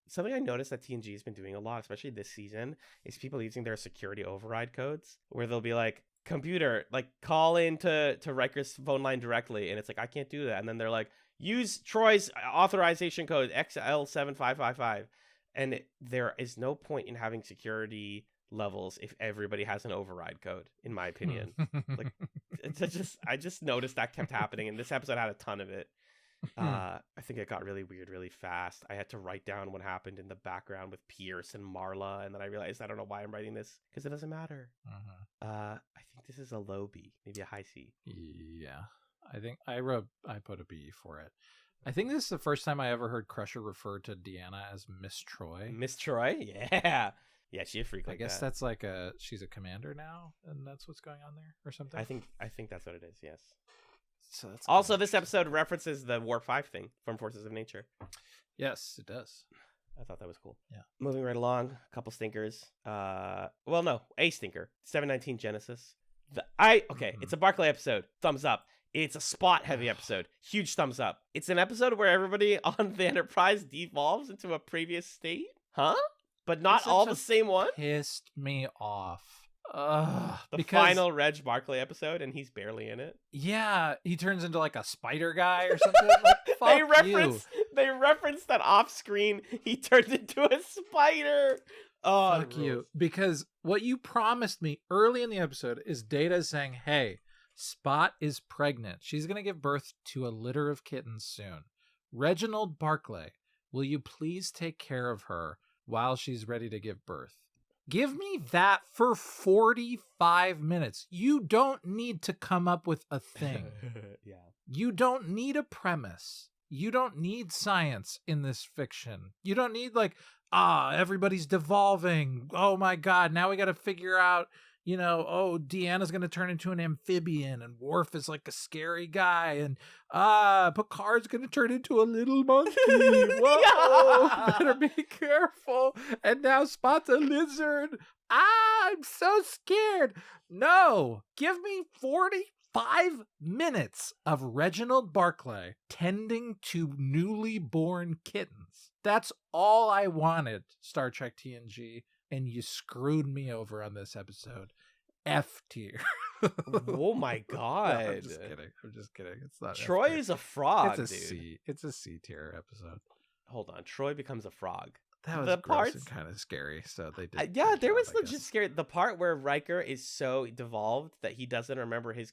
Something I noticed that TNG has been doing a lot, especially this season, is people using their security override codes where they'll be like, computer, like call into Riker's phone line directly, and it's like, I can't do that. And then they're like, use Troy's authorization code XL7555. And there is no point in having security levels if everybody has an override code, in my opinion. Like, I just noticed that kept happening, and this episode had a ton of it. I think it got really weird really fast. I had to write down what happened in the background with Pierce and Marla, and then I realized I don't know why I'm writing this, because it doesn't matter. I think this is a low B, maybe a high C. Yeah, I think I put a B for it. I think this is the first time I ever heard Crusher refer to Deanna as Miss Troy. Miss Troy? Yeah. Yeah, she's a freak like that. I guess that's like she's a commander now, and that's what's going on there or something. I think that's what it is, yes. So that's also, this episode references the Warp 5 thing from Forces of Nature. Yes, it does. I thought that was cool. Yeah. Moving right along, a couple stinkers. Well, no, a stinker. 719 Genesis. It's a Barclay episode. Thumbs up. It's a spot heavy episode. Huge thumbs up. It's an episode where everybody on the Enterprise devolves into a previous state. Huh? But not all the same one? Pissed me off. The final Reg Barclay episode, and he's barely in it. Yeah, he turns into like a spider guy or something. Like, they reference that off screen. He turned into a spider. Oh, fuck you! Because what you promised me early in the episode is Data saying, "Hey, Spot is pregnant. She's gonna give birth to a litter of kittens soon. Reginald Barclay, will you please take care of her while she's ready to give birth?" Give me that for 45 minutes. You don't need to come up with a thing. Yeah. You don't need a premise. You don't need science in this fiction. You don't need like, everybody's devolving. Oh my God, now we got to figure out, Deanna's going to turn into an amphibian and Worf is like a scary guy and Picard's going to turn into a little monkey. Whoa, better be careful. And now Spot's a lizard. I'm so scared. No, give me 45 minutes of Reginald Barclay tending to newly born kittens. That's all I wanted, Star Trek TNG. And you screwed me over on this episode. F tier. Oh my God. No, I'm just kidding. It's not. Troy is a frog, it's a dude. C. It's a C tier episode. Hold on. Troy becomes a frog. That was the gross parts, and kind of scary. So they did. yeah, good there job, was I legit guess. scary. The part where Riker is so devolved that he doesn't remember his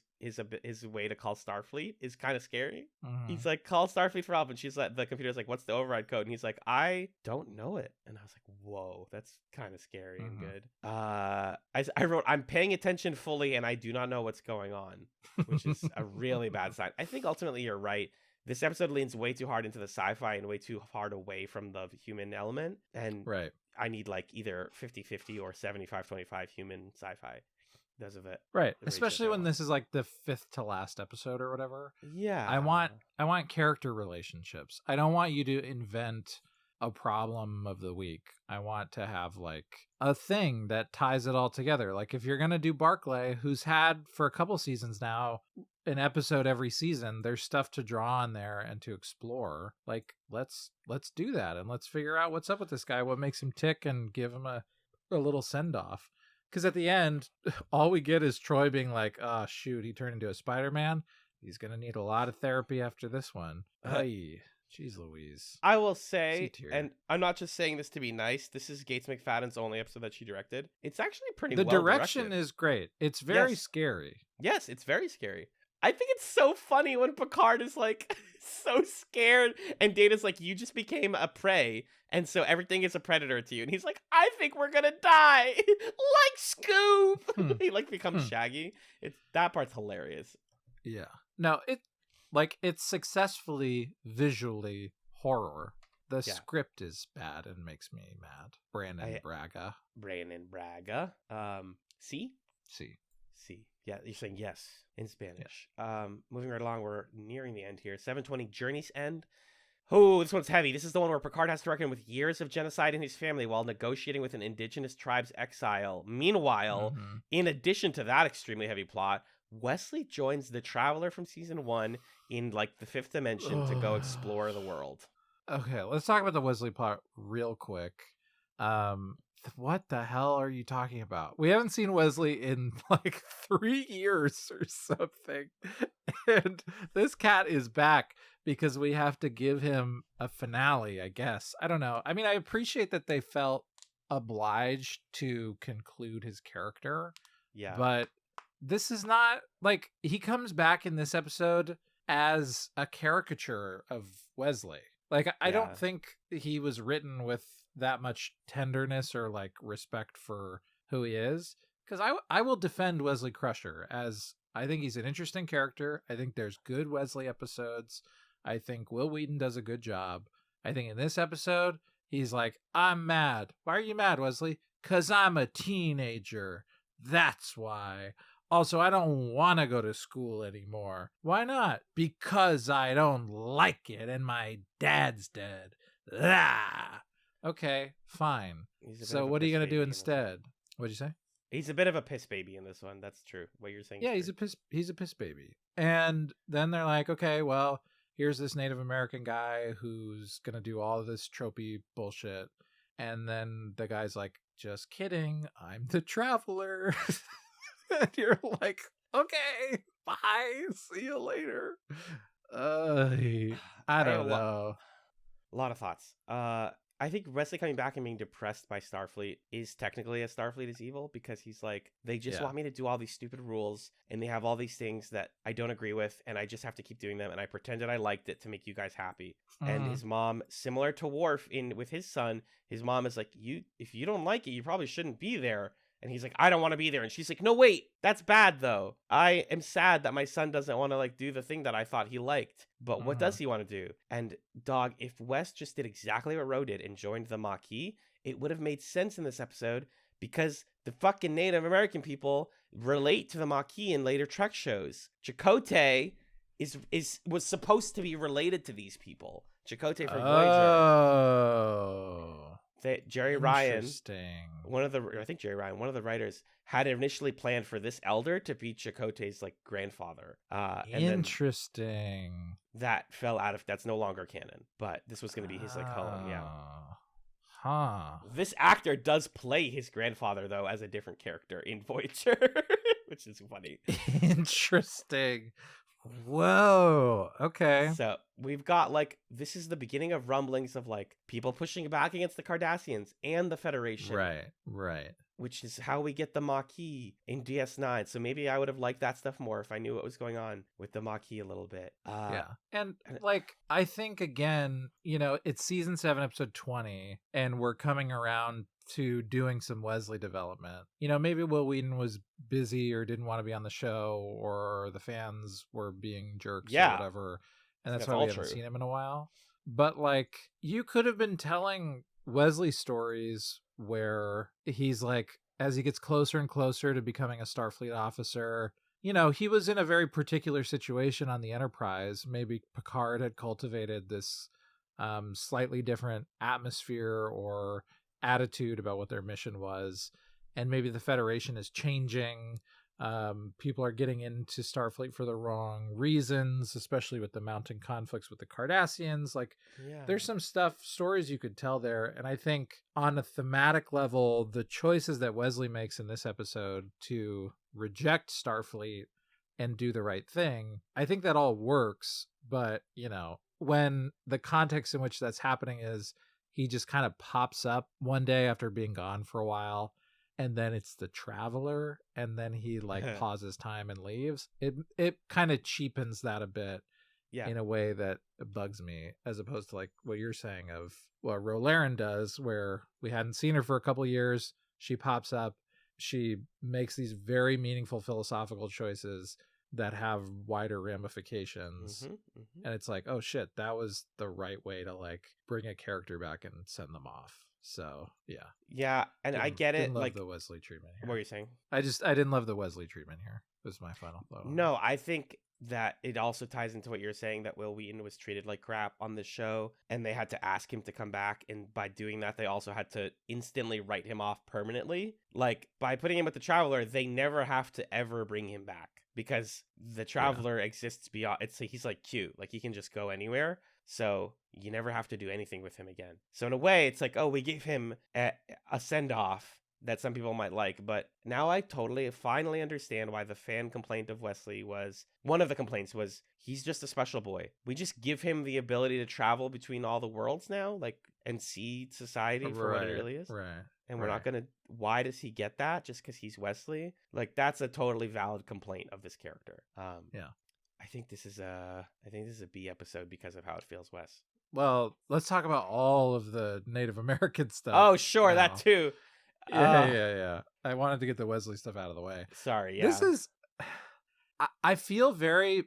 way to call Starfleet is kind of scary. Mhm. He's like, call Starfleet for help, and she's like, the computer's like, what's the override code? And he's like, I don't know it. And I was like, whoa, that's kind of scary and good. I wrote, I'm paying attention fully, and I do not know what's going on, which is a really bad sign. I think ultimately you're right. This episode leans way too hard into the sci-fi and way too hard away from the human element. And Right. I need like either 50-50 or 75-25 human sci-fi. Because of it. Right. The Especially ratios when are this is like the 5th to last episode or whatever. Yeah. I want character relationships. I don't want you to invent a problem of the week. I want to have like a thing that ties it all together. Like if you're going to do Barclay, who's had for a couple seasons now an episode every season, there's stuff to draw on there and to explore. Like let's do that, and let's figure out what's up with this guy, what makes him tick, and give him a little send off. Because at the end, all we get is Troy being like, oh, shoot, he turned into a Spider-Man. He's going to need a lot of therapy after this one. Ay, jeez Louise. I will say, C-tier. and I'm not just saying this to be nice, this is Gates McFadden's only episode that she directed. It's actually pretty The well direction directed. is great. It's very Yes. scary. Yes, it's very scary. I think it's so funny when Picard is like so scared and Data's like, you just became a prey, and so everything is a predator to you. And he's like, I think we're gonna die. Like Scoop. He like becomes Shaggy. That part's hilarious. Yeah. No, it's successfully visually horror. The script is bad and makes me mad. Brandon Braga. C? C. Yeah, you're saying yes in Spanish. Moving right along, we're nearing the end here. 720 Journey's End. Oh, this one's heavy. This is the one where Picard has to reckon with years of genocide in his family while negotiating with an indigenous tribe's exile. Meanwhile, in addition to that extremely heavy plot, Wesley joins the Traveler from season 1 in like the 5th dimension to go explore the world. Okay, let's talk about the Wesley plot real quick. What the hell are you talking about? We haven't seen Wesley in like 3 years or something. And this cat is back because we have to give him a finale, I guess. I don't know. I mean, I appreciate that they felt obliged to conclude his character. Yeah. But this is not like he comes back in this episode as a caricature of Wesley. Like, I don't think he was written with that much tenderness or like respect for who he is. Because I will defend Wesley Crusher, as I think he's an interesting character. I think there's good Wesley episodes. I think Will Wheaton does a good job. I think in this episode, he's like, I'm mad. Why are you mad, Wesley? 'Cause I'm a teenager. That's why. Also, I don't want to go to school anymore. Why not? Because I don't like it and my dad's dead. Ah! Okay, fine. So what are you going to do instead? What'd you say? He's a bit of a piss baby in this one. That's true. What you're saying. Yeah, he's a piss baby. And then they're like, okay, well, here's this Native American guy who's going to do all of this tropey bullshit. And then the guy's like, just kidding. I'm the Traveler. And you're like, okay, bye. See you later. I don't know. A lot of thoughts. I think Wesley coming back and being depressed by Starfleet is technically a Starfleet is evil, because he's like, they just want me to do all these stupid rules, and they have all these things that I don't agree with, and I just have to keep doing them, and I pretended I liked it to make you guys happy. And his mom, similar to Worf with his son, his mom is like, if you don't like it, you probably shouldn't be there. And he's like, I don't want to be there. And she's like, no, wait, that's bad, though. I am sad that my son doesn't want to like do the thing that I thought he liked. But what does he want to do? And dog, if Wes just did exactly what Ro did and joined the Maquis, it would have made sense in this episode, because the fucking Native American people relate to the Maquis in later Trek shows. Chakotay was supposed to be related to these people. Chakotay from Voyager. Oh. Jerry Ryan, one of the writers, had initially planned for this elder to be Chakotay's like grandfather. Interesting. That fell out of, that's no longer canon, but this was going to be his like home. Yeah. Huh. This actor does play his grandfather though as a different character in Voyager, which is funny. Interesting. Whoa. Okay. So we've got like this is the beginning of rumblings of like people pushing back against the Cardassians and the Federation, Right. which is how we get the Maquis in DS9. So maybe I would have liked that stuff more if I knew what was going on with the Maquis a little bit. Yeah. And like, I think again, it's season 7, episode 20, and we're coming around to doing some Wesley development. Maybe Will Wheaton was busy or didn't want to be on the show, or the fans were being jerks or whatever. And that's why we haven't seen him in a while. But like, you could have been telling Wesley stories where he's like, as he gets closer and closer to becoming a Starfleet officer, he was in a very particular situation on the Enterprise. Maybe Picard had cultivated this slightly different atmosphere or attitude about what their mission was, and maybe the Federation is changing. People are getting into Starfleet for the wrong reasons, especially with the mounting conflicts with the Cardassians. Like, there's some stories you could tell there. And I think on a thematic level, the choices that Wesley makes in this episode to reject Starfleet and do the right thing, I think that all works. But, when the context in which that's happening is he just kind of pops up one day after being gone for a while, and then it's the Traveler, and then he like pauses time and leaves. It kind of cheapens that a bit, in a way that bugs me, as opposed to like what you're saying of what Rolaren does, where we hadn't seen her for a couple years. She pops up, she makes these very meaningful philosophical choices that have wider ramifications. And it's like, oh shit, that was the right way to like bring a character back and send them off. So and I get it. Didn't love like the Wesley treatment here. What were you saying? I didn't love the Wesley treatment here. Was my final thought. No, I think that it also ties into what you're saying, that Will Wheaton was treated like crap on the show, and they had to ask him to come back, and by doing that, they also had to instantly write him off permanently. Like, by putting him with the Traveler, they never have to ever bring him back, because the Traveler exists beyond. He's like Q, like he can just go anywhere. So you never have to do anything with him again. So in a way, it's like, oh, we gave him a send-off that some people might like, but now I finally understand why the fan complaint of Wesley was, one of the complaints was, he's just a special boy. We just give him the ability to travel between all the worlds now, like, and see society for what it really is. Right. And we're not going to, why does he get that just because he's Wesley? Like, that's a totally valid complaint of this character. I think this is a B episode because of how it feels, Wes. Well, let's talk about all of the Native American stuff. Oh, sure, now. That too. Yeah. I wanted to get the Wesley stuff out of the way. Sorry, yeah. This is, I have very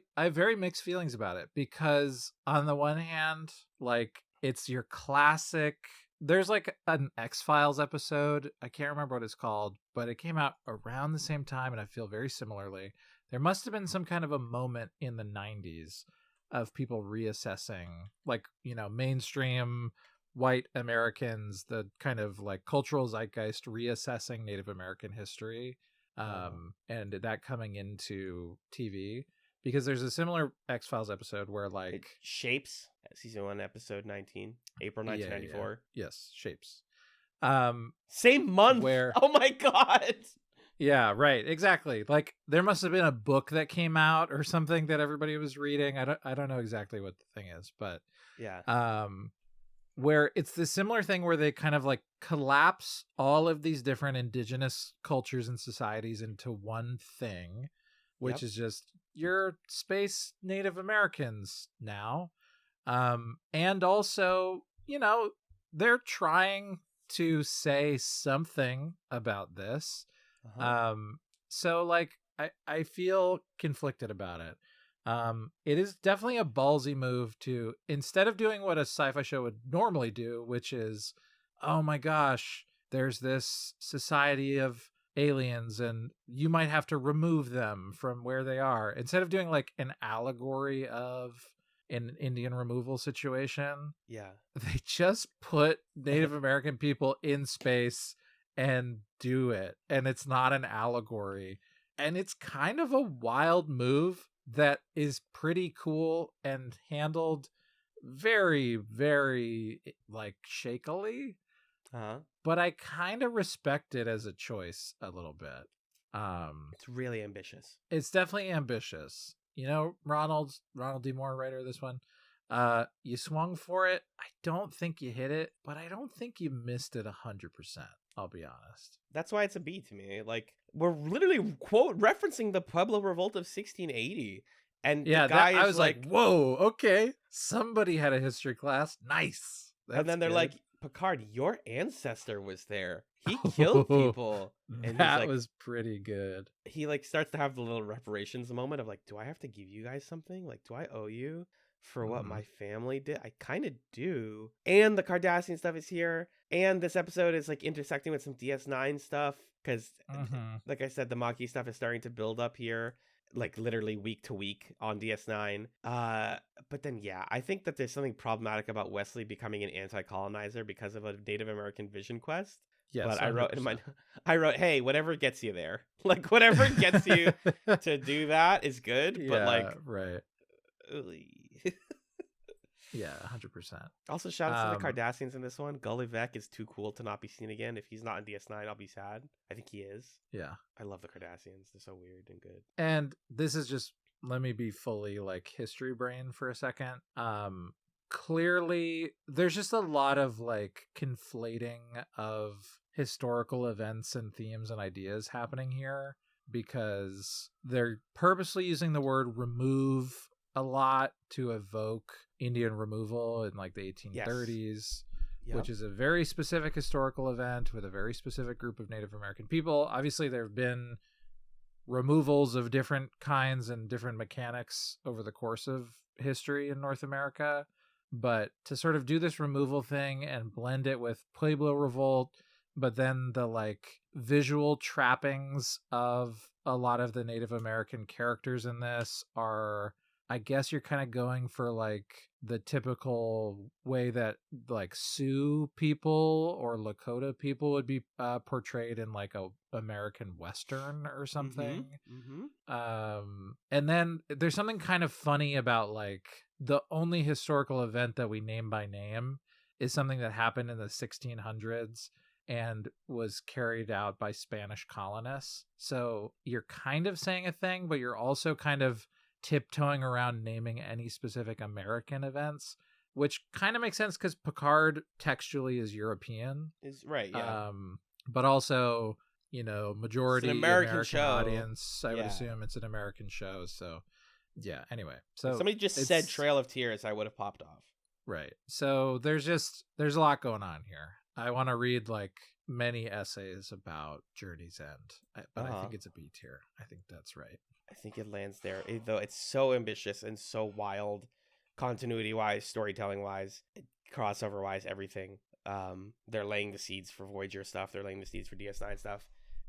mixed feelings about it, because on the one hand, like, it's your classic, there's like an X-Files episode, I can't remember what it's called, but it came out around the same time, and I feel very similarly. There must have been some kind of a moment in the 90s of people reassessing, like, mainstream white Americans, the kind of like cultural zeitgeist reassessing Native American history, and that coming into TV, because there's a similar X-Files episode where like it Shapes, season 1, episode 19, April 1994. Yes, Shapes. Same month. Where? Oh my god. Yeah, right. Exactly. Like, there must have been a book that came out or something that everybody was reading. I don't know exactly what the thing is, but where it's the similar thing where they kind of like collapse all of these different indigenous cultures and societies into one thing, which is just your space Native Americans now. And also, they're trying to say something about this. So like I feel conflicted about it. It is definitely a ballsy move to, instead of doing what a sci-fi show would normally do, which is, oh my gosh, there's this society of aliens and you might have to remove them from where they are, instead of doing like an allegory of an Indian removal situation, they just put Native American people in space and do it, and it's not an allegory, and it's kind of a wild move that is pretty cool and handled very, very like shakily, but I kind of respect it as a choice a little bit. It's really ambitious. It's definitely ambitious, Ronald D. Moore, writer of this one, you swung for it. I don't think you hit it, but I don't think you missed it 100%. I'll be honest. That's why it's a B to me. Like, we're literally quote referencing the Pueblo Revolt of 1680. And Yeah, the guy I is was like, whoa, okay. Somebody had a history class. Nice. and then they're good. like, Picard, your ancestor was there. He killed people. And that he's like, was pretty good. he like starts to have the little reparations moment of like, do I have to give you guys something? Like, do I owe you for what my family did? I kind of do. And the Cardassian stuff is here. And this episode is like intersecting with some DS9 stuff. Because, like I said, the Maquis stuff is starting to build up here, like literally week to week on DS9. But then, yeah, I think that there's something problematic about Wesley becoming an anti-colonizer because of a Native American vision quest. Yes, but I wrote, hey, whatever gets you there, like whatever gets you to do that is good. But like, right. Yeah, 100%. Also, shout out to the Cardassians in this one. Gulliver is too cool to not be seen again. If he's not in DS9, I'll be sad. I think he is. Yeah. I love the Cardassians. They're so weird and good. And this is just, let me be fully like history brain for a second. Clearly, there's just a lot of like conflating of historical events and themes and ideas happening here, because they're purposely using the word remove a lot to evoke Indian removal in like the 1830s, which is a very specific historical event with a very specific group of Native American people. Obviously, there have been removals of different kinds and different mechanics over the course of history in North America, but to sort of do this removal thing and blend it with Pueblo Revolt, but then the like visual trappings of a lot of the Native American characters in this are, I guess you're kind of going for like the typical way that like Sioux people or Lakota people would be portrayed in like a American Western or something. And then there's something kind of funny about like the only historical event that we name by name is something that happened in the 1600s and was carried out by Spanish colonists. So you're kind of saying a thing, but you're also kind of tiptoeing around naming any specific American events, which kind of makes sense because Picard textually is European. Is right, yeah. But also, majority it's an American show. Audience. I would assume it's an American show. So, yeah. Anyway, so somebody just said Trail of Tears, I would have popped off. Right. So there's a lot going on here. I want to read like many essays about Journey's End, but I think it's a B tier. I think that's right. I think it lands there, though it's so ambitious and so wild, continuity-wise, storytelling-wise, crossover-wise, everything. They're laying the seeds for Voyager stuff. They're laying the seeds for DS9 stuff,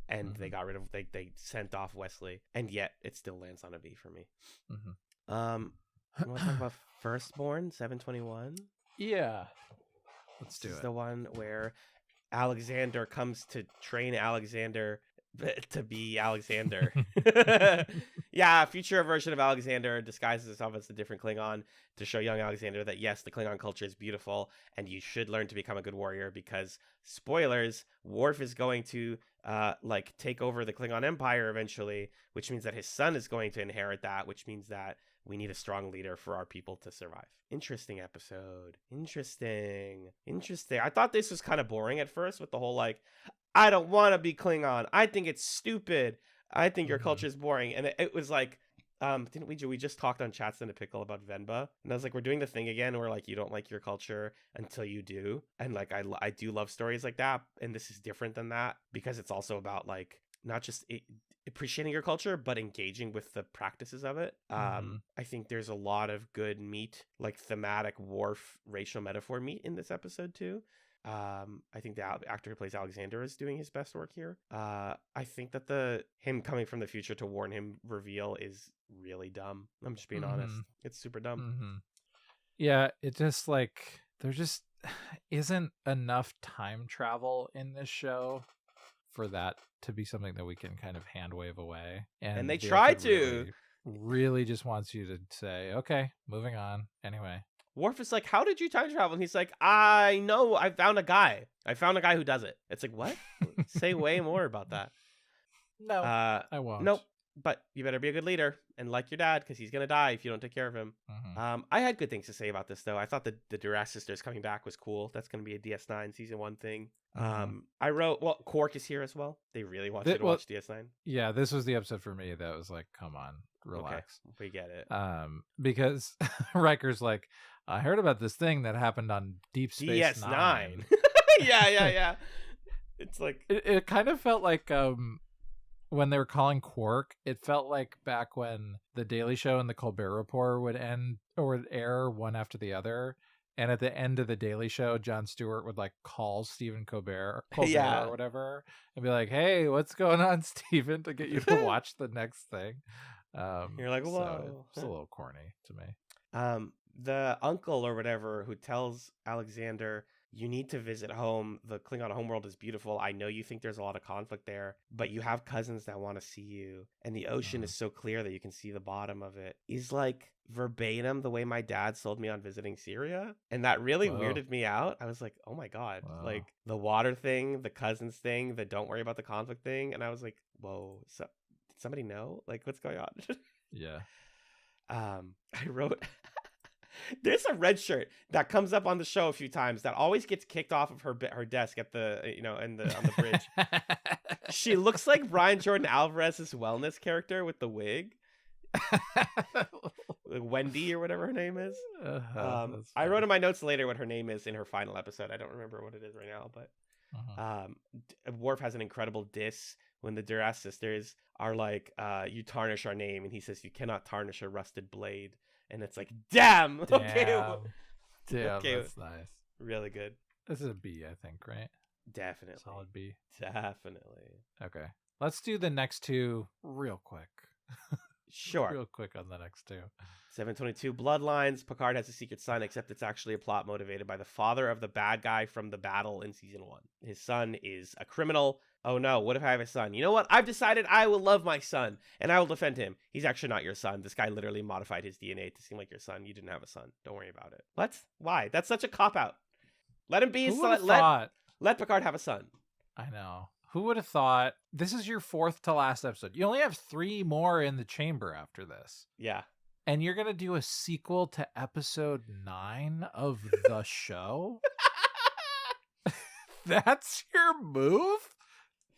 and they got rid of they sent off Wesley, and yet it still lands on a B for me. You want to talk about Firstborn 721? Yeah, let's do it. This is the one where Alexander comes to train Alexander to be Alexander. Yeah, a future version of Alexander disguises himself as a different Klingon to show young Alexander that yes, the Klingon culture is beautiful and you should learn to become a good warrior, because spoilers, Worf is going to take over the Klingon Empire eventually, which means that his son is going to inherit that, which means that we need a strong leader for our people to survive. Interesting episode. Interesting. I thought this was kind of boring at first with the whole like, I don't want to be Klingon. I think it's stupid. I think your culture is boring. And it was like, didn't we just talked on Chats and Pickle about Venba? And I was like, we're doing the thing again where like you don't like your culture until you do. And like I do love stories like that. And this is different than that because it's also about like not just appreciating your culture, but engaging with the practices of it. I think there's a lot of good meat, like thematic Worf racial metaphor meat in this episode too. I think the actor who plays Alexander is doing his best work here. I think that him coming from the future to warn him reveal is really dumb. I'm just being honest. It's super dumb. Yeah, it just like there just isn't enough time travel in this show for that to be something that we can kind of hand wave away. And they try to really just wants you to say, okay, moving on. Anyway. Worf is like, how did you time travel? And he's like, I know, I found a guy who does it. It's like, what? Say way more about that. No, I won't. Nope. but you better be a good leader and like your dad, because he's gonna die if you don't take care of him. Mhm. I had good things to say about this, though. I thought the Duras sisters coming back was cool. That's gonna be a DS9 season 1 thing. Mhm. I wrote, well, Quark is here as well. They really want you to Well, watch DS9. yeah, this was the episode for me that was like, come on, relax. Okay, we get it. Because Riker's like, I heard about this thing that happened on Deep Space DS9. Nine. yeah. It's like, It kind of felt like when they were calling Quark, it felt like back when The Daily Show and The Colbert Report would end or would air one after the other. And at the end of The Daily Show, Jon Stewart would like call Stephen Colbert Yeah. or whatever and be like, hey, what's going on, Stephen, to get you to watch the next thing. You're like, so whoa. it's a little corny to me. The uncle or whatever who tells Alexander, you need to visit home. The Klingon homeworld is beautiful. I know you think there's a lot of conflict there, but you have cousins that want to see you. And the ocean is so clear that you can see the bottom of it. Is like verbatim the way my dad sold me on visiting Syria. And that really Whoa. weirded me out. I was like, oh my God. Wow. Like the water thing, the cousins thing, the don't worry about the conflict thing. And I was like, whoa, so, did somebody know? Like, what's going on? Yeah. I wrote... There's a red shirt that comes up on the show a few times that always gets kicked off of her desk at the on the bridge. She looks like Brian Jordan Alvarez's wellness character with the wig, Wendy or whatever her name is. I wrote in my notes later what her name is in her final episode. I don't remember what it is right now, but Worf has an incredible diss when the Duras sisters are like, "You tarnish our name," and he says, "You cannot tarnish a rusted blade." And it's like, damn. Okay. Damn, Okay. that's nice. Really good. This is a B, I think, right? Definitely. Solid B. Definitely. Okay. Let's do the next two real quick. Sure. Real quick on the next two. 722 Bloodlines. Picard has a secret son, except it's actually a plot motivated by the father of the bad guy from the battle in season 1. His son is a criminal. Oh no, what if I have a son? You know what? I've decided I will love my son, and I will defend him. He's actually not your son. This guy literally modified his DNA to seem like your son. You didn't have a son. Don't worry about it. What? Why? That's such a cop-out. Let him be his son. Let Picard have a son. I know. Who would have thought? This is your 4th to last episode. You only have 3 more in the chamber after this. Yeah. And you're going to do a sequel to episode 9 of the show? That's your move?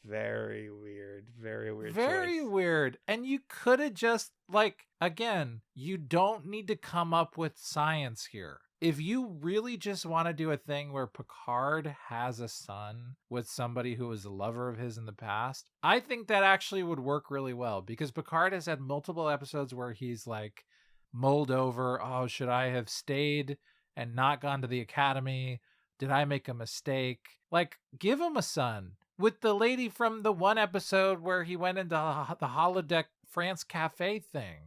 Very weird. Very weird. Very choice. weird. And you could have just, like, again, you don't need to come up with science here. If you really just want to do a thing where Picard has a son with somebody who was a lover of his in the past, I think that actually would work really well, because Picard has had multiple episodes where he's like mulled over, oh, should I have stayed and not gone to the academy? Did I make a mistake? Like, give him a son. With the lady from the one episode where he went into the holodeck France Cafe thing.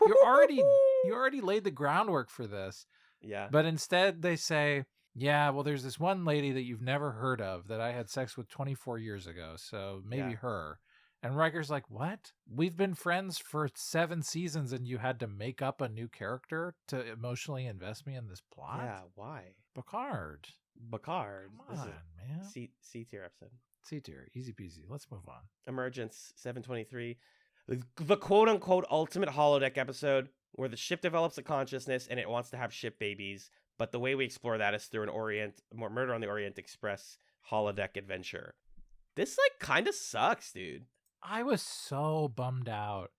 You already laid the groundwork for this. Yeah. But instead they say, yeah, well, there's this one lady that you've never heard of that I had sex with 24 years ago, so maybe her. And Riker's like, what? We've been friends for 7 seasons and you had to make up a new character to emotionally invest me in this plot? Yeah, why? Picard. Come on, man. C tier episode. C tier. Easy peasy. Let's move on. Emergence 723. The quote-unquote ultimate holodeck episode where the ship develops a consciousness and it wants to have ship babies, but the way we explore that is through an Murder on the Orient Express holodeck adventure. This, like, kind of sucks, dude. I was so bummed out.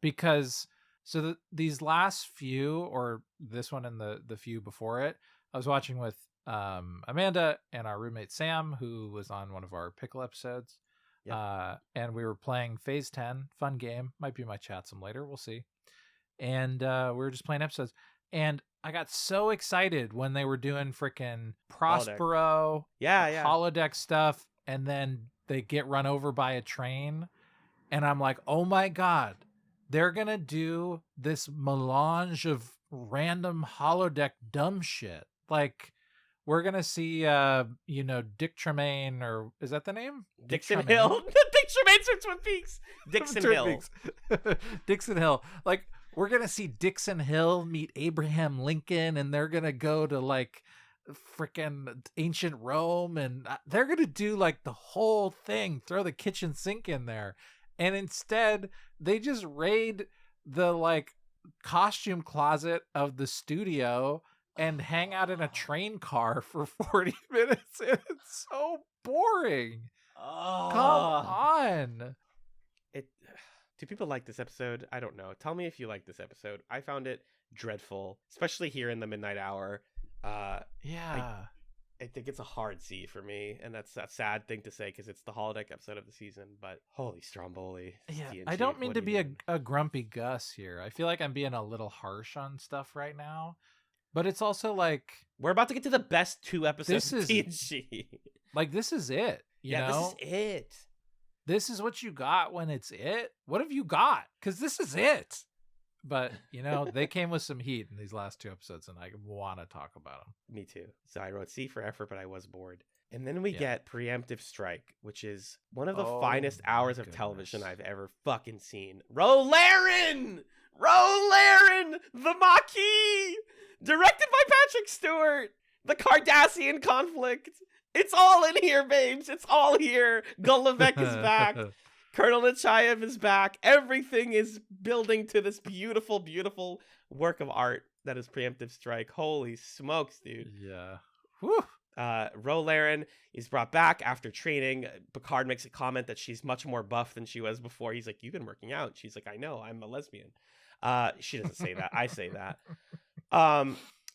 Because these last few, or this one and the few before it, I was watching with Amanda and our roommate Sam, who was on one of our Pickle episodes. Yep. And we were playing Phase 10, fun game. Might be my chat some later, we'll see. And we were just playing episodes. And I got so excited when they were doing freaking Prospero, holodeck stuff, and then they get run over by a train. And I'm like, oh my God, they're going to do this melange of random holodeck dumb shit. Like, we're going to see, Dick Tremaine, or is that the name? Dixon Hill. Dick Tremaine's from Twin Peaks. Dixon Hill. Like, we're going to see Dixon Hill meet Abraham Lincoln, and they're going to go to, like, freaking ancient Rome, and they're going to do, like, the whole thing, throw the kitchen sink in there. And instead, they just raid the like costume closet of the studio and hang out in a train car for 40 minutes. And it's so boring. Come on. Do people like this episode? I don't know. Tell me if you like this episode. I found it dreadful, especially here in the midnight hour. Yeah. I think it's a hard C for me, and that's a sad thing to say because it's the holodeck episode of the season, but holy Stromboli. Yeah, TNG, I don't mean what to do be you mean? a grumpy Gus here. I feel like I'm being a little harsh on stuff right now. But it's also like... We're about to get to the best 2 episodes This of is- TNG. Like, this is it. You know? This is it. This is what you got when it's it? What have you got? Because this is it. But, they came with some heat in these last 2 episodes, and I want to talk about them. Me too. So I wrote C for effort, but I was bored. And then we Yeah. get Preemptive Strike, which is one of the Oh finest my hours of goodness. television I've ever fucking seen. Rolaren! Rolaren! The Maquis! Directed by Patrick Stewart! The Cardassian conflict! It's all in here, babes! It's all here! Golubeck is back! Colonel Nechayev is back. Everything is building to this beautiful, beautiful work of art that is Preemptive Strike. Holy smokes, dude. Yeah. Whew. Rolaren is brought back after training. Picard makes a comment that she's much more buff than she was before. He's like, "You've been working out." She's like, "I know, I'm a lesbian." She doesn't say that. I say that.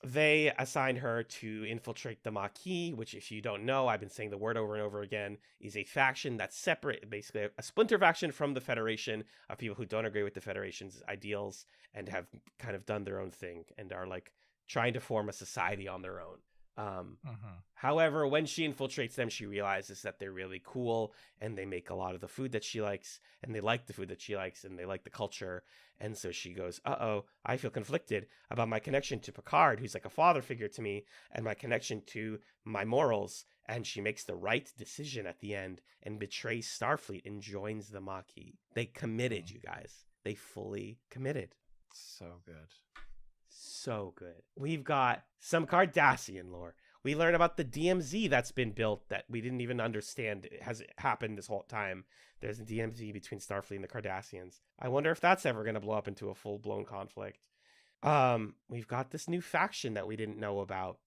They assign her to infiltrate the Maquis, which, if you don't know, I've been saying the word over and over again, is a faction that's separate, basically a splinter faction from the Federation of people who don't agree with the Federation's ideals and have kind of done their own thing and are like trying to form a society on their own. However, when she infiltrates them, she realizes that they're really cool and they make a lot of the food that she likes and they like the food that she likes and they like the culture. And so she goes, I feel conflicted about my connection to Picard, who's like a father figure to me, and my connection to my morals. And she makes the right decision at the end and betrays Starfleet and joins the Maquis. They committed, you guys. They fully committed. So good. So good. We've got some Cardassian lore. We learn about the DMZ that's been built that we didn't even understand it has happened this whole time. There's a DMZ between Starfleet and the Cardassians. I wonder if that's ever going to blow up into a full-blown conflict. We've got this new faction that we didn't know about.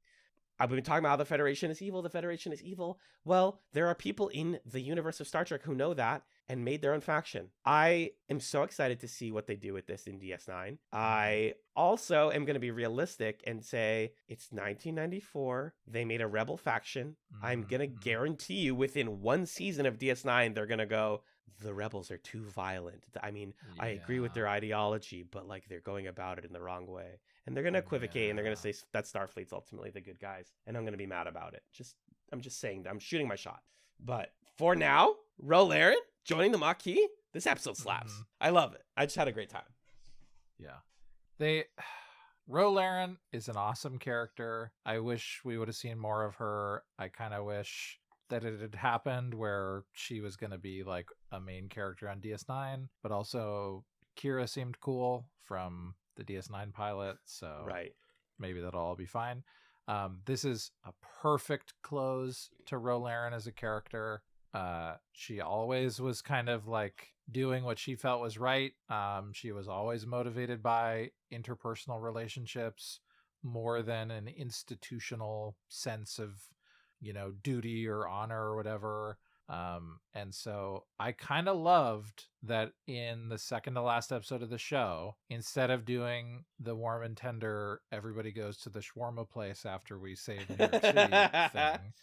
I've been talking about how the Federation is evil. The Federation is evil. Well, there are people in the universe of Star Trek who know that and made their own faction. I am so excited to see what they do with this in DS9. I also am going to be realistic and say it's 1994. They made a rebel faction. I'm going to guarantee you within 1 season of DS9, they're going to go, the rebels are too violent. I mean, I agree with their ideology, but like they're going about it in the wrong way. And they're going to equivocate and they're going to say that Starfleet's ultimately the good guys. And I'm going to be mad about it. I'm just saying, I'm shooting my shot. But for now, Rolaren joining the Maquis, this episode slaps. I love it. I just had a great time. Yeah. Rolaren is an awesome character. I wish we would have seen more of her. I kind of wish that it had happened where she was going to be like a main character on DS9, but also Kira seemed cool from the DS9 pilot, so Right. maybe that'll all be fine. This is a perfect close to Rolaren as a character. She always was kind of like doing what she felt was right. She was always motivated by interpersonal relationships more than an institutional sense of, duty or honor or whatever. And so I kind of loved that in the second to last episode of the show, instead of doing the warm and tender, everybody goes to the shawarma place after we save New York City thing.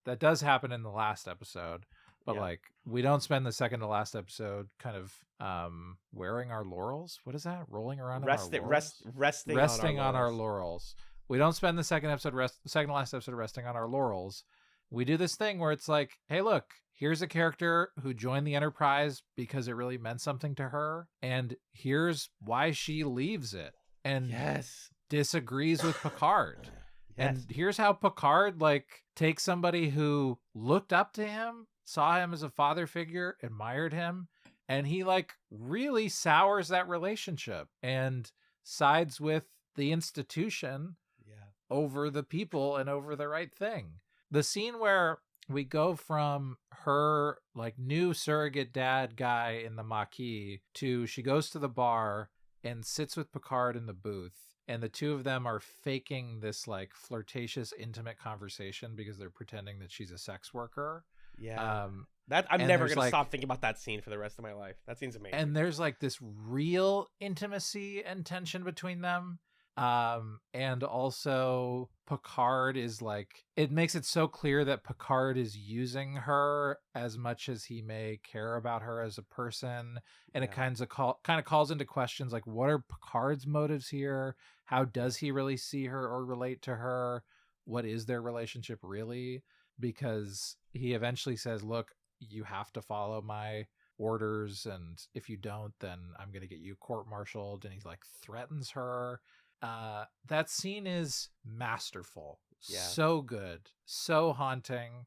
That does happen in the last episode, but like we don't spend the second to last episode kind of wearing our laurels. What is that? Rolling around Resting on our laurels. We don't spend the second to last episode resting on our laurels. We do this thing where it's like, hey, look, here's a character who joined the Enterprise because it really meant something to her, and here's why she leaves it and disagrees with Picard. And here's how Picard takes somebody who looked up to him, saw him as a father figure, admired him, and he really sours that relationship and sides with the institution over the people and over the right thing. The scene where we go from her like new surrogate dad guy in the Maquis to she goes to the bar and sits with Picard in the booth. And the two of them are faking this like flirtatious, intimate conversation because they're pretending that she's a sex worker. Yeah. That I'm and never there's, gonna like- stop thinking about that scene for the rest of my life. That scene's amazing. And there's like this real intimacy and tension between them. And also Picard is like, it makes it so clear that Picard is using her as much as he may care about her as a person. And it kind of calls into questions like, what are Picard's motives here? How does he really see her or relate to her? What is their relationship really? Because he eventually says, look, you have to follow my orders, and if you don't, then I'm going to get you court-martialed. And he like threatens her. That scene is masterful. Yeah. So good, so haunting,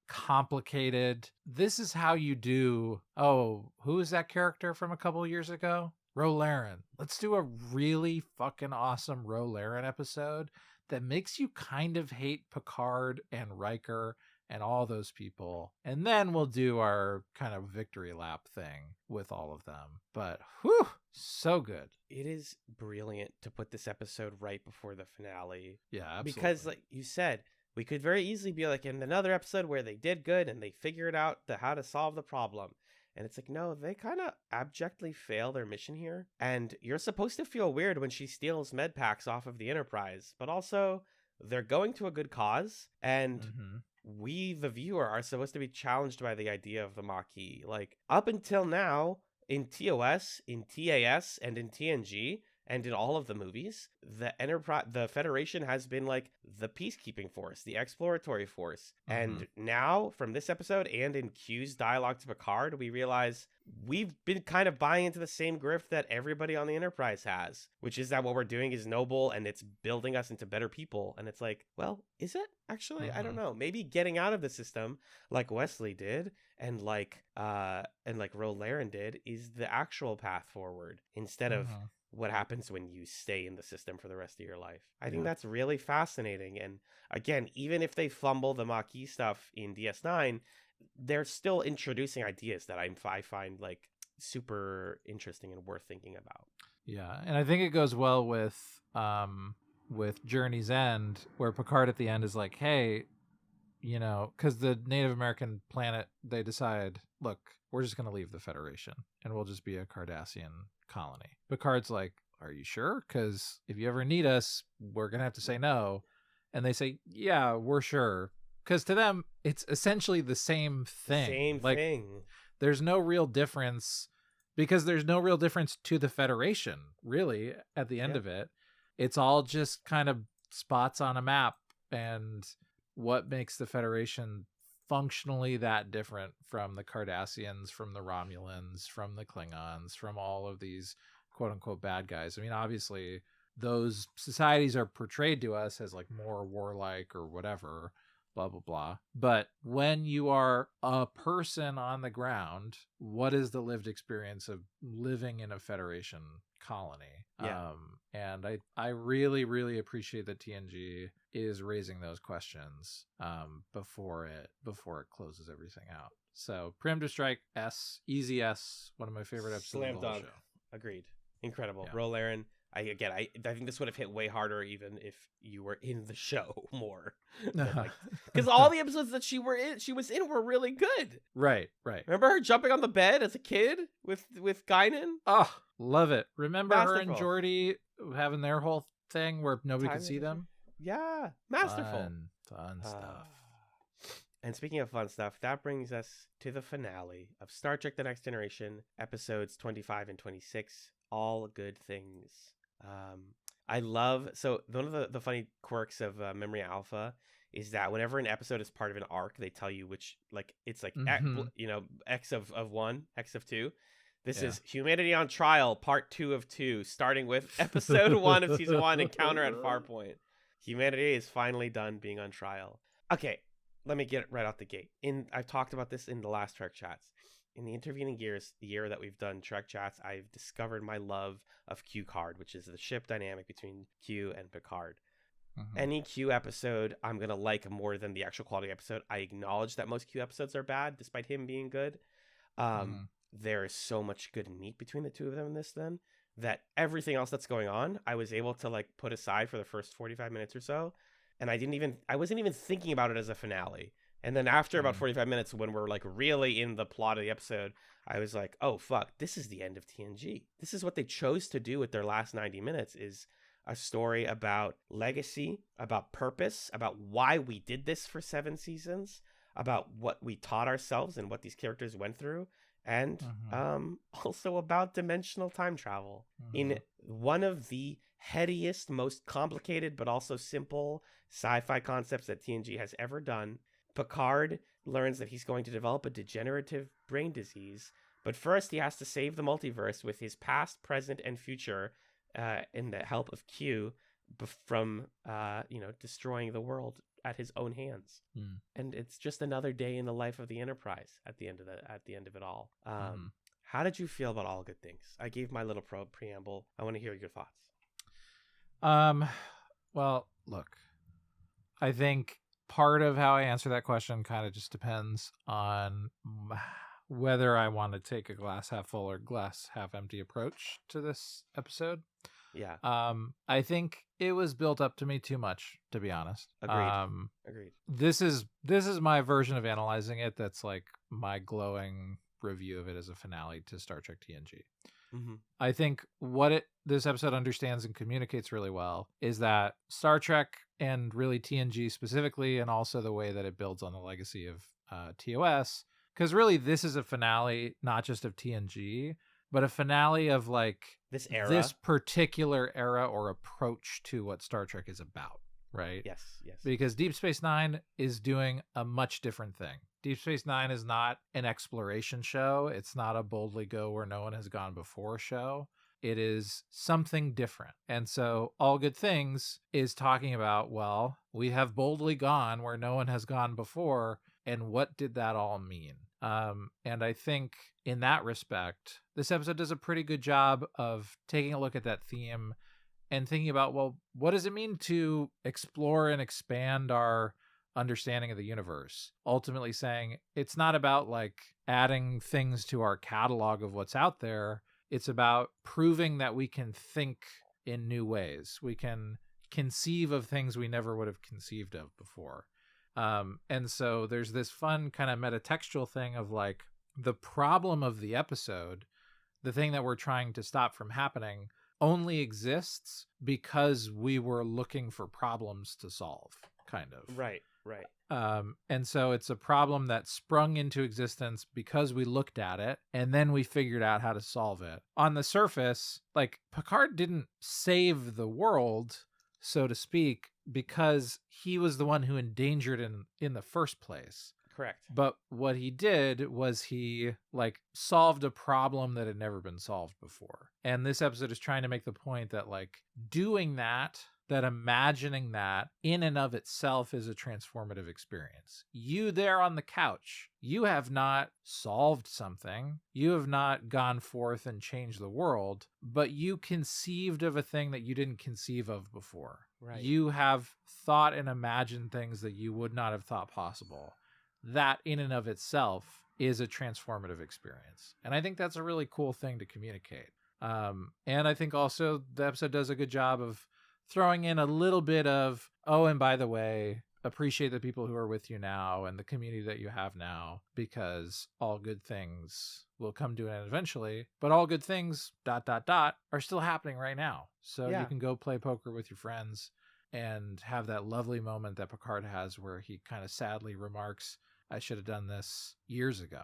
complicated. This is how you do. Oh, who is that character from a couple years ago? Ro Laren. Let's do a really fucking awesome Ro Laren episode that makes you kind of hate Picard and Riker and all those people. And then we'll do our kind of victory lap thing with all of them. But whew, so good. It is brilliant to put this episode right before the finale. Yeah, absolutely. Because like you said, we could very easily be like in another episode where they did good and they figured out how to solve the problem. And it's like, no, they kind of abjectly fail their mission here. And you're supposed to feel weird when she steals med packs off of the Enterprise. But also, they're going to a good cause. And we, the viewer, are supposed to be challenged by the idea of the Maquis. Like, up until now, in TOS, in TAS, and in TNG, and in all of the movies, the Federation has been like the peacekeeping force, the exploratory force. And now, from this episode and in Q's dialogue to Picard, we realize we've been kind of buying into the same grift that everybody on the Enterprise has, which is that what we're doing is noble and it's building us into better people. And it's like, well, is it actually? I don't know. Maybe getting out of the system like Wesley did and like Ro Laren did is the actual path forward instead of what happens when you stay in the system for the rest of your life. I think that's really fascinating. And again, even if they fumble the Maquis stuff in DS9, they're still introducing ideas that I find like super interesting and worth thinking about. Yeah, and I think it goes well with Journey's End, where Picard at the end is like, hey, you know, because the Native American planet, they decide, look, we're just going to leave the Federation and we'll just be a Cardassian colony. Picard's like, are you sure? Because if you ever need us, we're going to have to say no. And they say, yeah, we're sure. Because to them, it's essentially the same thing. Thing. There's no real difference, because there's no real difference to the Federation, really, at the end of it. It's all just kind of spots on a map. And what makes the Federation functionally that different from the Cardassians, from the Romulans, from the Klingons, from all of these quote-unquote bad guys. I mean, obviously, those societies are portrayed to us as like more warlike or whatever, blah, blah, blah. But when you are a person on the ground, what is the lived experience of living in a Federation colony? Yeah. And I really, really appreciate that TNG is raising those questions before it closes everything out. So Preemptive Strike, S, easy S, one of my favorite episodes Slam of the whole dunk. show. Agreed. Incredible. Yeah. Ro Laren. I think this would have hit way harder even if you were in the show more. Because all the episodes that she was in were really good. Right. Remember her jumping on the bed as a kid with Guinan? Oh, love it. Remember her and Masterful. Geordi having their whole thing where nobody could see them? Yeah, masterful. Fun stuff. And speaking of fun stuff, that brings us to the finale of Star Trek The Next Generation, episodes 25 and 26, All Good Things. I love, so one of the funny quirks of Memory Alpha is that whenever an episode is part of an arc, they tell you which, like, it's like, X of 1, X of 2. This is Humanity on Trial, part 2 of 2, starting with episode 1 of season 1, Encounter at Farpoint. Humanity is finally done being on trial. Okay, let me get it right out the gate. I've talked about this in the last Trek Chats. In the intervening year that we've done Trek Chats, I've discovered my love of Q Card, which is the ship dynamic between Q and Picard. Any Q episode I'm going to like more than the actual quality episode. I acknowledge that most Q episodes are bad, despite him being good. There is so much good meat between the two of them in this then, that everything else that's going on, I was able to like put aside for the first 45 minutes or so. And I wasn't even thinking about it as a finale. And then after about 45 minutes, when we're like really in the plot of the episode, I was like, oh, fuck, this is the end of TNG. This is what they chose to do with their last 90 minutes is a story about legacy, about purpose, about why we did this for 7 seasons, about what we taught ourselves and what these characters went through, and also about dimensional time travel in one of the headiest, most complicated, but also simple sci-fi concepts that TNG has ever done. Picard learns that he's going to develop a degenerative brain disease, but first he has to save the multiverse with his past, present, and future in the help of Q from destroying the world at his own hands. And it's just another day in the life of the Enterprise at the end of it all. How did you feel about All Good Things? I gave my little preamble. I want to hear your thoughts. Well, look, I think part of how I answer that question kind of just depends on whether I want to take a glass half full or glass half empty approach to this episode. Yeah. I think it was built up to me too much, to be honest. Agreed. This is my version of analyzing it. That's like my glowing review of it as a finale to Star Trek TNG. I think what this episode understands and communicates really well is that Star Trek, and really TNG specifically, and also the way that it builds on the legacy of TOS, because really this is a finale not just of TNG, but a finale of like this era, this particular era or approach to what Star Trek is about, right? Yes. Because Deep Space Nine is doing a much different thing. Deep Space Nine is not an exploration show. It's not a boldly go where no one has gone before show. It is something different. And so All Good Things is talking about, well, we have boldly gone where no one has gone before. And what did that all mean? And I think in that respect, this episode does a pretty good job of taking a look at that theme and thinking about, well, what does it mean to explore and expand our understanding of the universe? Ultimately saying it's not about like adding things to our catalog of what's out there. It's about proving that we can think in new ways. We can conceive of things we never would have conceived of before. And so there's this fun kind of metatextual thing of like the problem of the episode, the thing that we're trying to stop from happening, only exists because we were looking for problems to solve, kind of. Right. And so it's a problem that sprung into existence because we looked at it and then we figured out how to solve it. On the surface, like Picard didn't save the world, so to speak, because he was the one who endangered in the first place. Correct. But what he did was he like solved a problem that had never been solved before. And this episode is trying to make the point that like doing that imagining that in and of itself is a transformative experience. You there on the couch, you have not solved something. You have not gone forth and changed the world, but you conceived of a thing that you didn't conceive of before. Right. You have thought and imagined things that you would not have thought possible. That in and of itself is a transformative experience. And I think that's a really cool thing to communicate. And I think also the episode does a good job of throwing in a little bit of, oh, and by the way, appreciate the people who are with you now and the community that you have now, because all good things will come to an end eventually, but all good things ... are still happening right now. So you can go play poker with your friends and have that lovely moment that Picard has where he kind of sadly remarks, I should have done this years ago.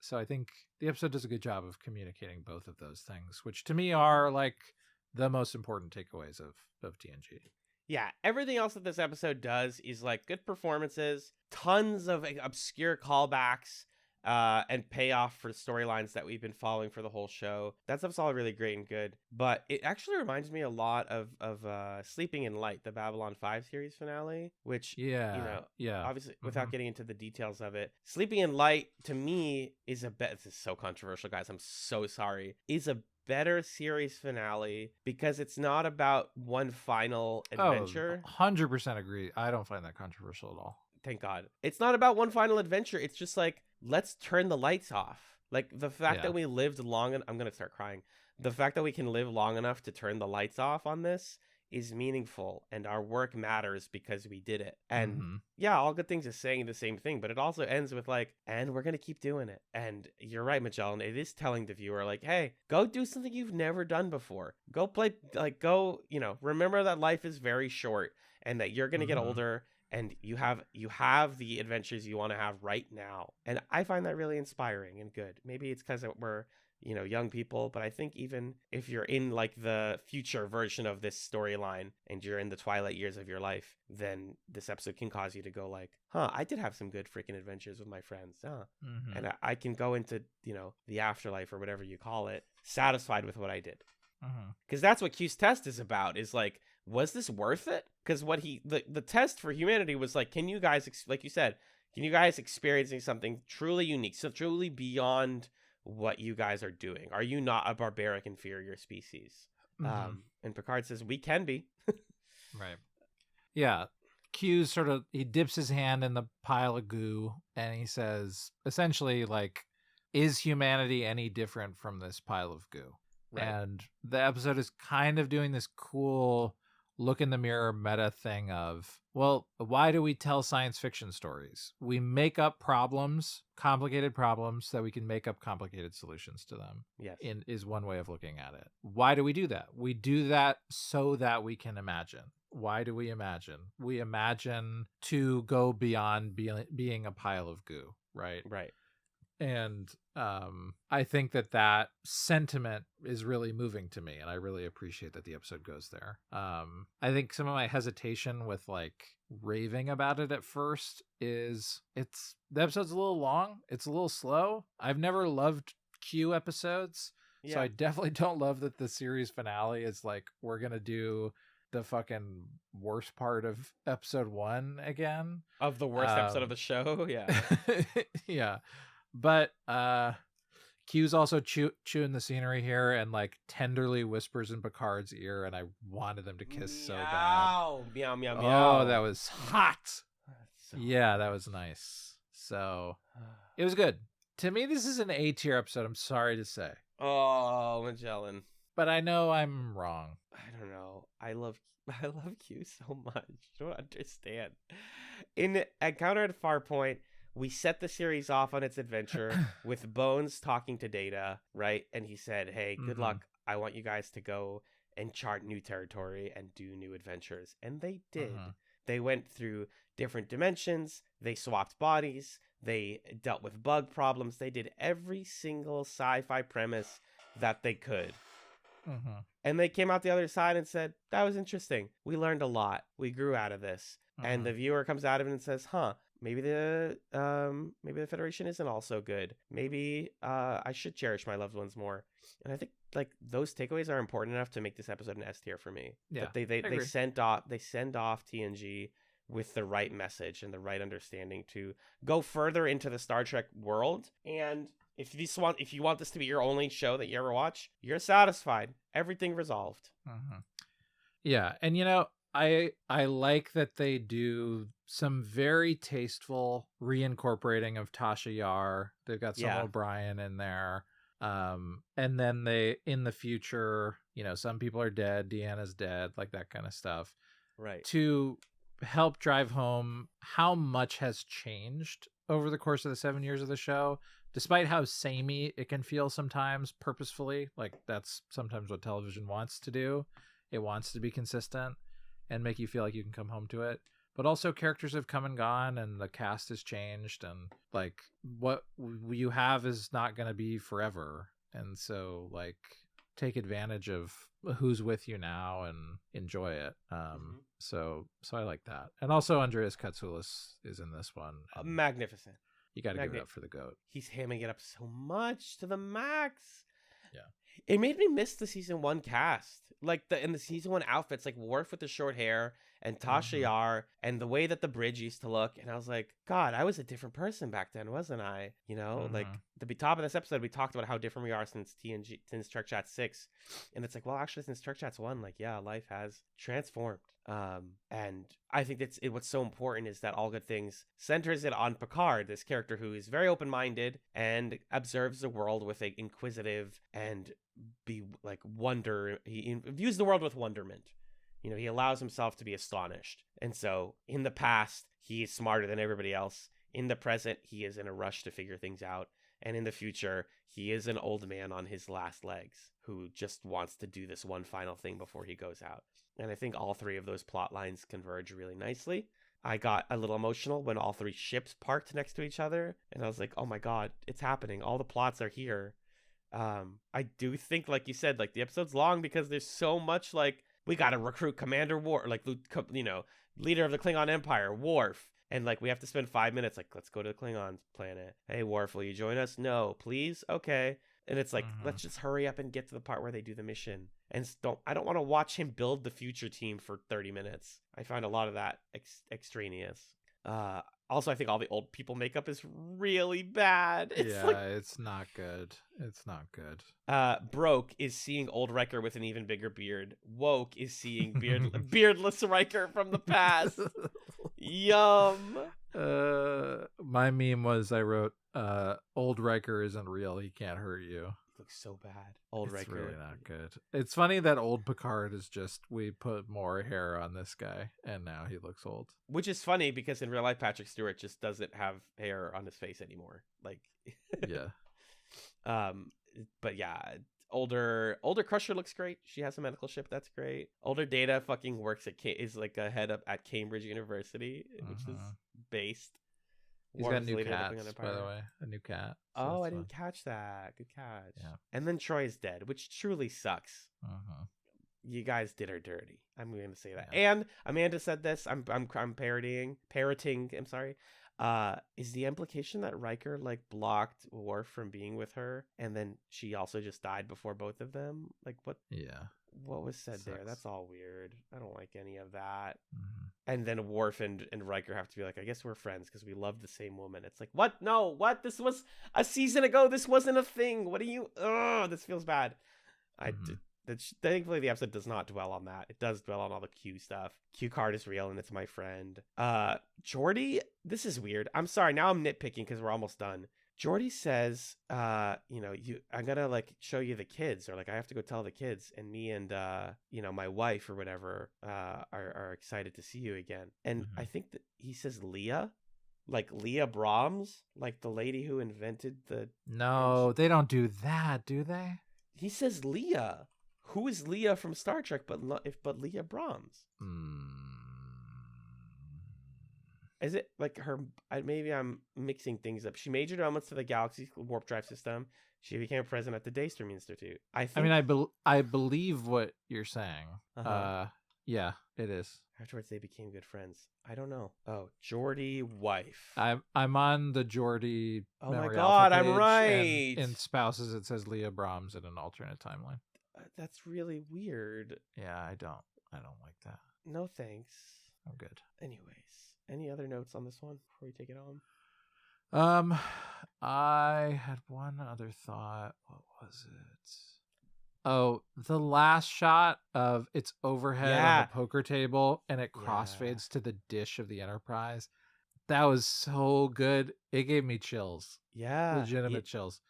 So I think the episode does a good job of communicating both of those things, which to me are like the most important takeaways of TNG. Yeah, everything else that this episode does is like good performances, tons of obscure callbacks, and payoff for storylines that we've been following for the whole show. That stuff's all really great and good. But it actually reminds me a lot of Sleeping in Light, the Babylon 5 series finale, which, obviously, without getting into the details of it, Sleeping in Light, to me, is this is so controversial, guys. I'm so sorry. Is a better series finale because it's not about one final adventure. 100% agree. I don't find that controversial at all. Thank God. It's not about one final adventure. It's just like, let's turn the lights off. Like the fact that we lived long and I'm going to start crying. The fact that we can live long enough to turn the lights off on this is meaningful, and our work matters because we did it. And yeah, All Good Things is saying the same thing, but it also ends with like, and we're going to keep doing it. And you're right, Magellan. It is telling the viewer like, hey, go do something you've never done before. Go play, like, go, you know, remember that life is very short and that you're going to get older. And you have the adventures you want to have right now. And I find that really inspiring and good. Maybe it's because we're, you know, young people, but I think even if you're in like the future version of this storyline and you're in the twilight years of your life, then this episode can cause you to go like, huh, I did have some good freaking adventures with my friends. And I can go into, you know, the afterlife or whatever you call it, satisfied with what I did. Because that's what Q's test is about, is like, was this worth it? Because what the test for humanity was like, can you guys, like you said, can you guys experiencing something truly unique, so truly beyond what you guys are doing? Are you not a barbaric inferior species? And Picard says, we can be. Right. Yeah. Q he dips his hand in the pile of goo and he says, essentially, like, is humanity any different from this pile of goo? Right. And the episode is kind of doing this cool look in the mirror meta thing of, well, why do we tell science fiction stories? We make up problems, complicated problems, so that we can make up complicated solutions to them. Yes. Is one way of looking at it. Why do we do that? We do that so that we can imagine. Why do we imagine? We imagine to go beyond being a pile of goo, right? Right. And I think that sentiment is really moving to me, and I really appreciate that the episode goes there. I think some of my hesitation with like raving about it at first is the episode's a little long. It's a little slow. I've never loved Q episodes, so I definitely don't love that the series finale is like, we're gonna do the fucking worst part of episode 1 again. Of the worst episode of the show, yeah. Yeah. But Q's also chewing the scenery here and like tenderly whispers in Picard's ear, and I wanted them to kiss so bad. Meow, meow, meow. Oh, that was hot. Yeah, that was nice. So it was good. To me, this is an A tier episode, I'm sorry to say. Oh, Magellan. But I know I'm wrong. I don't know. I love Q so much. You don't understand. In Encounter at Farpoint, we set the series off on its adventure with Bones talking to Data, right? And he said, hey, good luck. I want you guys to go and chart new territory and do new adventures. And they did. They went through different dimensions. They swapped bodies. They dealt with bug problems. They did every single sci-fi premise that they could. And they came out the other side and said, that was interesting. We learned a lot. We grew out of this. And the viewer comes out of it and says, maybe the Federation isn't all so good. Maybe I should cherish my loved ones more. And I think like those takeaways are important enough to make this episode an S tier for me. Yeah, that they send off TNG with the right message and the right understanding to go further into the Star Trek world. And if you want this to be your only show that you ever watch, you're satisfied. Everything resolved. Yeah, and you know, I like that they do some very tasteful reincorporating of Tasha Yar. They've got Samuel O'Brien in there. And then they, in the future, you know, some people are dead, Deanna's dead, like that kind of stuff. Right. To help drive home how much has changed over the course of the 7 years of the show, despite how samey it can feel sometimes purposefully. Like that's sometimes what television wants to do. It wants to be consistent and make you feel like you can come home to it. But also characters have come and gone and the cast has changed, and like what you have is not going to be forever. And so like take advantage of who's with you now and enjoy it. So I like that. And also Andreas Katsoulis is in this one. Magnificent. You got to give it up for the GOAT. He's hamming it up so much to the max. Yeah. It made me miss the season 1 cast. Like in the season 1 outfits, like Worf with the short hair and Tasha Yar and the way that the bridge used to look. And I was like, God, I was a different person back then, wasn't I? You know, like the top of this episode, we talked about how different we are since TNG, since TrekChatz 6. And it's like, well, actually, since TrekChatz 1, like, yeah, life has transformed. And I think what's so important is that All Good Things centers it on Picard, this character who is very open-minded and observes the world with a inquisitive and he views the world with wonderment. You know, he allows himself to be astonished. And so in the past, he is smarter than everybody else. In the present, he is in a rush to figure things out. And in the future, he is an old man on his last legs who just wants to do this one final thing before he goes out. And I think all three of those plot lines converge really nicely. I got a little emotional when all three ships parked next to each other. And I was like, oh my God, it's happening. All the plots are here. I do think, like you said, like the episode's long because there's so much, like, we got to recruit Commander Worf, like, you know, leader of the Klingon Empire, Worf. And, like, we have to spend 5 minutes, like, let's go to the Klingon planet. Hey, Worf, will you join us? No, please? Okay. And it's like, let's just hurry up and get to the part where they do the mission. And I don't want to watch him build the future team for 30 minutes. I find a lot of that extraneous. Also, I think all the old people makeup is really bad. It's not good. It's not good. Broke is seeing old Riker with an even bigger beard. Woke is seeing beardless Riker from the past. Yum. My meme was, I wrote, old Riker isn't real. He can't hurt you. Looks so bad. Old Riker. It's really not good. It's funny that old Picard is just, we put more hair on this guy and now he looks old. Which is funny because in real life, Patrick Stewart just doesn't have hair on his face anymore. Like, yeah. But yeah, older Crusher looks great. She has a medical ship. That's great. Older Data fucking works is like a head up at Cambridge University, which is based. He's got new cats, by the way. A new cat. So oh, I didn't catch that. Good catch. Yeah. And then Troy's dead, which truly sucks. You guys did her dirty. I'm going to say that. Yeah. And Amanda said this. I'm parroting. I'm sorry. Is the implication that Riker like blocked Worf from being with her, and then she also just died before both of them? Like what? Yeah. What was said there? That's all weird. I don't like any of that. And then Worf and Riker have to be like, I guess we're friends because we love the same woman. It's like, what? No, what? This was a season ago. This wasn't a thing. What are you? This feels bad. Thankfully, the episode does not dwell on that. It does dwell on all the Q stuff. Q card is real and it's my friend. Geordi, this is weird. I'm sorry. Now I'm nitpicking because we're almost done. Geordi says, I'm gonna like show you the kids, or like I have to go tell the kids, and me and my wife or whatever are excited to see you again. And I think that he says Leah, like Leah Brahms, like the lady who invented the. No, they don't do that, do they? He says Leah. Who is Leah from Star Trek but Leah Brahms? Is it like her? Maybe I'm mixing things up. She majored elements to the Galaxy warp drive system. She became president at the Daystrom Institute. I believe what you're saying. Yeah, it is. Afterwards, they became good friends. I don't know. Oh, Geordi wife. I'm on the Geordi. Oh my God, I'm right. In spouses, it says Leah Brahms in an alternate timeline. That's really weird. Yeah, I don't like that. No thanks. I'm good. Anyways. Any other notes on this one before we take it on? I had one other thought. What was it? Oh, the last shot of its overhead on the poker table and it crossfades to the dish of the Enterprise. That was so good. It gave me chills. Yeah. Legitimate chills.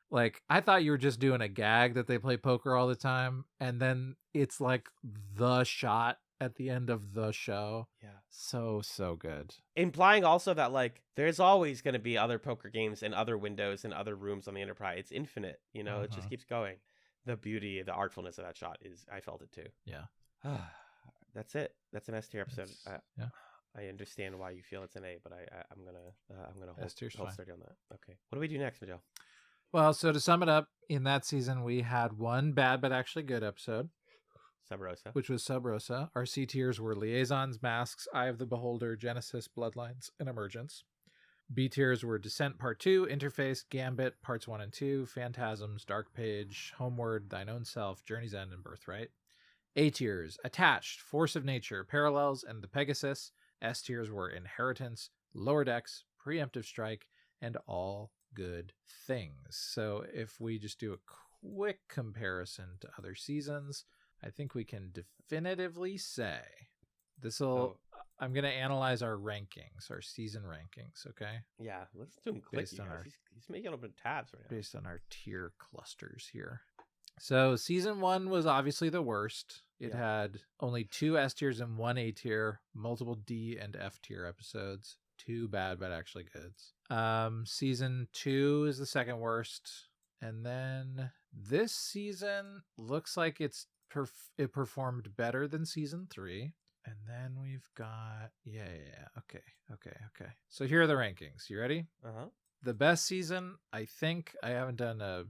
Like, I thought you were just doing a gag that they play poker all the time. And then it's like the shot at the end of the show. Yeah. So good. Implying also that like there's always going to be other poker games and other windows and other rooms on the Enterprise. It's infinite, it just keeps going. The beauty, the artfulness of that shot I felt it too. Yeah. That's it. That's an S tier episode. I understand why you feel it's an A, but I'm gonna hold sturdy on that. Okay. What do we do next, Miguel? Well, so to sum it up, in that season we had one bad but actually good episode. Sub Rosa. Which was Sub Rosa. Our C tiers were Liaisons, Masks, Eye of the Beholder, Genesis, Bloodlines, and Emergence. B tiers were Descent Part 2, Interface, Gambit, Parts 1 and 2, Phantasms, Dark Page, Homeward, Thine Own Self, Journey's End, and Birthright. A tiers: Attached, Force of Nature, Parallels, and the Pegasus. S tiers were Inheritance, Lower Decks, Preemptive Strike, and All Good Things. So if we just do a quick comparison to other seasons, I think we can definitively say I'm going to analyze our rankings, our season rankings, okay? Yeah, let's do him quick. Based on our- He's making open tabs right now. Based on our tier clusters here. So season 1 was obviously the worst. It had only 2 S tiers and 1 A tier, multiple D and F tier episodes. 2 bad but actually goods. Season 2 is the second worst. And then this season looks like it performed better than season 3. And then we've got okay. So here are the rankings. You ready? Uh-huh. The best season, I think, I haven't done a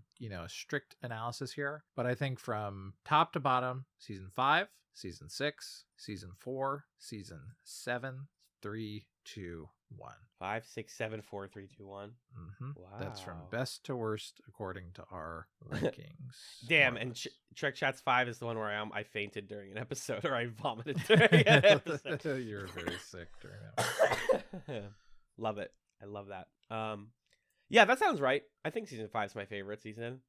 strict analysis here, but I think from top to bottom, season 5, season 6, season 4, season 7, 3, 2, 1. 5, 6, 7, 4, 3, 2, 1. Mm-hmm. Wow. That's from best to worst according to our rankings. Damn, and TrekChatz 5 is the one where I fainted during an episode, or I vomited during an episode. You were very sick during that. Love it. I love that. Yeah, that sounds right. I think season 5 is my favorite season.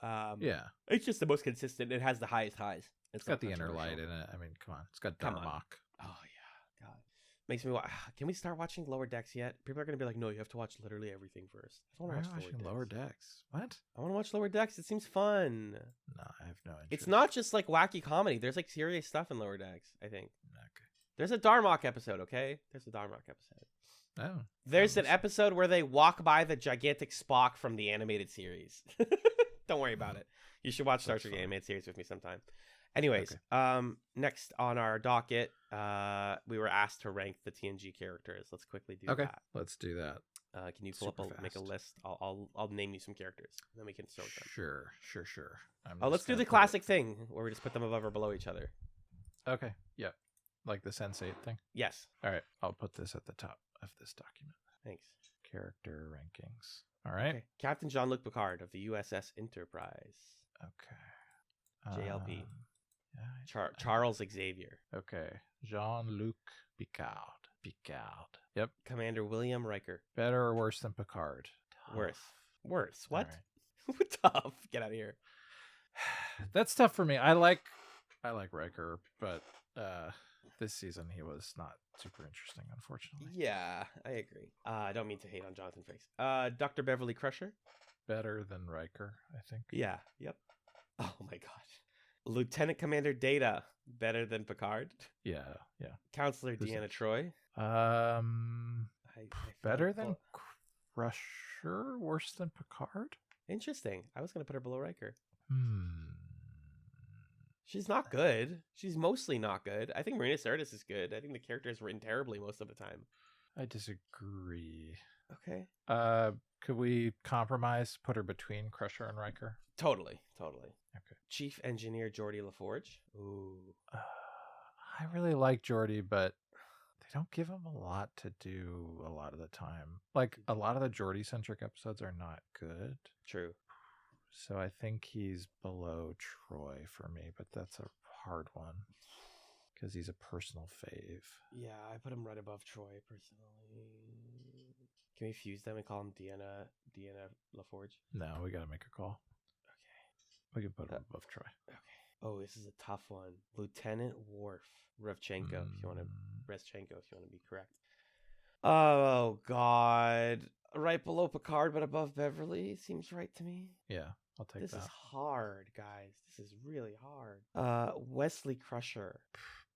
Yeah. It's just the most consistent. It has the highest highs. It's got the inner light in it. I mean, come on. It's got Come on. Darmok. Oh, yeah. God. Makes me can we start watching Lower Decks yet? People are going to be like, no, you have to watch literally everything first. I Why want are to you watch watching Lower Decks? What? I want to watch Lower Decks. It seems fun. No, I have no interest. It's not just like wacky comedy. There's like serious stuff in Lower Decks, I think. Okay. There's a Darmok episode, okay? There's a Darmok episode. Oh. There's an episode where they walk by the gigantic Spock from the animated series. Don't worry about it. You should watch Star Trek animated series with me sometime. Anyways, next on our docket, we were asked to rank the TNG characters. Let's quickly do that. Let's do that. Can you pull make a list? I'll name you some characters, and then we can start them. Sure. Let's do the classic thing where we just put them above or below each other. Okay. Yep. Like the Sense8 thing. Yes. All right. I'll put this at the top of this document. Thanks. Character rankings. All right. Okay. Captain Jean-Luc Picard of the USS Enterprise. Okay. JLP. Yeah, Charles Xavier. Okay. Jean-Luc Picard. Yep. Commander William Riker. Better or worse than Picard? Worse. What? Right. Tough. Get out of here. That's tough for me. I like Riker, but this season he was not super interesting, unfortunately. Yeah, I agree. I don't mean to hate on Jonathan Frakes. Dr. Beverly Crusher. Better than Riker, I think. Yeah. Yep. Oh my god. Lieutenant Commander Data. Better than Picard. Yeah. Counselor Who's Deanna that? Troy. Better than Crusher. Worse than Picard. Interesting. I was gonna put her below Riker. She's not good. She's mostly not good. I think Marina Sirtis is good. I think the character is written terribly most of the time. I disagree. Okay. Could we compromise? Put her between Crusher and Riker? Totally. Okay. Chief Engineer Geordie LaForge. Ooh. I really like Geordie, but they don't give him a lot to do a lot of the time. Like, a lot of the Geordie-centric episodes are not good. True. So I think he's below Troy for me, but that's a hard one because he's a personal fave. Yeah, I put him right above Troy personally. Can we fuse them and call him Deanna LaForge? No, we got to make a call. Okay. We can put him above Troy. Okay. Oh, this is a tough one. Lieutenant Worf Revchenko, if you want to be correct. Oh God. Right below Picard, but above Beverly seems right to me. Yeah, I'll take that. This is hard, guys. This is really hard. Wesley Crusher.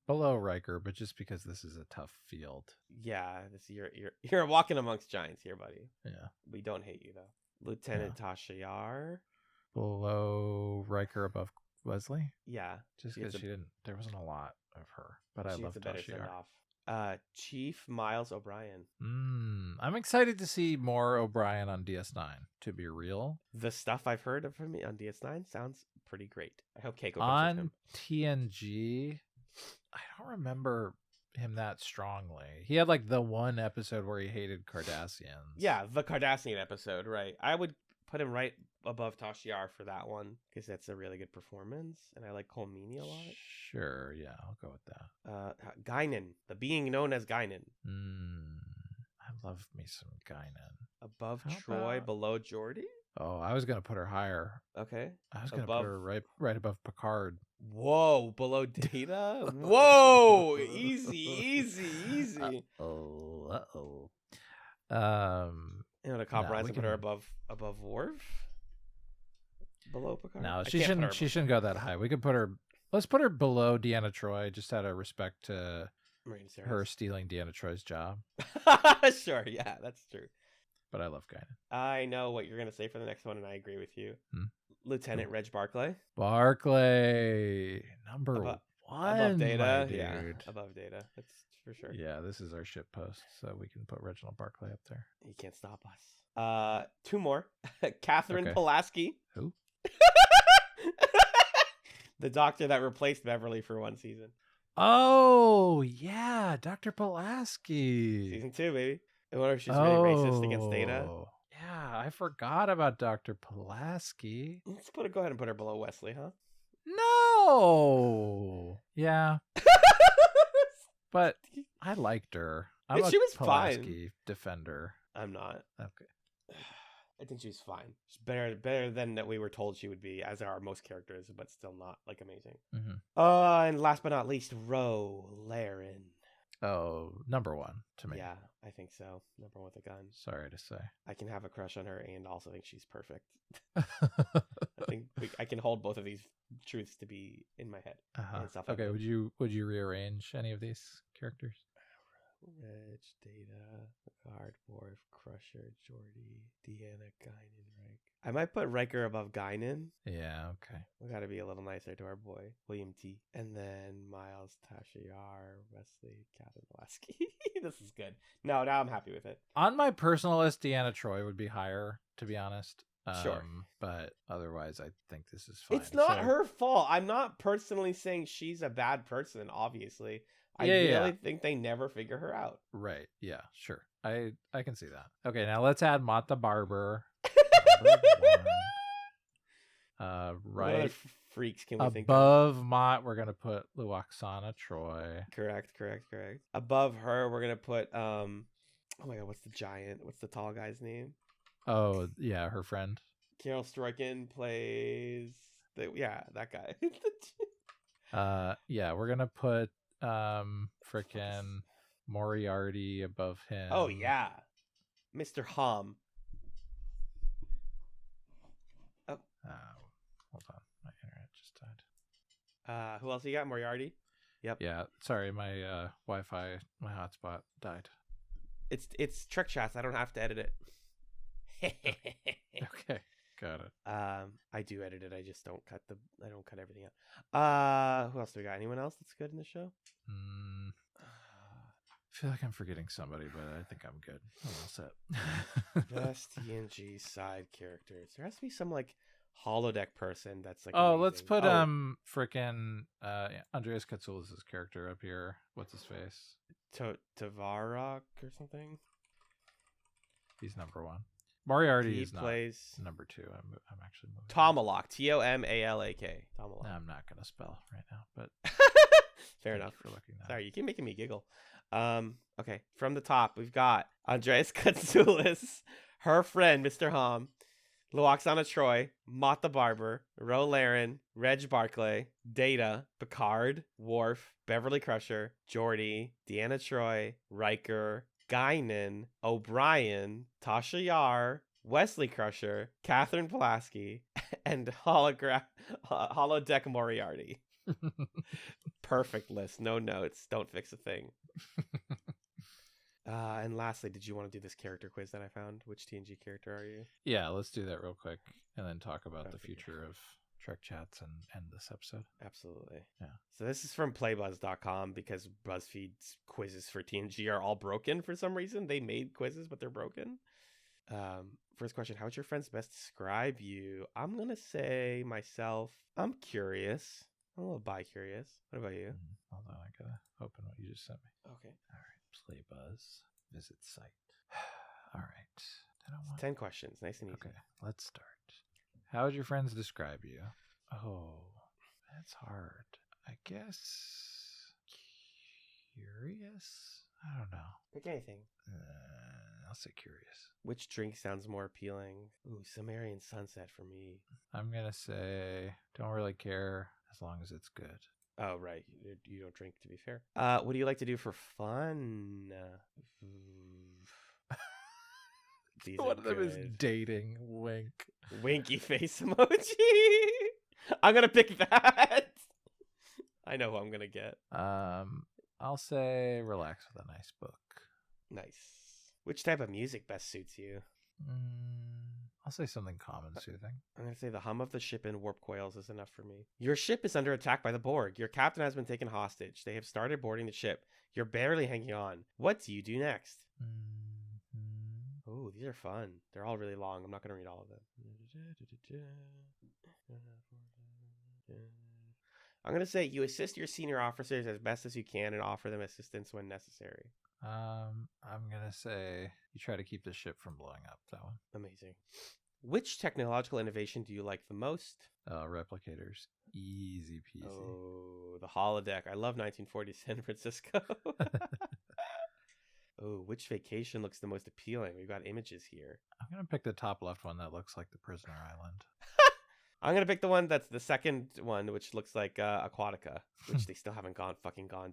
Below Riker, but just because this is a tough field. Yeah, you're walking amongst giants here, buddy. Yeah. We don't hate you though. Lieutenant Tasha Yar. Below Riker, above Wesley? Yeah. Just because there wasn't a lot of her, but I love Tasha Yar. Chief Miles O'Brien. I'm excited to see more O'Brien on DS9, to be real. The stuff I've heard of him on DS9 sounds pretty great. I hope Keiko comes with on him. TNG, I don't remember him that strongly. He had like the one episode where he hated Cardassians. Yeah, the Cardassian episode, right. I would put him right above Tashiar for that one because that's a really good performance, and I like Colmini a lot. Sure, yeah, I'll go with that. Guinan, the being known as Guinan. I love me some Guinan. Above How Troy, about- below Jordy. Oh, I was gonna put her higher. Okay. I was gonna put her right above Picard. Whoa, below Data? Whoa, easy. Uh-oh. You know, the Cop No, Rise we and put her can- above Worf? Below Picard? No, I she can't put her shouldn't. She shouldn't go that high. We could put her. Let's put her below Deanna Troy, just out of respect to Marine series. her stealing Deanna Troy's job. Sure, yeah, that's true. But I love Guinan. I know what you're going to say for the next one, and I agree with you. Lieutenant Reg Barclay. Barclay, number Above- one. Above Data. my dude. Yeah, above Data. That's for sure. Yeah, this is our ship post, so we can put Reginald Barclay up there. He can't stop us. Two more. Catherine Okay. Pulaski. Who? The doctor that replaced Beverly for one season. Oh yeah, Dr. Pulaski. Season 2, baby. I wonder if she's really racist against Data. Yeah, I forgot about Dr. Pulaski. Let's go ahead and put her below Wesley, huh? No. Yeah, but I liked her. I'm Yeah, a she was Pulaski defender. I'm not. Okay. I think she's fine. She's better than that we were told she would be, as are most characters, but still not like amazing. And last but not least, Ro Laren. Oh, number one to me. Yeah, I think so. Number one with a gun. Sorry to say. I can have a crush on her and also think she's perfect. I think I can hold both of these truths to be in my head. And stuff like Okay, that. would you rearrange any of these characters? Reg, Data, Picard, Worf, Crusher, Geordi, Deanna, Guinan, Riker. I might put Riker above Guinan. Yeah, okay. We gotta be a little nicer to our boy, William T. And then Miles, Tasha Yar, Wesley, Captain Pulaski. This is good. No, now I'm happy with it. On my personal list, Deanna Troy would be higher, to be honest. Sure. But otherwise, I think this is fine. It's not So- her fault. I'm not personally saying she's a bad person, obviously. I Yeah, really yeah. think they never figure her out. Right. Yeah, sure. I can see that. Okay, now let's add Mott the Barber. What other Right freaks can we think of? above Mott, we're gonna put Luoxana Troy. Correct. Above her, we're gonna put oh my god, what's the giant? What's the tall guy's name? Oh yeah, her friend. Carol Struyken plays that guy. Yeah, we're gonna put frickin' Moriarty above him. Oh yeah, Mr. Hom. Hold on, my internet just died. Who else you got? Moriarty. Yep. Yeah, sorry, my Wi-Fi, my hotspot died. It's TrekChatz. I don't have to edit it. Okay, got it. I do edit it. I just don't cut everything out. Who else do we got? Anyone else that's good in the show? I feel like I'm forgetting somebody, but I think I'm good. I'm all set. Best TNG side characters. There has to be some like holodeck person that's like. Oh, let's amazing. put frickin' Andreas Katsoulis' character up here. What's his face? Tavarak or something. He's number one. Moriarty He is plays number two. I'm actually moving. Tomalak. Tomalak. Tomalak. I'm not gonna spell right now, but Fair thank enough. you for looking that. Sorry, you keep making me giggle. Okay. From the top, we've got Andreas Katsoulis, her friend, Mr. Hom, Luoxana Troy, Mott the Barber, Ro Laren, Reg Barclay, Data, Picard, Worf, Beverly Crusher, Geordi, Deanna Troy, Riker, Guinan, O'Brien, Tasha Yar, Wesley Crusher, Catherine Pulaski, and Holodeck Moriarty. Perfect list. No notes. Don't fix a thing. And lastly, did you want to do this character quiz that I found? Which TNG character are you? Yeah, let's do that real quick and then talk about the Okay. future of TrekChatz and end this episode. Absolutely. Yeah. So this is from playbuzz.com because BuzzFeed's quizzes for TNG are all broken for some reason. They made quizzes, but they're broken. First question, how would your friends best describe you? I'm going to say myself, I'm curious. I'm a little bi-curious. What about you? Hold on, I gotta open what you just sent me. Okay. All right, play buzz, visit site. All right, don't want 10 questions. Nice and easy. Okay, let's start. How would your friends describe you? Oh, that's hard. I guess curious? I don't know. Pick anything. I'll say curious. Which drink sounds more appealing? Ooh, Sumerian Sunset for me. I'm going to say don't really care as long as it's good. Oh, right. You don't drink, to be fair. What do you like to do for fun? These One are of them is good. dating. Wink. Winky face emoji. I'm gonna pick that. I know who I'm gonna get. I'll say relax with a nice book. Nice. Which type of music best suits you? I'll say something calm and soothing. I'm gonna say the hum of the ship in warp coils is enough for me. Your ship is under attack by the Borg. Your captain has been taken hostage. They have started boarding the ship. You're barely hanging on. What do you do next? Oh, these are fun. They're all really long. I'm not gonna read all of them. I'm gonna say you assist your senior officers as best as you can and offer them assistance when necessary. I'm gonna say you try to keep the ship from blowing up. That one. Amazing. Which technological innovation do you like the most? Replicators. Easy peasy. Oh, the holodeck. I love 1940s San Francisco. Oh, which vacation looks the most appealing? We've got images here. I'm gonna pick the top left one that looks like the Prisoner Island. I'm gonna pick the one that's the second one, which looks like Aquatica, which they still haven't gone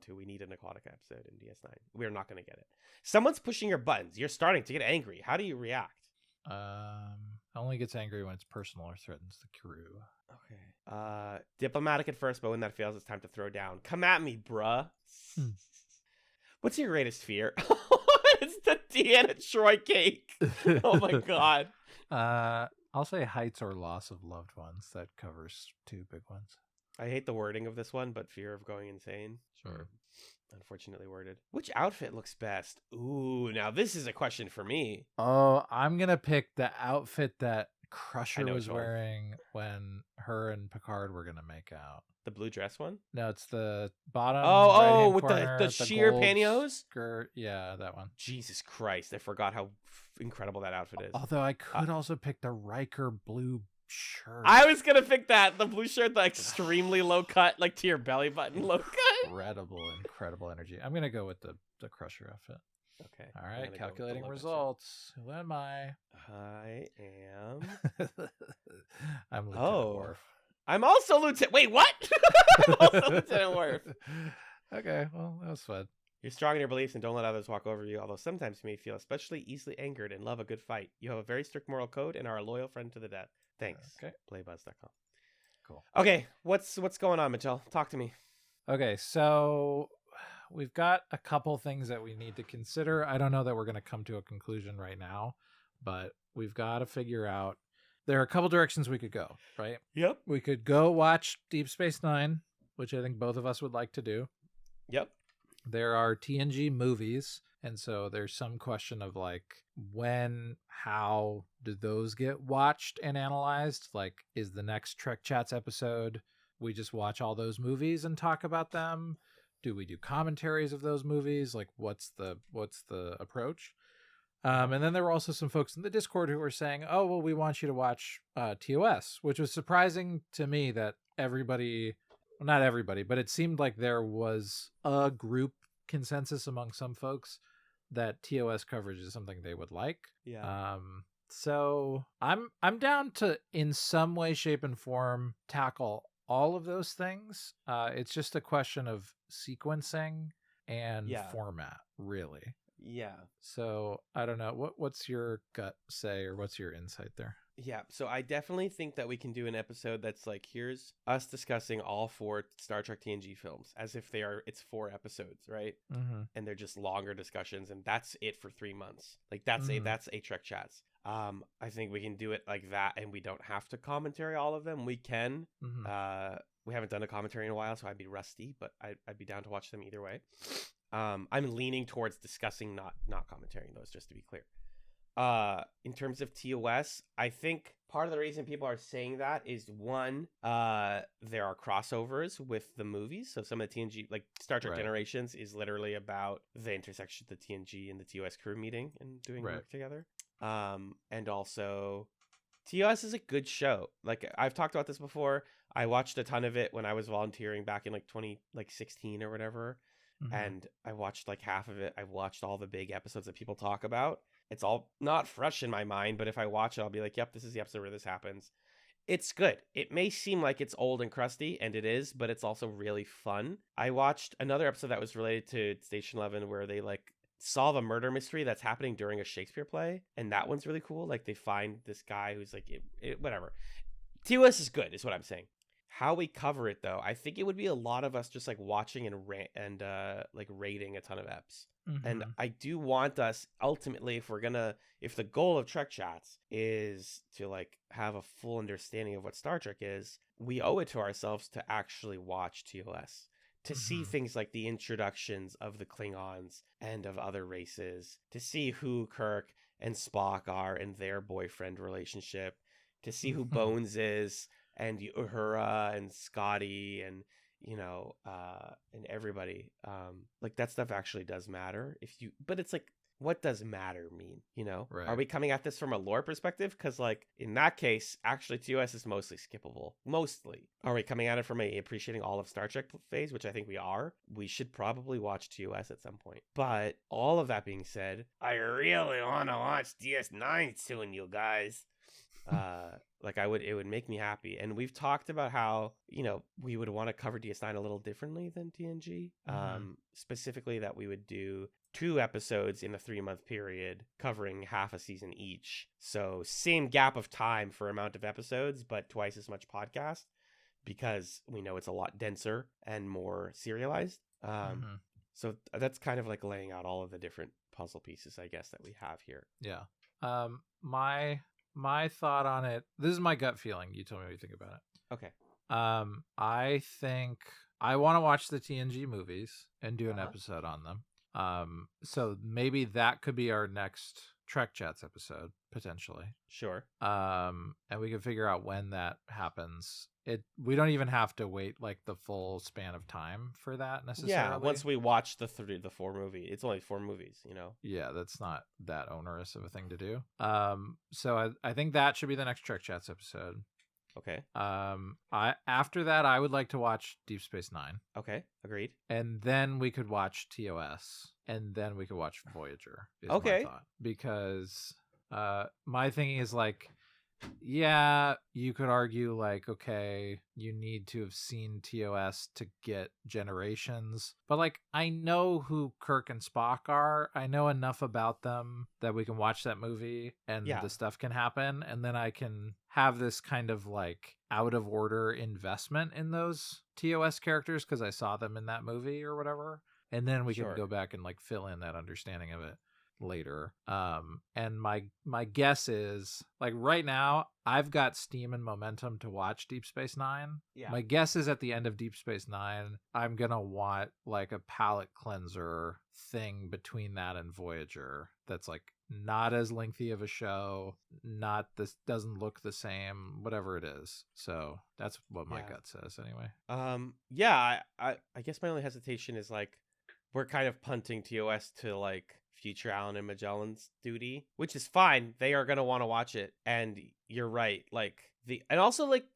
to. We need an Aquatica episode in DS9. We're not gonna get it. Someone's pushing your buttons. You're starting to get angry. How do you react? Only gets angry when it's personal or threatens the crew. Okay. Diplomatic at first, but when that fails, it's time to throw down. Come at me, bruh. What's your greatest fear? It's the Deanna Troy cake. Oh my god. I'll say heights or loss of loved ones. That covers two big ones. I hate the wording of this one, but fear of going insane. Sure. Unfortunately worded. Which outfit looks best? Ooh, now this is a question for me. Oh, I'm gonna pick the outfit that Crusher know was which one. wearing when her and Picard were gonna make out. The blue dress one? No, it's the bottom. Oh, right-hand with corner, the sheer gold pantyhose? skirt. Yeah, that one. Jesus Christ, I forgot how incredible that outfit is. Although I could also pick the Riker blue shirt. I was gonna pick that. The blue shirt, the extremely low cut, like to your belly button low cut. Incredible energy. I'm gonna go with the Crusher outfit. Okay. All I'm right, gonna go with the calculating low cut results. Who am I? shirt. I am. I'm Lieutenant Oh. Worf. I'm also Lieutenant. Wait, what? I'm also Lieutenant Worf. Okay, well, that was fun. You're strong in your beliefs and don't let others walk over you, although sometimes you may feel especially easily angered and love a good fight. You have a very strict moral code and are a loyal friend to the death. Thanks. Okay. Playbuzz.com. Cool. Okay, what's going on, Mitchell? Talk to me. Okay, so we've got a couple things that we need to consider. I don't know that we're going to come to a conclusion right now, but we've got to figure out. There are a couple directions we could go, right? Yep. We could go watch Deep Space Nine, which I think both of us would like to do. Yep. There are TNG movies, and so there's some question of like when, how do those get watched and analyzed? Like, is the next TrekChatz episode we just watch all those movies and talk about them? Do we do commentaries of those movies? Like, what's the approach? And then there were also some folks in the Discord who were saying, "Oh, well, we want you to watch TOS," which was surprising to me that everybody. Well, not everybody, but it seemed like there was a group consensus among some folks that TOS coverage is something they would like. Yeah. So I'm down to, in some way, shape, and form, tackle all of those things. It's just a question of sequencing and format, really. Yeah. So I don't know. What's your gut say, or what's your insight there? Yeah, so I definitely think that we can do an episode that's like, here's us discussing all 4 Star Trek TNG films as if it's 4 episodes, right? Mm-hmm. And they're just longer discussions, and that's it for 3 months. Like that's a TrekChatz. I think we can do it like that, and we don't have to commentary all of them. We can. Mm-hmm. We haven't done a commentary in a while, so I'd be rusty, but I'd be down to watch them either way. I'm leaning towards discussing, not commentarying those, just to be clear. In terms of TOS, I think part of the reason people are saying that is, one, there are crossovers with the movies. So some of the TNG, like Star Trek Generations, is literally about the intersection of the TNG and the TOS crew meeting and doing work together. And also TOS is a good show. Like I've talked about this before. I watched a ton of it when I was volunteering back in like 2016 or whatever. Mhm. And I watched like half of it. I've watched all the big episodes that people talk about. It's all not fresh in my mind, but if I watch it, I'll be like, yep, this is the episode where this happens. It's good. It may seem like it's old and crusty, and it is, but it's also really fun. I watched another episode that was related to Station 11 where they like solve a murder mystery that's happening during a Shakespeare play, and that one's really cool. Like they find this guy who's like, whatever. TOS is good, is what I'm saying. How we cover it, though, I think it would be a lot of us just like watching and like rating a ton of eps. And Mhm. I do want us ultimately, if the goal of Trek Chats is to like have a full understanding of what Star Trek is, we owe it to ourselves to actually watch TOS, to see Mhm. things like the introductions of the Klingons and of other races, to see who Kirk and Spock are and their boyfriend relationship, to see who Mhm. Bones is and Uhura and Scotty and and everybody. Like that stuff actually does matter but it's like, what does matter mean? Are Right. we coming at this from a lore perspective? Because like in that case, actually TOS is mostly skippable. Mostly. Are we coming at it from a appreciating all of Star Trek phase, which I think we are? We should probably watch TOS at some point. But all of that being said, I really want to watch DS9 soon, you guys. Like it would make me happy. And we've talked about how, we would want to cover DS9 a little differently than TNG. Mhm. Specifically that we would do 2 episodes in a 3-month period covering half a season each. So same gap of time for amount of episodes, but twice as much podcast because we know it's a lot denser and more serialized. Mhm. So that's kind of like laying out all of the different puzzle pieces, I guess, that we have here. Yeah. My thought on it. This is my gut feeling. You tell me what you think about it. Okay. I think I want to watch the TNG movies and do an Uh-huh. episode on them. So maybe that could be our next Trek Chats episode potentially. Sure. And we can figure out when that happens. We don't even have to wait like the full span of time for that necessarily. Yeah, once we watch the 4 movie, it's only 4 movies, Yeah, that's not that onerous of a thing to do. So I think that should be the next Trek Chats episode. Okay. After that, I would like to watch Deep Space Nine. Okay, agreed. And then we could watch TOS, and then we could watch Voyager. Is Okay. my thought, because my thinking is like, yeah, you could argue like, okay, you need to have seen TOS to get Generations, but like I know who Kirk and Spock are. I know enough about them that we can watch that movie and Yeah. the stuff can happen, and then I can have this kind of like out of order investment in those TOS characters because I saw them in that movie or whatever, and then we Sure. can go back and like fill in that understanding of it later. And my guess is like right now I've got steam and momentum to watch Deep Space Nine. Yeah. My guess is at the end of Deep Space Nine, I'm gonna want like a palate cleanser thing between that and Voyager that's like not as lengthy of a show, not this doesn't look the same, whatever it is. So that's what my Yeah. gut says anyway. Yeah, I guess my only hesitation is like we're kind of punting TOS to like future Allen and Magellan's duty, which is fine. They are gonna want to watch it, and you're right. Like and also like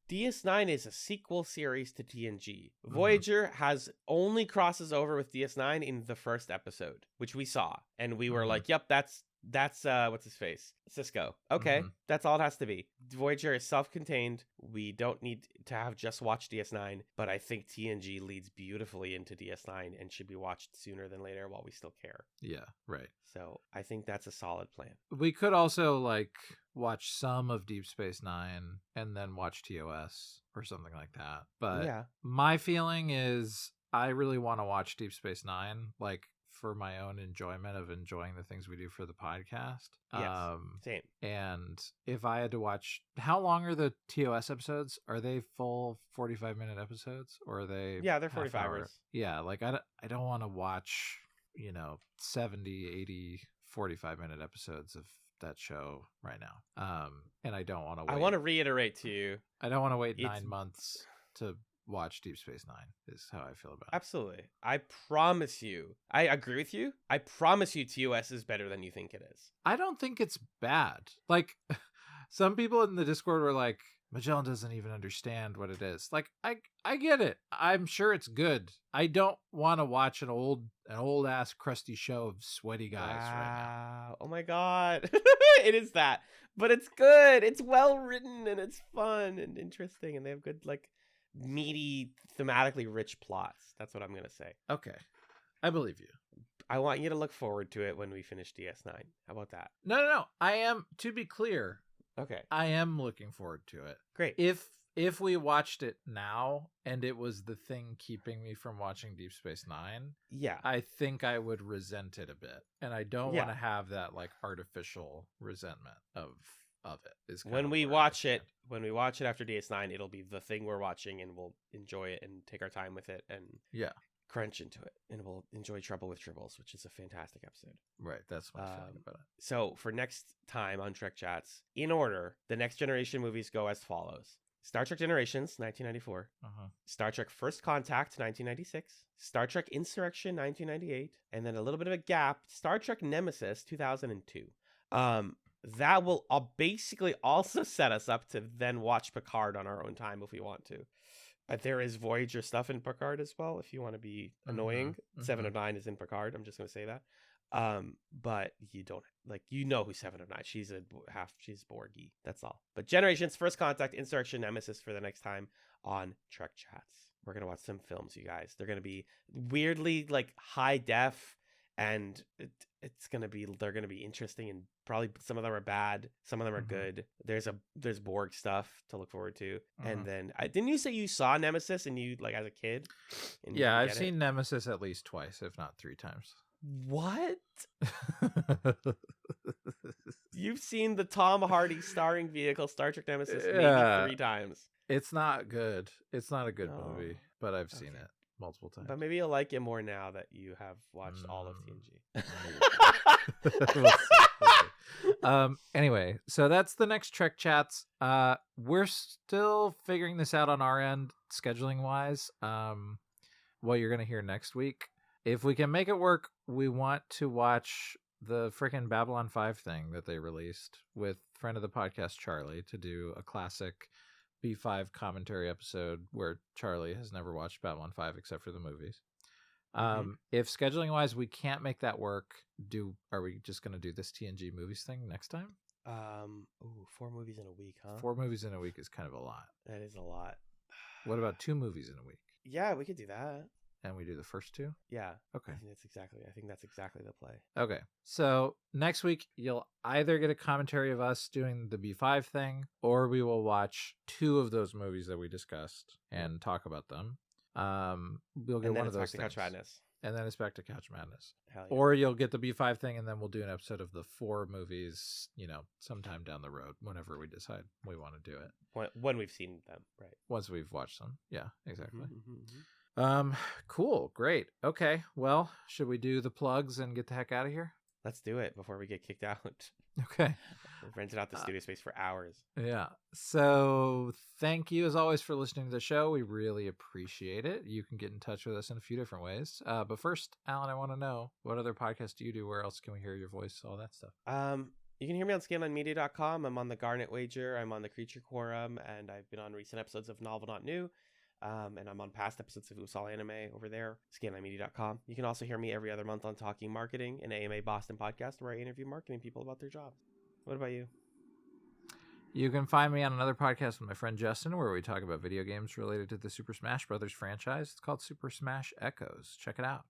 DS9 is a sequel series to TNG. Voyager has only crosses over with DS9 in the first episode, which we saw, and we were like, "Yep, that's what's his face, Cisco." Okay, that's all it has to be. Voyager is self-contained. We don't need to have just watched DS9, but I think TNG leads beautifully into DS9 and should be watched sooner than later while we still care. Yeah, right. So I think that's a solid plan. We could also like watch some of Deep Space Nine and then watch TOS or something like that. But yeah, my feeling is I really want to watch Deep Space Nine, like for my own enjoyment of enjoying the things we do for the podcast. yes, same. And if I had to watch, how long are the TOS episodes? Are they full 45-minute episodes, or are they? Yeah, they're half 45 hour? hours. Yeah, like I don't want to watch 70, 80, 45-minute episodes of that show right now. And I don't want to wait. I want to reiterate to you, I don't want to wait it's- 9 months to watch Deep Space Nine, is how I feel about it. Absolutely. I promise you. I agree with you. I promise you TOS is better than you think it is. I don't think it's bad. Like, some people in the Discord were like, Magellan doesn't even understand what it is. Like, I get it. I'm sure it's good. I don't want to watch an old ass crusty show of sweaty guys right now. Oh my god. It is that. But it's good. It's well written and it's fun and interesting and they have good like meaty, thematically rich plots. That's what I'm going to say. Okay. I believe you. I want you to look forward to it when we finish DS9. How about that? No. I am, to be clear, Okay. I am looking forward to it. Great. If we watched it now and it was the thing keeping me from watching Deep Space Nine, Yeah. I think I would resent it a bit. And I don't Yeah. want to have that like artificial resentment of it. Is kind When of we where I watch stand. it after DS9, it'll be the thing we're watching and we'll enjoy it and take our time with it and Yeah. crunch into it. And we'll enjoy Trouble with Tribbles, which is a fantastic episode. Right. That's my feeling about it. So for next time on Trek Chats, in order, the Next Generation movies go as follows. Star Trek Generations, 1994. Uh-huh. Star Trek First Contact, 1996. Star Trek Insurrection, 1998. And then a little bit of a gap, Star Trek Nemesis, 2002. That will basically also set us up to then watch Picard on our own time if we want to. There is Voyager stuff in Picard as well if you want to be annoying. 709 is in Picard. I'm just going to say that. But you don't like, you know who 709. She's Borgy. That's all. But Generations, First Contact, Insurrection, Nemesis for the next time on Trek Chats. We're going to watch some films, you guys. They're going to be weirdly like high def. And they're gonna be interesting, and probably some of them are bad, some of them are good. There's Borg stuff to look forward to, and then didn't you say you saw Nemesis and you like as a kid? And Yeah, I've seen Nemesis at least twice, if not 3 times. What? You've seen the Tom Hardy starring vehicle Star Trek Nemesis maybe 3 times. It's not good. It's not a good No. movie, but I've seen it multiple times. But maybe you'll like it more now that you have watched all of TNG. We'll see. Anyway, so that's the next Trek Chats. We're still figuring this out on our end, scheduling wise. What you're gonna hear next week. If we can make it work, we want to watch the freaking Babylon 5 thing that they released with friend of the podcast Charlie to do a classic B5 commentary episode where Charlie has never watched Babylon 5 except for the movies. If scheduling wise we can't make that work, are we just going to do this TNG movies thing next time? 4 movies in a week, huh? 4 movies in a week is kind of a lot. That is a lot. What about 2 movies in a week? Yeah, we could do that. And we do the first 2? Yeah. Okay. I think that's exactly the play. Okay. So next week, you'll either get a commentary of us doing the B5 thing, or we will watch 2 of those movies that we discussed and talk about them. We'll get one of those things. Couch Madness. And then it's back to Couch Madness. Hell yeah. Or you'll get the B5 thing, and then we'll do an episode of the 4 movies, sometime down the road, whenever we decide we want to do it. When we've seen them, right? Once we've watched them. Yeah, exactly. Mm-hmm. Cool. Great. Okay. Well, should we do the plugs and get the heck out of here? Let's do it before we get kicked out. Okay. We've rented out the studio space for hours. Yeah. So thank you as always for listening to the show. We really appreciate it. You can get in touch with us in a few different ways. But first, Alan, I want to know, what other podcasts do you do? Where else can we hear your voice? All that stuff. You can hear me on scanlinemedia.com. I'm on the Garnet Wager. I'm on the Creature Quorum. And I've been on recent episodes of Novel Not New. And I'm on past episodes of Usal Anime over there, scanlinemedia.com. You can also hear me every other month on Talking Marketing, an AMA Boston podcast where I interview marketing people about their jobs. What about you? You can find me on another podcast with my friend Justin where we talk about video games related to the Super Smash Brothers franchise. It's called Super Smash Echoes. Check it out.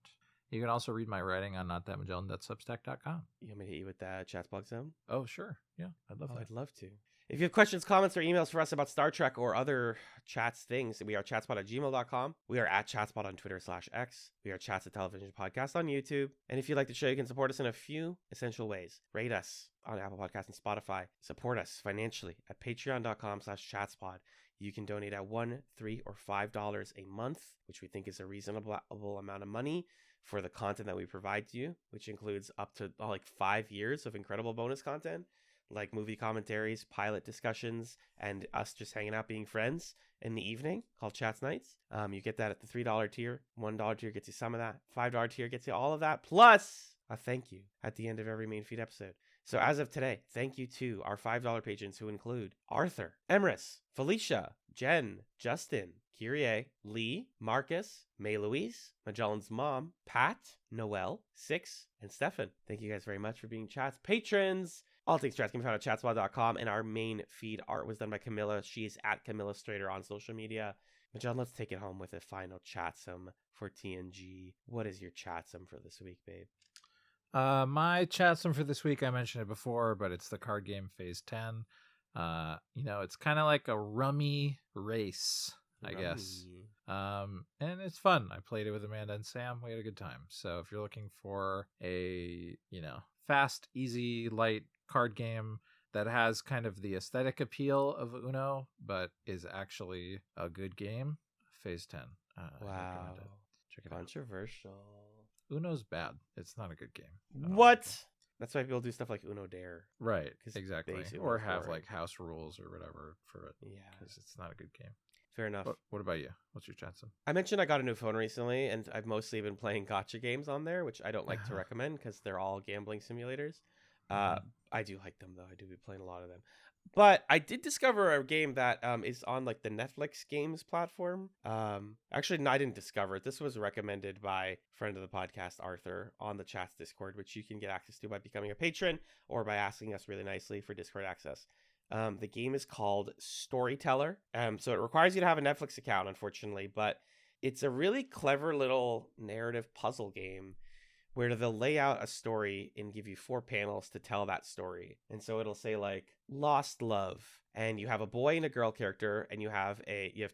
You can also read my writing on notthatmagellan.substack.com. You want me to hit you with the chat plug zone? Oh, sure. Yeah, I'd love that. I'd love to. If you have questions, comments, or emails for us about Star Trek or other chats things, we are chatspot@gmail.com. We are at chatspot on Twitter/X. We are Chats, a television podcast on YouTube. And if you like the show, you can support us in a few essential ways. Rate us on Apple Podcasts and Spotify. Support us financially at patreon.com/chatspot. You can donate at $1, $3, or $5 a month, which we think is a reasonable amount of money for the content that we provide to you, which includes up to 5 years of incredible bonus content. like movie commentaries, pilot discussions, and us just hanging out being friends in the evening called Chats Nights. You get that at the $3 tier. $1 tier gets you some of that. $5 tier gets you all of that, plus a thank you at the end of every main feed episode. So as of today, thank you to our $5 patrons who include Arthur, Emrys, Felicia, Jen, Justin, Kyrie, Lee, Marcus, May Louise, Magellan's mom, Pat, Noel, Six, and Stefan. Thank you guys very much for being Chats patrons. All things Chats can be found at chatswad.com, and our main feed art was done by Camilla. She is at Camilla Strader on social media. Magellan, let's take it home with a final chatsum for TNG. What is your chatsum for this week, babe? My chatsum for this week, I mentioned it before, but it's the card game Phase 10. It's kind of like a rummy race, I guess. And it's fun. I played it with Amanda and Sam. We had a good time. So if you're looking for a, fast, easy, light card game that has kind of the aesthetic appeal of Uno, but is actually a good game, Phase 10. I recommend it. Check it out. Controversial. Uno's bad. It's not a good game. What? That's why people do stuff like Uno Dare. Right, exactly. basically Or it's have boring. like house rules or whatever for it. Yeah. Because it's not a good game. Fair enough. What about you? What's your chatsum? I mentioned I got a new phone recently, and I've mostly been playing gotcha games on there, which I don't like to recommend because they're all gambling simulators. I do like them, though. I do be playing a lot of them. But I did discover a game that is on like the Netflix games platform. Actually, no, I didn't discover it. This was recommended by friend of the podcast, Arthur, on the Chats Discord, which you can get access to by becoming a patron or by asking us really nicely for Discord access. The game is called Storyteller. So it requires you to have a Netflix account, unfortunately, but it's a really clever little narrative puzzle game where they'll lay out a story and give you 4 panels to tell that story. And so it'll say like lost love, and you have a boy and a girl character, and you have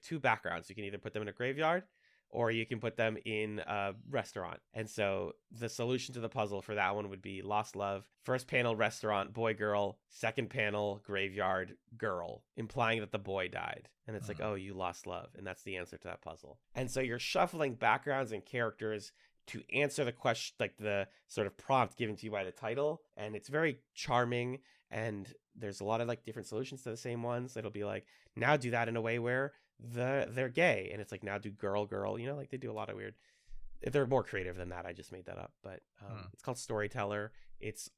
2 backgrounds. You can either put them in a graveyard or you can put them in a restaurant. And so the solution to the puzzle for that one would be lost love. First panel, restaurant, boy, girl. Second panel, graveyard, girl, implying that the boy died. And it's like, oh, you lost love. And that's the answer to that puzzle. And so you're shuffling backgrounds and characters to answer the question, like the sort of prompt given to you by the title. And it's very charming. And there's a lot of like different solutions to the same ones. It'll be like, now do that in a way where they're gay. And it's like, now do girl, like they do a lot of weird. They're more creative than that. I just made that up. But it's called Storyteller. It's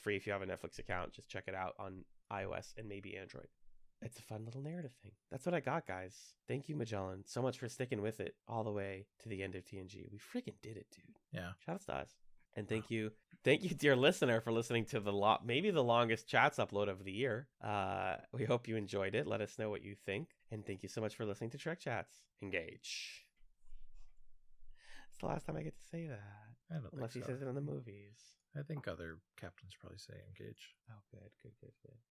free if you have a Netflix account. Just check it out on iOS and maybe Android. It's a fun little narrative thing. That's what I got, guys. Thank you, Magellan, so much for sticking with it all the way to the end of TNG. We freaking did it, dude. Yeah. Shout out to us. And thank you, dear listener, for listening to maybe the longest Chats upload of the year. We hope you enjoyed it. Let us know what you think. And thank you so much for listening to TrekChatz. Engage. It's the last time I get to say that. I don't Unless think he so. says it in the movies. I think other captains probably say engage. Oh, good.